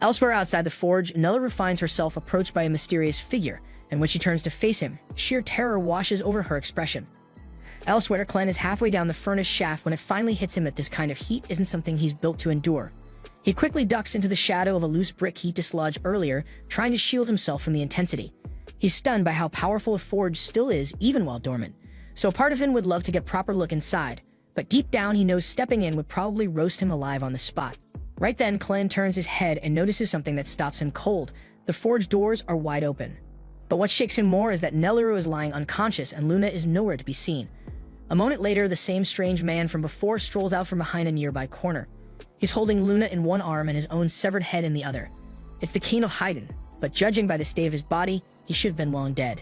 Elsewhere outside the forge, Nelleru finds herself approached by a mysterious figure, and when she turns to face him, sheer terror washes over her expression. Elsewhere, Klen is halfway down the furnace shaft when it finally hits him that this kind of heat isn't something he's built to endure. He quickly ducks into the shadow of a loose brick he dislodged earlier, trying to shield himself from the intensity. He's stunned by how powerful a forge still is, even while dormant. So a part of him would love to get a proper look inside, but deep down he knows stepping in would probably roast him alive on the spot. Right then, Klen turns his head and notices something that stops him cold. The forge doors are wide open. But what shakes him more is that Nelleru is lying unconscious and Luna is nowhere to be seen. A moment later, the same strange man from before strolls out from behind a nearby corner. He's holding Luna in one arm and his own severed head in the other. It's the King of Haiden, but judging by the state of his body, he should have been long dead.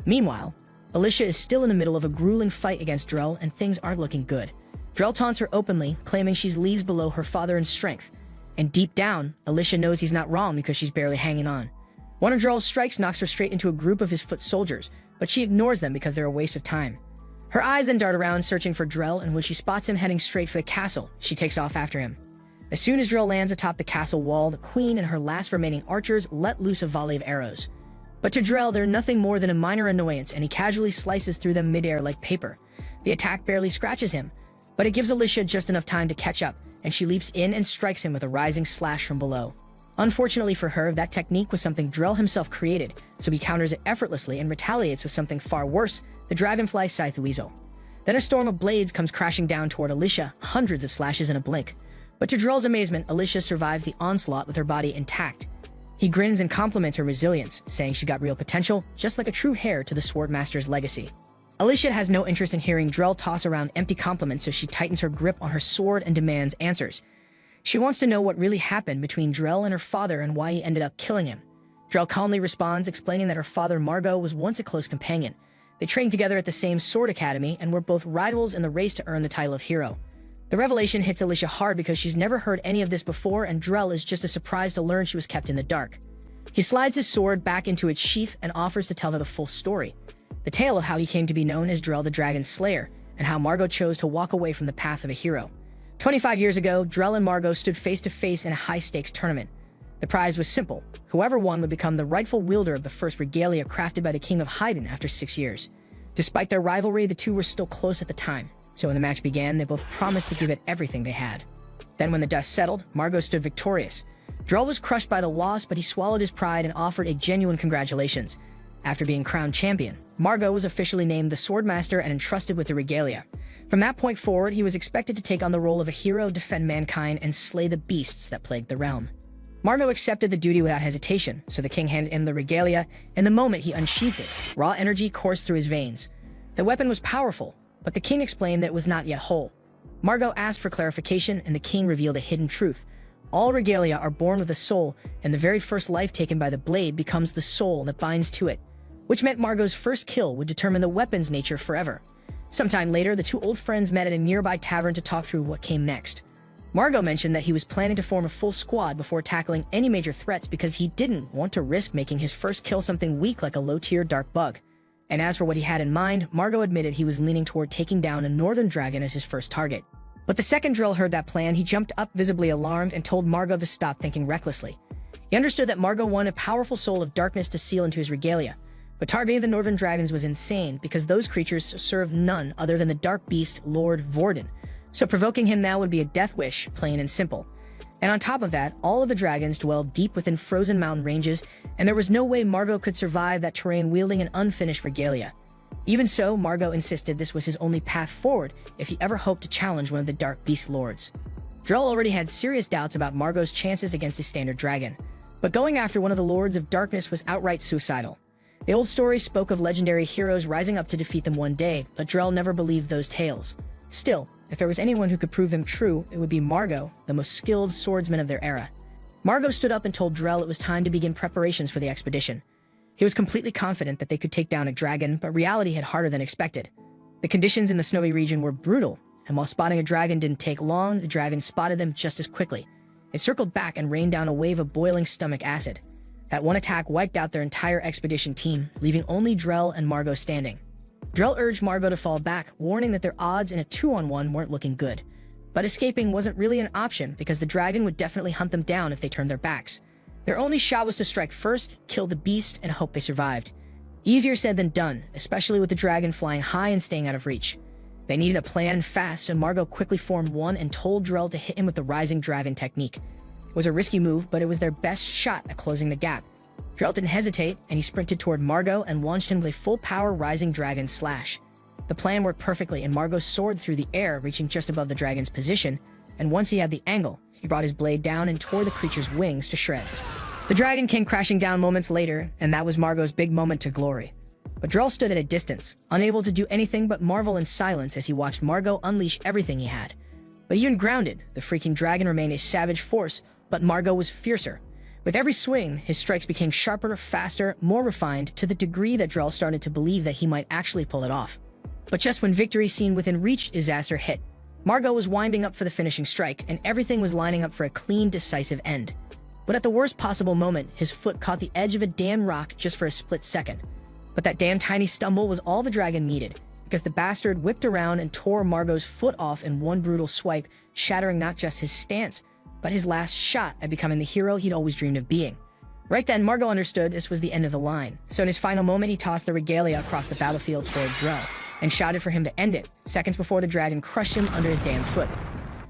Meanwhile, Alicia is still in the middle of a grueling fight against Drell, and things aren't looking good. Drell taunts her openly, claiming she's leagues below her father in strength. And deep down, Alicia knows he's not wrong because she's barely hanging on. One of Drell's strikes knocks her straight into a group of his foot soldiers, but she ignores them because they're a waste of time. Her eyes then dart around searching for Drell, and when she spots him heading straight for the castle, she takes off after him. As soon as Drell lands atop the castle wall, the queen and her last remaining archers let loose a volley of arrows. But to Drell, they're nothing more than a minor annoyance, and he casually slices through them midair like paper. The attack barely scratches him, but it gives Alicia just enough time to catch up, and she leaps in and strikes him with a rising slash from below. Unfortunately for her, that technique was something Drell himself created, so he counters it effortlessly and retaliates with something far worse, the Dragonfly Scythe Weasel. Then a storm of blades comes crashing down toward Alicia, hundreds of slashes in a blink. But to Drell's amazement, Alicia survives the onslaught with her body intact. He grins and compliments her resilience, saying she's got real potential, just like a true heir to the Swordmaster's legacy. Alicia has no interest in hearing Drell toss around empty compliments, so she tightens her grip on her sword and demands answers. She wants to know what really happened between Drell and her father and why he ended up killing him. Drell calmly responds, explaining that her father Margot was once a close companion. They trained together at the same sword academy and were both rivals in the race to earn the title of hero. The revelation hits Alicia hard because she's never heard any of this before, and Drell is just as surprised to learn she was kept in the dark. He slides his sword back into its sheath and offers to tell her the full story. The tale of how he came to be known as Drell the Dragon Slayer, and how Margot chose to walk away from the path of a hero. 25 years ago, Drell and Margot stood face to face in a high-stakes tournament. The prize was simple. Whoever won would become the rightful wielder of the first regalia crafted by the King of Haiden after 6 years. Despite their rivalry, the two were still close at the time. So when the match began, they both promised to give it everything they had. Then when the dust settled, Margot stood victorious. Drell was crushed by the loss, but he swallowed his pride and offered a genuine congratulations. After being crowned champion, Margot was officially named the Swordmaster and entrusted with the regalia. From that point forward, he was expected to take on the role of a hero, defend mankind, and slay the beasts that plagued the realm. Margot accepted the duty without hesitation, so the king handed him the regalia, and the moment he unsheathed it, raw energy coursed through his veins. The weapon was powerful, but the king explained that it was not yet whole. Margot asked for clarification, and the king revealed a hidden truth. All regalia are born with a soul, and the very first life taken by the blade becomes the soul that binds to it, which meant Margot's first kill would determine the weapon's nature forever. Sometime later, the two old friends met at a nearby tavern to talk through what came next. Margot mentioned that he was planning to form a full squad before tackling any major threats because he didn't want to risk making his first kill something weak like a low-tier dark bug. And as for what he had in mind, Margot admitted he was leaning toward taking down a northern dragon as his first target. But the second Drell heard that plan, he jumped up visibly alarmed and told Margot to stop thinking recklessly. He understood that Margot wanted a powerful soul of darkness to seal into his regalia, but targeting the northern dragons was insane because those creatures served none other than the dark beast Lord Vorden, so provoking him now would be a death wish, plain and simple. And on top of that, all of the dragons dwelled deep within frozen mountain ranges, and there was no way Margot could survive that terrain wielding an unfinished regalia. Even so, Margot insisted this was his only path forward if he ever hoped to challenge one of the Dark Beast Lords. Drell already had serious doubts about Margot's chances against his standard dragon, but going after one of the Lords of Darkness was outright suicidal. The old story spoke of legendary heroes rising up to defeat them one day, but Drell never believed those tales. Still, if there was anyone who could prove them true, it would be Margot, the most skilled swordsman of their era. Margot stood up and told Drell it was time to begin preparations for the expedition. He was completely confident that they could take down a dragon, but reality hit harder than expected. The conditions in the snowy region were brutal, and while spotting a dragon didn't take long, the dragon spotted them just as quickly. It circled back and rained down a wave of boiling stomach acid. That one attack wiped out their entire expedition team, leaving only Drell and Margot standing. Drell urged Margot to fall back, warning that their odds in a 2-on-1 weren't looking good. But escaping wasn't really an option because the dragon would definitely hunt them down if they turned their backs. Their only shot was to strike first, kill the beast, and hope they survived. Easier said than done, especially with the dragon flying high and staying out of reach. They needed a plan fast, so Margot quickly formed one and told Drell to hit him with the rising dragon technique. It was a risky move, but it was their best shot at closing the gap. Drell didn't hesitate, and he sprinted toward Margot and launched him with a full-power rising dragon slash. The plan worked perfectly, and Margot soared through the air, reaching just above the dragon's position, and once he had the angle, he brought his blade down and tore the creature's wings to shreds. The dragon came crashing down moments later, and that was Margot's big moment to glory. But Drell stood at a distance, unable to do anything but marvel in silence as he watched Margot unleash everything he had. But even grounded, the freaking dragon remained a savage force, but Margot was fiercer. With every swing, his strikes became sharper, faster, more refined, to the degree that Drell started to believe that he might actually pull it off. But just when victory seemed within reach, disaster hit. Margot was winding up for the finishing strike, and everything was lining up for a clean, decisive end. But at the worst possible moment, his foot caught the edge of a damn rock just for a split second. But that damn tiny stumble was all the dragon needed, because the bastard whipped around and tore Margot's foot off in one brutal swipe, shattering not just his stance, but his last shot at becoming the hero he'd always dreamed of being. Right then, Margot understood this was the end of the line, so in his final moment he tossed the regalia across the battlefield toward Drell, and shouted for him to end it, seconds before the dragon crushed him under his damn foot.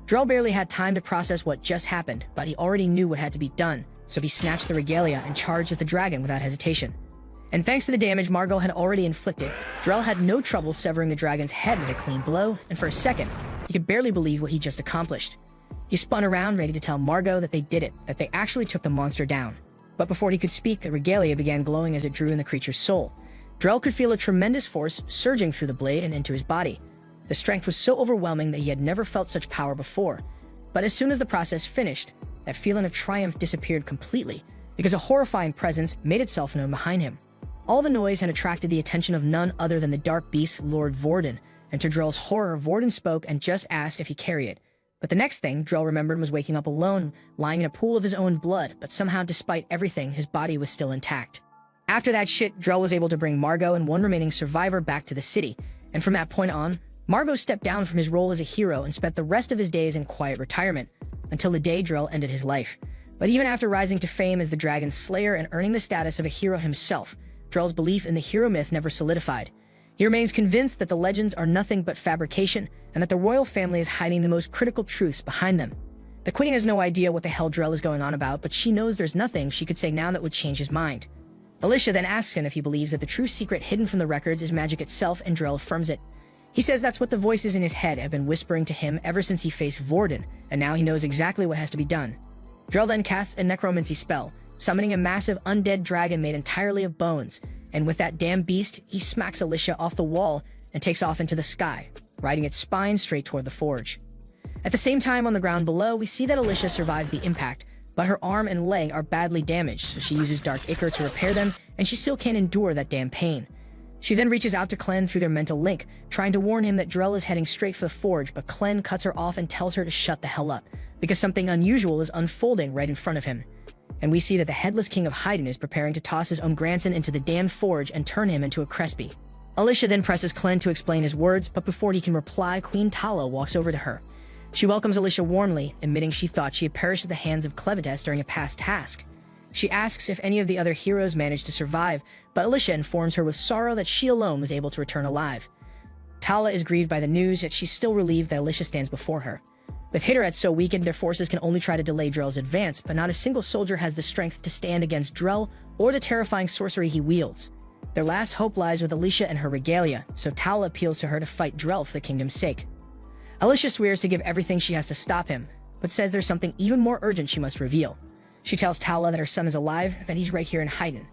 Drell barely had time to process what just happened, but he already knew what had to be done, so he snatched the regalia and charged at the dragon without hesitation. And thanks to the damage Margot had already inflicted, Drell had no trouble severing the dragon's head with a clean blow, and for a second, he could barely believe what he just accomplished. He spun around ready to tell Margot that they did it, that they actually took the monster down. But before he could speak, the regalia began glowing as it drew in the creature's soul. Drell could feel a tremendous force surging through the blade and into his body. The strength was so overwhelming that he had never felt such power before. But as soon as the process finished, that feeling of triumph disappeared completely, because a horrifying presence made itself known behind him. All the noise had attracted the attention of none other than the dark beast, Lord Vorden, and to Drell's horror, Vorden spoke and just asked if he carried it. But the next thing Drell remembered was waking up alone, lying in a pool of his own blood, but somehow despite everything, his body was still intact. After that shit, Drell was able to bring Margot and one remaining survivor back to the city, and from that point on, Margot stepped down from his role as a hero and spent the rest of his days in quiet retirement, until the day Drell ended his life. But even after rising to fame as the Dragon Slayer and earning the status of a hero himself, Drell's belief in the hero myth never solidified. He remains convinced that the legends are nothing but fabrication, and that the royal family is hiding the most critical truths behind them. The queen has no idea what the hell Drell is going on about, but she knows there's nothing she could say now that would change his mind. Alicia then asks him if he believes that the true secret hidden from the records is magic itself, and Drell affirms it. He says that's what the voices in his head have been whispering to him ever since he faced Vorden, and now he knows exactly what has to be done. Drell then casts a necromancy spell, summoning a massive undead dragon made entirely of bones, and with that damn beast, he smacks Alicia off the wall and takes off into the sky, riding its spine straight toward the forge. At the same time, on the ground below, we see that Alicia survives the impact, but her arm and leg are badly damaged, so she uses Dark Ichor to repair them, and she still can't endure that damn pain. She then reaches out to Clem through their mental link, trying to warn him that Drell is heading straight for the forge, but Clem cuts her off and tells her to shut the hell up, because something unusual is unfolding right in front of him. And we see that the headless king of Haydn is preparing to toss his own grandson into the damn forge and turn him into a Crespi. Alicia then presses Clem to explain his words, but before he can reply, Queen Tala walks over to her. She welcomes Alicia warmly, admitting she thought she had perished at the hands of Clevites during a past task. She asks if any of the other heroes managed to survive, but Alicia informs her with sorrow that she alone was able to return alive. Tala is grieved by the news, yet she's still relieved that Alicia stands before her. With Hitterets so weakened, their forces can only try to delay Drell's advance, but not a single soldier has the strength to stand against Drell or the terrifying sorcery he wields. Their last hope lies with Alicia and her regalia, so Tala appeals to her to fight Drell for the kingdom's sake. Alicia swears to give everything she has to stop him, but says there's something even more urgent she must reveal. She tells Tala that her son is alive, that he's right here in Haydn.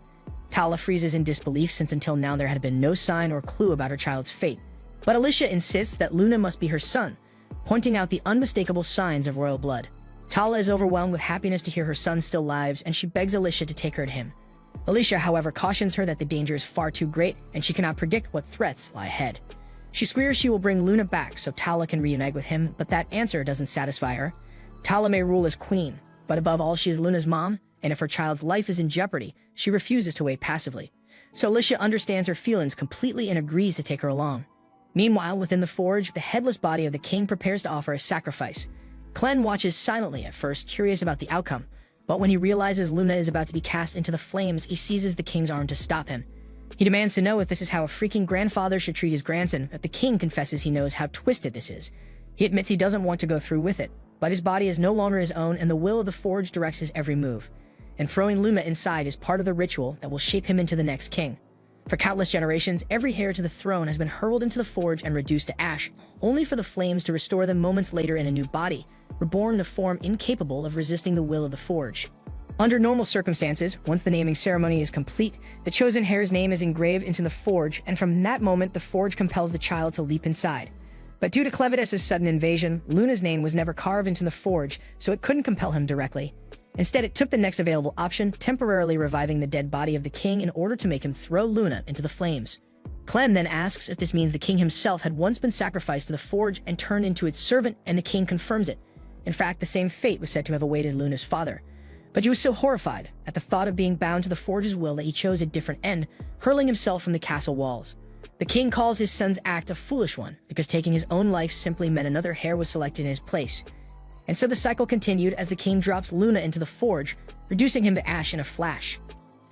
Tala freezes in disbelief since until now there had been no sign or clue about her child's fate. But Alicia insists that Luna must be her son, pointing out the unmistakable signs of royal blood. Tala is overwhelmed with happiness to hear her son still lives, and she begs Alicia to take her to him. Alicia, however, cautions her that the danger is far too great, and she cannot predict what threats lie ahead. She swears she will bring Luna back so Tala can reunite with him, but that answer doesn't satisfy her. Tala may rule as queen, but above all she is Luna's mom, and if her child's life is in jeopardy, she refuses to wait passively. So Alicia understands her feelings completely and agrees to take her along. Meanwhile, within the forge, the headless body of the king prepares to offer a sacrifice. Clen watches silently at first, curious about the outcome, but when he realizes Luna is about to be cast into the flames, he seizes the king's arm to stop him. He demands to know if this is how a freaking grandfather should treat his grandson, but the king confesses he knows how twisted this is. He admits he doesn't want to go through with it, but his body is no longer his own and the will of the forge directs his every move. And throwing Luna inside is part of the ritual that will shape him into the next king. For countless generations, every heir to the throne has been hurled into the forge and reduced to ash, only for the flames to restore them moments later in a new body, reborn in a form incapable of resisting the will of the forge. Under normal circumstances, once the naming ceremony is complete, the chosen heir's name is engraved into the forge, and from that moment the forge compels the child to leap inside. But due to Clevidus' sudden invasion, Luna's name was never carved into the forge, so it couldn't compel him directly. Instead, it took the next available option, temporarily reviving the dead body of the king in order to make him throw Luna into the flames. Clem then asks if this means the king himself had once been sacrificed to the forge and turned into its servant, and the king confirms it. In fact, the same fate was said to have awaited Luna's father. But he was so horrified at the thought of being bound to the forge's will that he chose a different end, hurling himself from the castle walls. The king calls his son's act a foolish one, because taking his own life simply meant another heir was selected in his place. And so the cycle continued as the king drops Luna into the forge, reducing him to ash in a flash.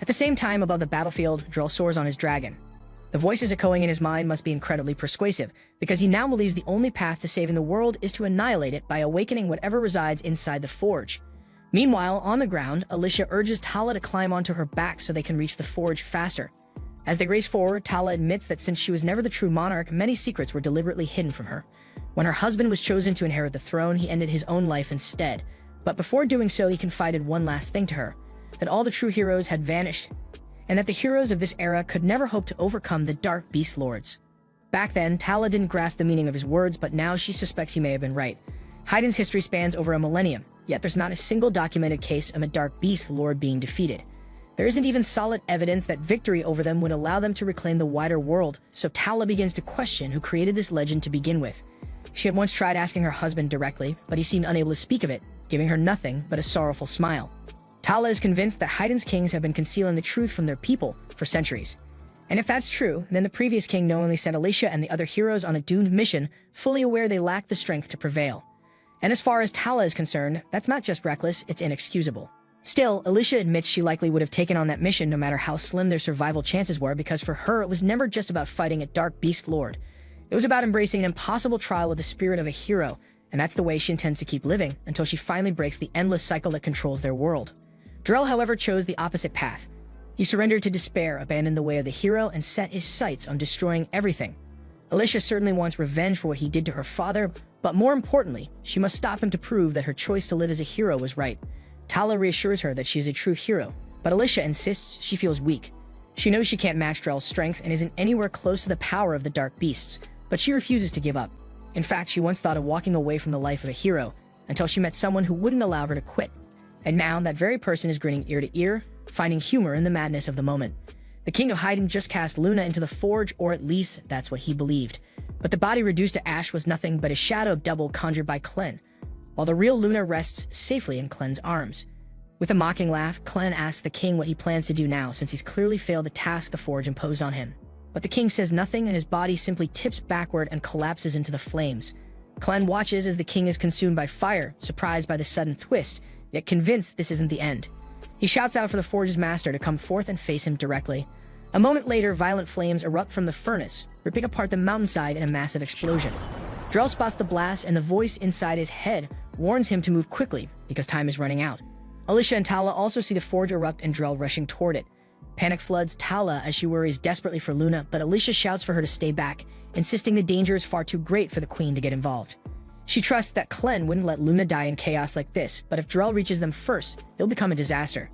At the same time, above the battlefield, Drell soars on his dragon. The voices echoing in his mind must be incredibly persuasive, because he now believes the only path to saving the world is to annihilate it by awakening whatever resides inside the forge. Meanwhile, on the ground, Alicia urges Tala to climb onto her back so they can reach the forge faster. As they race forward, Tala admits that since she was never the true monarch, many secrets were deliberately hidden from her. When her husband was chosen to inherit the throne, he ended his own life instead. But before doing so, he confided one last thing to her, that all the true heroes had vanished, and that the heroes of this era could never hope to overcome the Dark Beast Lords. Back then, Tala didn't grasp the meaning of his words, but now she suspects he may have been right. Haiden's history spans over a millennium, yet there's not a single documented case of a Dark Beast Lord being defeated. There isn't even solid evidence that victory over them would allow them to reclaim the wider world, so Tala begins to question who created this legend to begin with. She had once tried asking her husband directly, but he seemed unable to speak of it, giving her nothing but a sorrowful smile. Tala is convinced that Haiden's kings have been concealing the truth from their people for centuries. And if that's true, then the previous king knowingly sent Alicia and the other heroes on a doomed mission, fully aware they lacked the strength to prevail. And as far as Tala is concerned, that's not just reckless, it's inexcusable. Still, Alicia admits she likely would have taken on that mission no matter how slim their survival chances were, because for her it was never just about fighting a Dark Beast Lord. It was about embracing an impossible trial with the spirit of a hero, and that's the way she intends to keep living until she finally breaks the endless cycle that controls their world. Drell, however, chose the opposite path. He surrendered to despair, abandoned the way of the hero, and set his sights on destroying everything. Alicia certainly wants revenge for what he did to her father, but more importantly, she must stop him to prove that her choice to live as a hero was right. Tala reassures her that she is a true hero, but Alicia insists she feels weak. She knows she can't match Drell's strength and isn't anywhere close to the power of the Dark Beasts, but she refuses to give up. In fact, she once thought of walking away from the life of a hero until she met someone who wouldn't allow her to quit. And now that very person is grinning ear to ear, finding humor in the madness of the moment. The King of Haiden just cast Luna into the forge, or at least that's what he believed. But the body reduced to ash was nothing but a shadow double conjured by Clen, while the real Luna rests safely in Clen's arms. With a mocking laugh, Clen asks the king what he plans to do now, since he's clearly failed the task the forge imposed on him. But the king says nothing, and his body simply tips backward and collapses into the flames. Clen watches as the king is consumed by fire, surprised by the sudden twist, yet convinced this isn't the end. He shouts out for the forge's master to come forth and face him directly. A moment later, violent flames erupt from the furnace, ripping apart the mountainside in a massive explosion. Drell spots the blast, and the voice inside his head warns him to move quickly, because time is running out. Alicia and Tala also see the forge erupt and Drell rushing toward it. Panic floods Tala as she worries desperately for Luna, but Alicia shouts for her to stay back, insisting the danger is far too great for the queen to get involved. She trusts that Clen wouldn't let Luna die in chaos like this, but if Drell reaches them first, it'll become a disaster.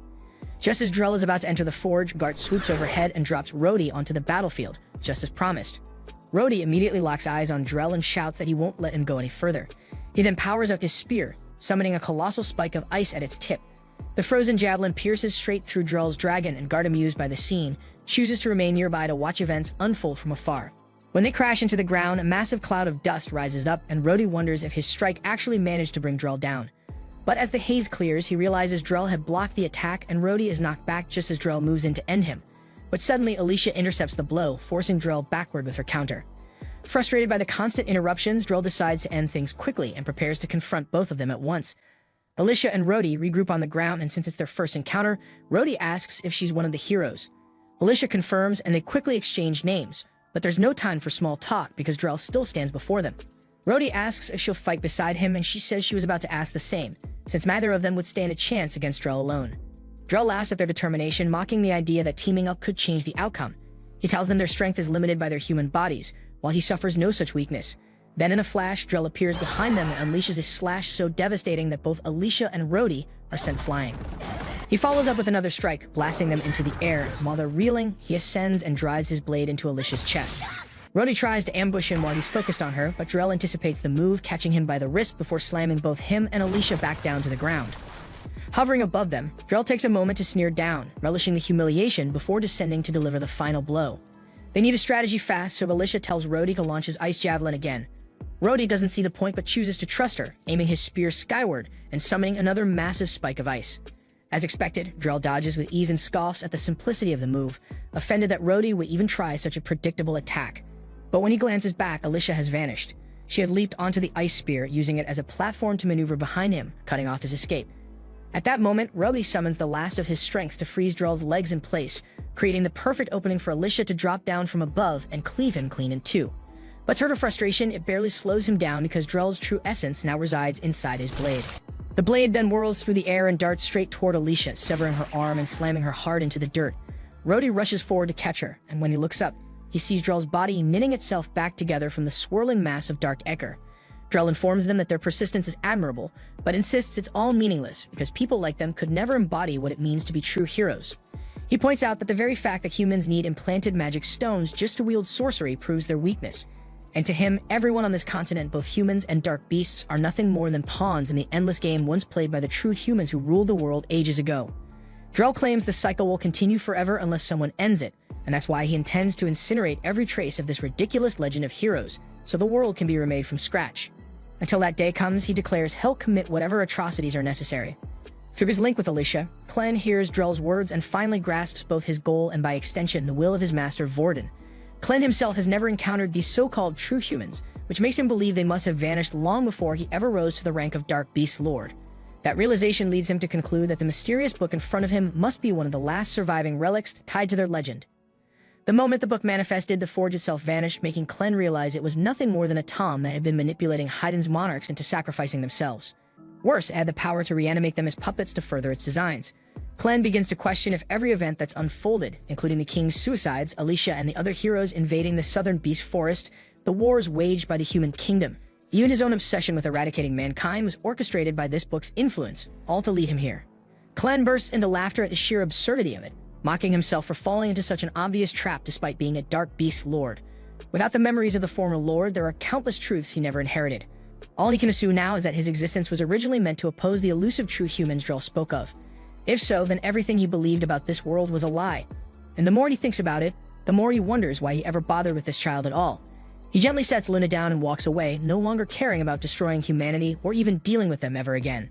Just as Drell is about to enter the forge, Gart swoops overhead and drops Rhodey onto the battlefield, just as promised. Rhodey immediately locks eyes on Drell and shouts that he won't let him go any further. He then powers up his spear, summoning a colossal spike of ice at its tip. The frozen javelin pierces straight through Drell's dragon, and Gart, amused by the scene, chooses to remain nearby to watch events unfold from afar. When they crash into the ground, a massive cloud of dust rises up, and Rhodey wonders if his strike actually managed to bring Drell down. But as the haze clears, he realizes Drell had blocked the attack, and Rhodey is knocked back just as Drell moves in to end him. But suddenly, Alicia intercepts the blow, forcing Drell backward with her counter. Frustrated by the constant interruptions, Drell decides to end things quickly and prepares to confront both of them at once. Alicia and Rhodey regroup on the ground, and since it's their first encounter, Rhodey asks if she's one of the heroes. Alicia confirms, and they quickly exchange names, but there's no time for small talk because Drell still stands before them. Rhodey asks if she'll fight beside him, and she says she was about to ask the same, since neither of them would stand a chance against Drell alone. Drell laughs at their determination, mocking the idea that teaming up could change the outcome. He tells them their strength is limited by their human bodies, while he suffers no such weakness. Then in a flash, Drell appears behind them and unleashes a slash so devastating that both Alicia and Rhodey are sent flying. He follows up with another strike, blasting them into the air. While they're reeling, he ascends and drives his blade into Alicia's chest. Rhodey tries to ambush him while he's focused on her, but Drell anticipates the move, catching him by the wrist before slamming both him and Alicia back down to the ground. Hovering above them, Drell takes a moment to sneer down, relishing the humiliation before descending to deliver the final blow. They need a strategy fast, so Alicia tells Rhodey to launch his ice javelin again. Rhodey doesn't see the point but chooses to trust her, aiming his spear skyward and summoning another massive spike of ice. As expected, Drell dodges with ease and scoffs at the simplicity of the move, offended that Rhodey would even try such a predictable attack. But when he glances back, Alicia has vanished. She had leaped onto the ice spear, using it as a platform to maneuver behind him, cutting off his escape. At that moment, Rhodey summons the last of his strength to freeze Drell's legs in place, creating the perfect opening for Alicia to drop down from above and cleave him clean in two. But to her frustration, it barely slows him down because Drell's true essence now resides inside his blade. The blade then whirls through the air and darts straight toward Alicia, severing her arm and slamming her hard into the dirt. Rhodey rushes forward to catch her, and when he looks up, he sees Drell's body knitting itself back together from the swirling mass of dark ichor. Drell informs them that their persistence is admirable, but insists it's all meaningless because people like them could never embody what it means to be true heroes. He points out that the very fact that humans need implanted magic stones just to wield sorcery proves their weakness. And to him, everyone on this continent, both humans and dark beasts, are nothing more than pawns in the endless game once played by the true humans who ruled the world ages ago. Drell claims the cycle will continue forever unless someone ends it, and that's why he intends to incinerate every trace of this ridiculous legend of heroes, so the world can be remade from scratch. Until that day comes, he declares he'll commit whatever atrocities are necessary. Through his link with Alicia, Clenn hears Drell's words and finally grasps both his goal and by extension the will of his master Vorden. Clenn himself has never encountered these so-called true humans, which makes him believe they must have vanished long before he ever rose to the rank of Dark Beast Lord. That realization leads him to conclude that the mysterious book in front of him must be one of the last surviving relics tied to their legend. The moment the book manifested, the forge itself vanished, making Clenn realize it was nothing more than a tom that had been manipulating Haiden's monarchs into sacrificing themselves. Worse, it had the power to reanimate them as puppets to further its designs. Clenn begins to question if every event that's unfolded, including the king's suicides, Alicia, and the other heroes invading the southern beast forest, the wars waged by the human kingdom, even his own obsession with eradicating mankind was orchestrated by this book's influence, all to lead him here. Clenn bursts into laughter at the sheer absurdity of it, mocking himself for falling into such an obvious trap despite being a Dark Beast Lord. Without the memories of the former Lord, there are countless truths he never inherited. All he can assume now is that his existence was originally meant to oppose the elusive true humans Drell spoke of. If so, then everything he believed about this world was a lie. And the more he thinks about it, the more he wonders why he ever bothered with this child at all. He gently sets Luna down and walks away, no longer caring about destroying humanity or even dealing with them ever again.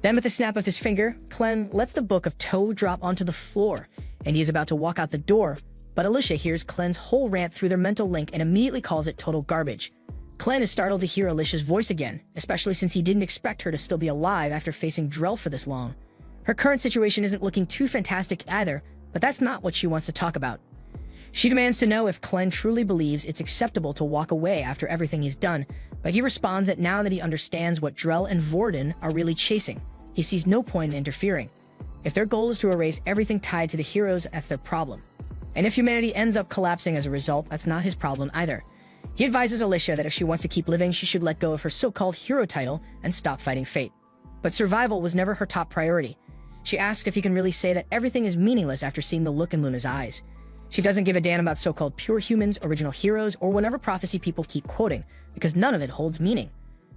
Then with a snap of his finger, Clenn lets the Book of Toe drop onto the floor, and he is about to walk out the door, but Alicia hears Clenn's whole rant through their mental link and immediately calls it total garbage. Clenn is startled to hear Alicia's voice again, especially since he didn't expect her to still be alive after facing Drell for this long. Her current situation isn't looking too fantastic either, but that's not what she wants to talk about. She demands to know if Clenn truly believes it's acceptable to walk away after everything he's done, but he responds that now that he understands what Drell and Vorden are really chasing, he sees no point in interfering. If their goal is to erase everything tied to the heroes, that's their problem. And if humanity ends up collapsing as a result, that's not his problem either. He advises Alicia that if she wants to keep living, she should let go of her so-called hero title and stop fighting fate. But survival was never her top priority. She asks if he can really say that everything is meaningless after seeing the look in Luna's eyes. She doesn't give a damn about so-called pure humans, original heroes, or whatever prophecy people keep quoting, because none of it holds meaning.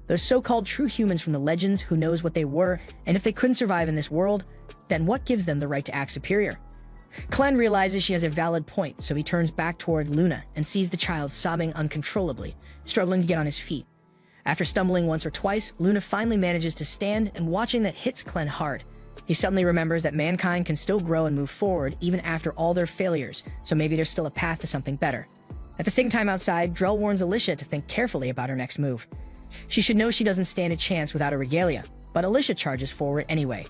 Those so-called true humans from the legends, who knows what they were, and if they couldn't survive in this world, then what gives them the right to act superior? Clen realizes she has a valid point, so he turns back toward Luna and sees the child sobbing uncontrollably, struggling to get on his feet. After stumbling once or twice, Luna finally manages to stand, and watching that hits Clen hard. He suddenly remembers that mankind can still grow and move forward even after all their failures, so maybe there's still a path to something better. At the same time outside, Drell warns Alicia to think carefully about her next move. She should know she doesn't stand a chance without a regalia, but Alicia charges forward anyway.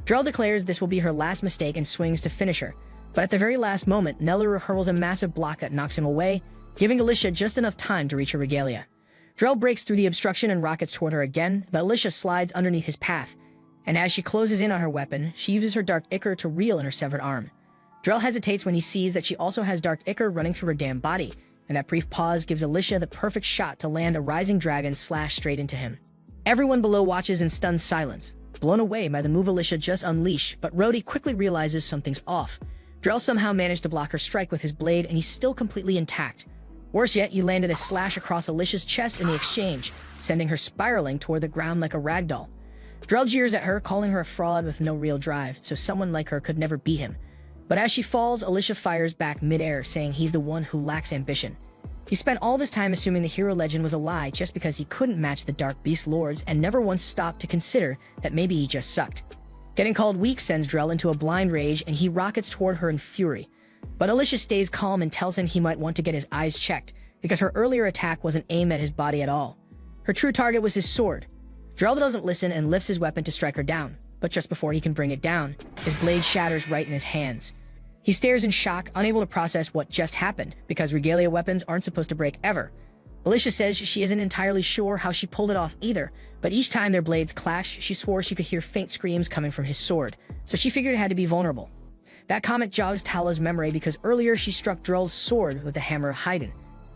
Drell declares this will be her last mistake and swings to finish her, but at the very last moment, Nelleru hurls a massive block that knocks him away, giving Alicia just enough time to reach her regalia. Drell breaks through the obstruction and rockets toward her again, but Alicia slides underneath his path, and as she closes in on her weapon, she uses her dark ichor to reel in her severed arm. Drell hesitates when he sees that she also has dark ichor running through her damn body, and that brief pause gives Alicia the perfect shot to land a rising dragon slash straight into him. Everyone below watches in stunned silence, blown away by the move Alicia just unleashed, but Rhodey quickly realizes something's off. Drell somehow managed to block her strike with his blade, and he's still completely intact. Worse yet, he landed a slash across Alicia's chest in the exchange, sending her spiraling toward the ground like a ragdoll. Drell jeers at her, calling her a fraud with no real drive, so someone like her could never beat him. But as she falls, Alicia fires back mid-air, saying he's the one who lacks ambition. He spent all this time assuming the hero legend was a lie just because he couldn't match the Dark Beast Lords and never once stopped to consider that maybe he just sucked. Getting called weak sends Drell into a blind rage, and he rockets toward her in fury. But Alicia stays calm and tells him he might want to get his eyes checked, because her earlier attack wasn't aimed at his body at all. Her true target was his sword. Drell doesn't listen and lifts his weapon to strike her down, but just before he can bring it down, his blade shatters right in his hands. He stares in shock, unable to process what just happened, because regalia weapons aren't supposed to break ever. Alicia says she isn't entirely sure how she pulled it off either, but each time their blades clash, she swore she could hear faint screams coming from his sword, so she figured it had to be vulnerable. That comment jogs Tala's memory because earlier she struck Drell's sword with the Hammer of Haydn.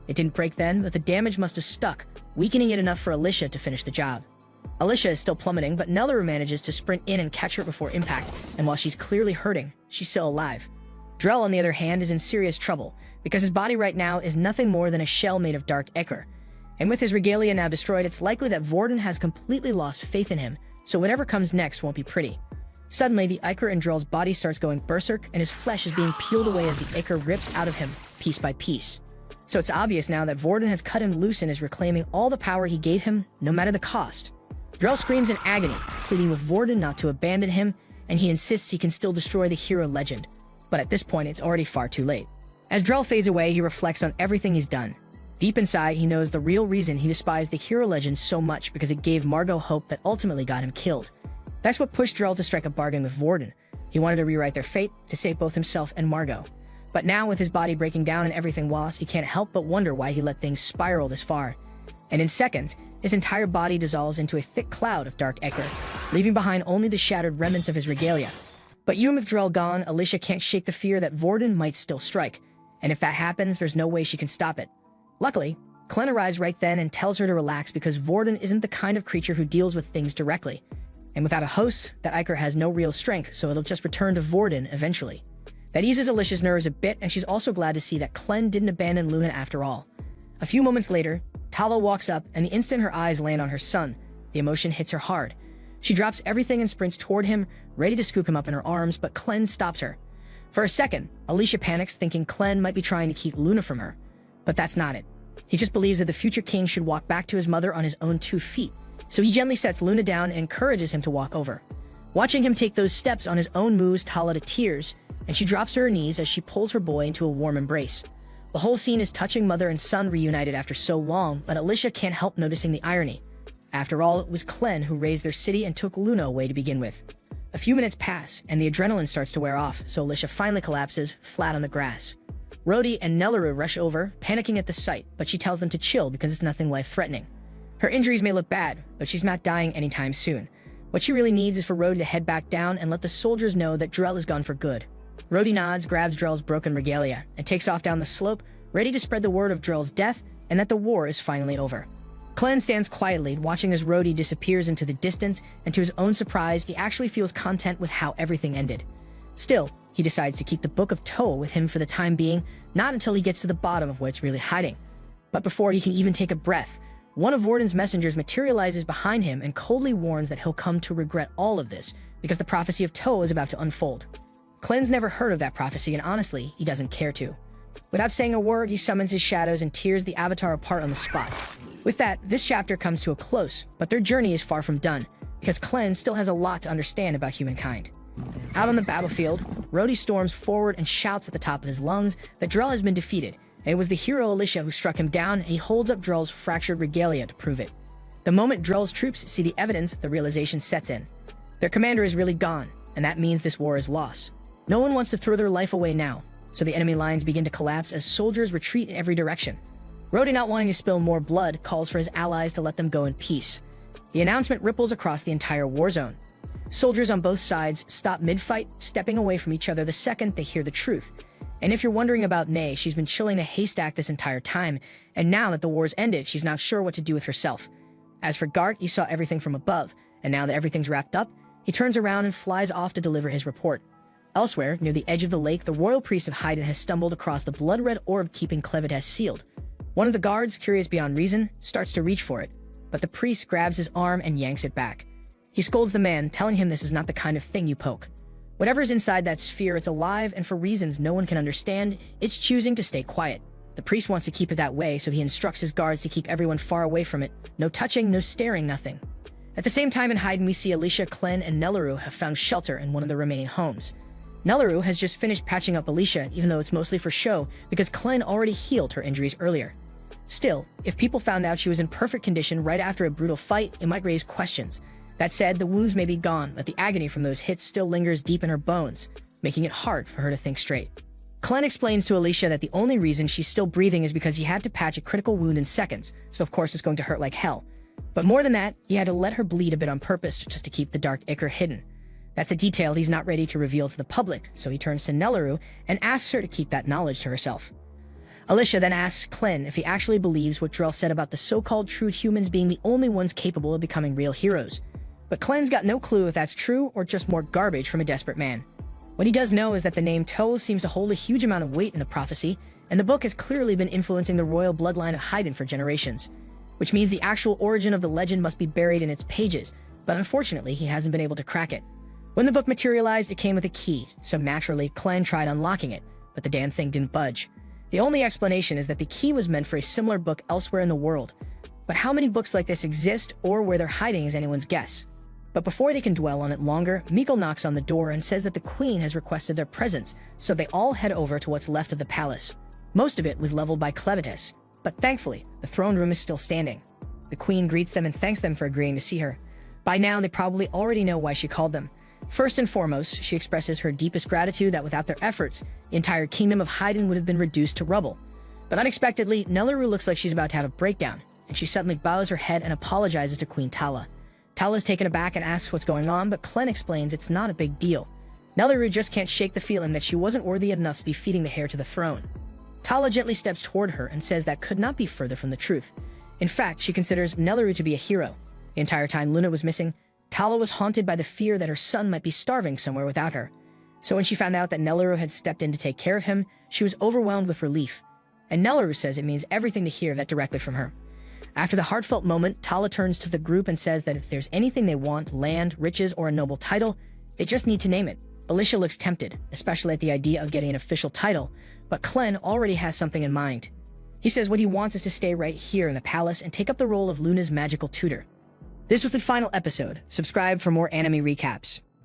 It didn't break then, but the damage must have stuck, weakening it enough for Alicia to finish the job. Alicia is still plummeting, but Nelleru manages to sprint in and catch her before impact, and while she's clearly hurting, she's still alive. Drell, on the other hand, is in serious trouble, because his body right now is nothing more than a shell made of dark ichor. And with his regalia now destroyed, it's likely that Vorden has completely lost faith in him, so whatever comes next won't be pretty. Suddenly, the ichor in Drell's body starts going berserk, and his flesh is being peeled away as the ichor rips out of him, piece by piece. So it's obvious now that Vorden has cut him loose and is reclaiming all the power he gave him, no matter the cost. Drell screams in agony, pleading with Vorden not to abandon him, and he insists he can still destroy the hero legend. But at this point, it's already far too late. As Drell fades away, he reflects on everything he's done. Deep inside, he knows the real reason he despised the hero legend so much, because it gave Margot hope that ultimately got him killed. That's what pushed Drell to strike a bargain with Vorden. He wanted to rewrite their fate, to save both himself and Margot. But now, with his body breaking down and everything lost, he can't help but wonder why he let things spiral this far. And in seconds, his entire body dissolves into a thick cloud of dark ichor, leaving behind only the shattered remnants of his regalia. But even with Drell gone, Alicia can't shake the fear that Vorden might still strike, and if that happens, there's no way she can stop it. Luckily, Clen arrives right then and tells her to relax because Vorden isn't the kind of creature who deals with things directly. And without a host, that ichor has no real strength, so it'll just return to Vorden eventually. That eases Alicia's nerves a bit, and she's also glad to see that Clen didn't abandon Luna after all. A few moments later, Tala walks up, and the instant her eyes land on her son, the emotion hits her hard. She drops everything and sprints toward him, ready to scoop him up in her arms, but Clen stops her. For a second, Alicia panics, thinking Clen might be trying to keep Luna from her. But that's not it. He just believes that the future king should walk back to his mother on his own 2 feet, so he gently sets Luna down and encourages him to walk over. Watching him take those steps on his own moves Tala to tears, and she drops to her knees as she pulls her boy into a warm embrace. The whole scene is touching mother and son reunited after so long, but Alicia can't help noticing the irony. After all, it was Clen who raised their city and took Luna away to begin with. A few minutes pass, and the adrenaline starts to wear off, so Alicia finally collapses, flat on the grass. Rhodey and Nelleru rush over, panicking at the sight, but she tells them to chill because it's nothing life-threatening. Her injuries may look bad, but she's not dying anytime soon. What she really needs is for Rhodey to head back down and let the soldiers know that Drell is gone for good. Rhodey nods, grabs Drell's broken regalia, and takes off down the slope, ready to spread the word of Drell's death and that the war is finally over. Clen stands quietly, watching as Rhodey disappears into the distance, and to his own surprise, he actually feels content with how everything ended. Still, he decides to keep the Book of Toa with him for the time being, not until he gets to the bottom of what's really hiding. But before he can even take a breath, one of Vorden's messengers materializes behind him and coldly warns that he'll come to regret all of this, because the prophecy of Toa is about to unfold. Clen's never heard of that prophecy, and honestly, he doesn't care to. Without saying a word, he summons his shadows and tears the Avatar apart on the spot. With that, this chapter comes to a close, but their journey is far from done, because Clen still has a lot to understand about humankind. Out on the battlefield, Rhodey storms forward and shouts at the top of his lungs that Drell has been defeated, and it was the hero Alicia who struck him down, and he holds up Drell's fractured regalia to prove it. The moment Drell's troops see the evidence, the realization sets in. Their commander is really gone, and that means this war is lost. No one wants to throw their life away now, so the enemy lines begin to collapse as soldiers retreat in every direction. Rhodey, not wanting to spill more blood, calls for his allies to let them go in peace. The announcement ripples across the entire war zone. Soldiers on both sides stop mid-fight, stepping away from each other the second they hear the truth. And if you're wondering about Nay, she's been chilling a haystack this entire time, and now that the war's ended, she's not sure what to do with herself. As for Gart, he saw everything from above, and now that everything's wrapped up, he turns around and flies off to deliver his report. Elsewhere, near the edge of the lake, the royal priest of Haydn has stumbled across the blood-red orb keeping Clevites sealed. One of the guards, curious beyond reason, starts to reach for it, but the priest grabs his arm and yanks it back. He scolds the man, telling him this is not the kind of thing you poke. Whatever's inside that sphere, it's alive, and for reasons no one can understand, it's choosing to stay quiet. The priest wants to keep it that way, so he instructs his guards to keep everyone far away from it. No touching, no staring, nothing. At the same time in Haydn, we see Alicia, Clen, and Nellaroo have found shelter in one of the remaining homes. Nellaroo has just finished patching up Alicia, even though it's mostly for show, because Clen already healed her injuries earlier. Still, if people found out she was in perfect condition right after a brutal fight, it might raise questions. That said, the wounds may be gone, but the agony from those hits still lingers deep in her bones, making it hard for her to think straight. Clen explains to Alicia that the only reason she's still breathing is because he had to patch a critical wound in seconds, so of course it's going to hurt like hell. But more than that, he had to let her bleed a bit on purpose just to keep the dark ichor hidden. That's a detail he's not ready to reveal to the public, so he turns to Nellaroo and asks her to keep that knowledge to herself. Alicia then asks Clen if he actually believes what Drell said about the so-called true humans being the only ones capable of becoming real heroes. But Clen's got no clue if that's true or just more garbage from a desperate man. What he does know is that the name Toes seems to hold a huge amount of weight in the prophecy, and the book has clearly been influencing the royal bloodline of Haydn for generations, which means the actual origin of the legend must be buried in its pages, but unfortunately he hasn't been able to crack it. When the book materialized, it came with a key, so naturally Clen tried unlocking it, but the damn thing didn't budge. The only explanation is that the key was meant for a similar book elsewhere in the world, but how many books like this exist or where they're hiding is anyone's guess. But before they can dwell on it longer, Mikkel knocks on the door and says that the queen has requested their presence, so they all head over to what's left of the palace. Most of it was leveled by Clevites, but thankfully, the throne room is still standing. The queen greets them and thanks them for agreeing to see her. By now, they probably already know why she called them. First and foremost, she expresses her deepest gratitude that without their efforts, the entire kingdom of Haydn would have been reduced to rubble. But unexpectedly, Nellaroo looks like she's about to have a breakdown, and she suddenly bows her head and apologizes to Queen Tala. Tala's taken aback and asks what's going on, but Clen explains it's not a big deal. Nellaroo just can't shake the feeling that she wasn't worthy enough to be feeding the heir to the throne. Tala gently steps toward her and says that could not be further from the truth. In fact, she considers Nellaroo to be a hero. The entire time Luna was missing, Tala was haunted by the fear that her son might be starving somewhere without her. So when she found out that Nellaroo had stepped in to take care of him, she was overwhelmed with relief. And Nellaroo says it means everything to hear that directly from her. After the heartfelt moment, Tala turns to the group and says that if there's anything they want, land, riches, or a noble title, they just need to name it. Alicia looks tempted, especially at the idea of getting an official title, but Clen already has something in mind. He says what he wants is to stay right here in the palace and take up the role of Luna's magical tutor. This was the final episode. Subscribe for more anime recaps.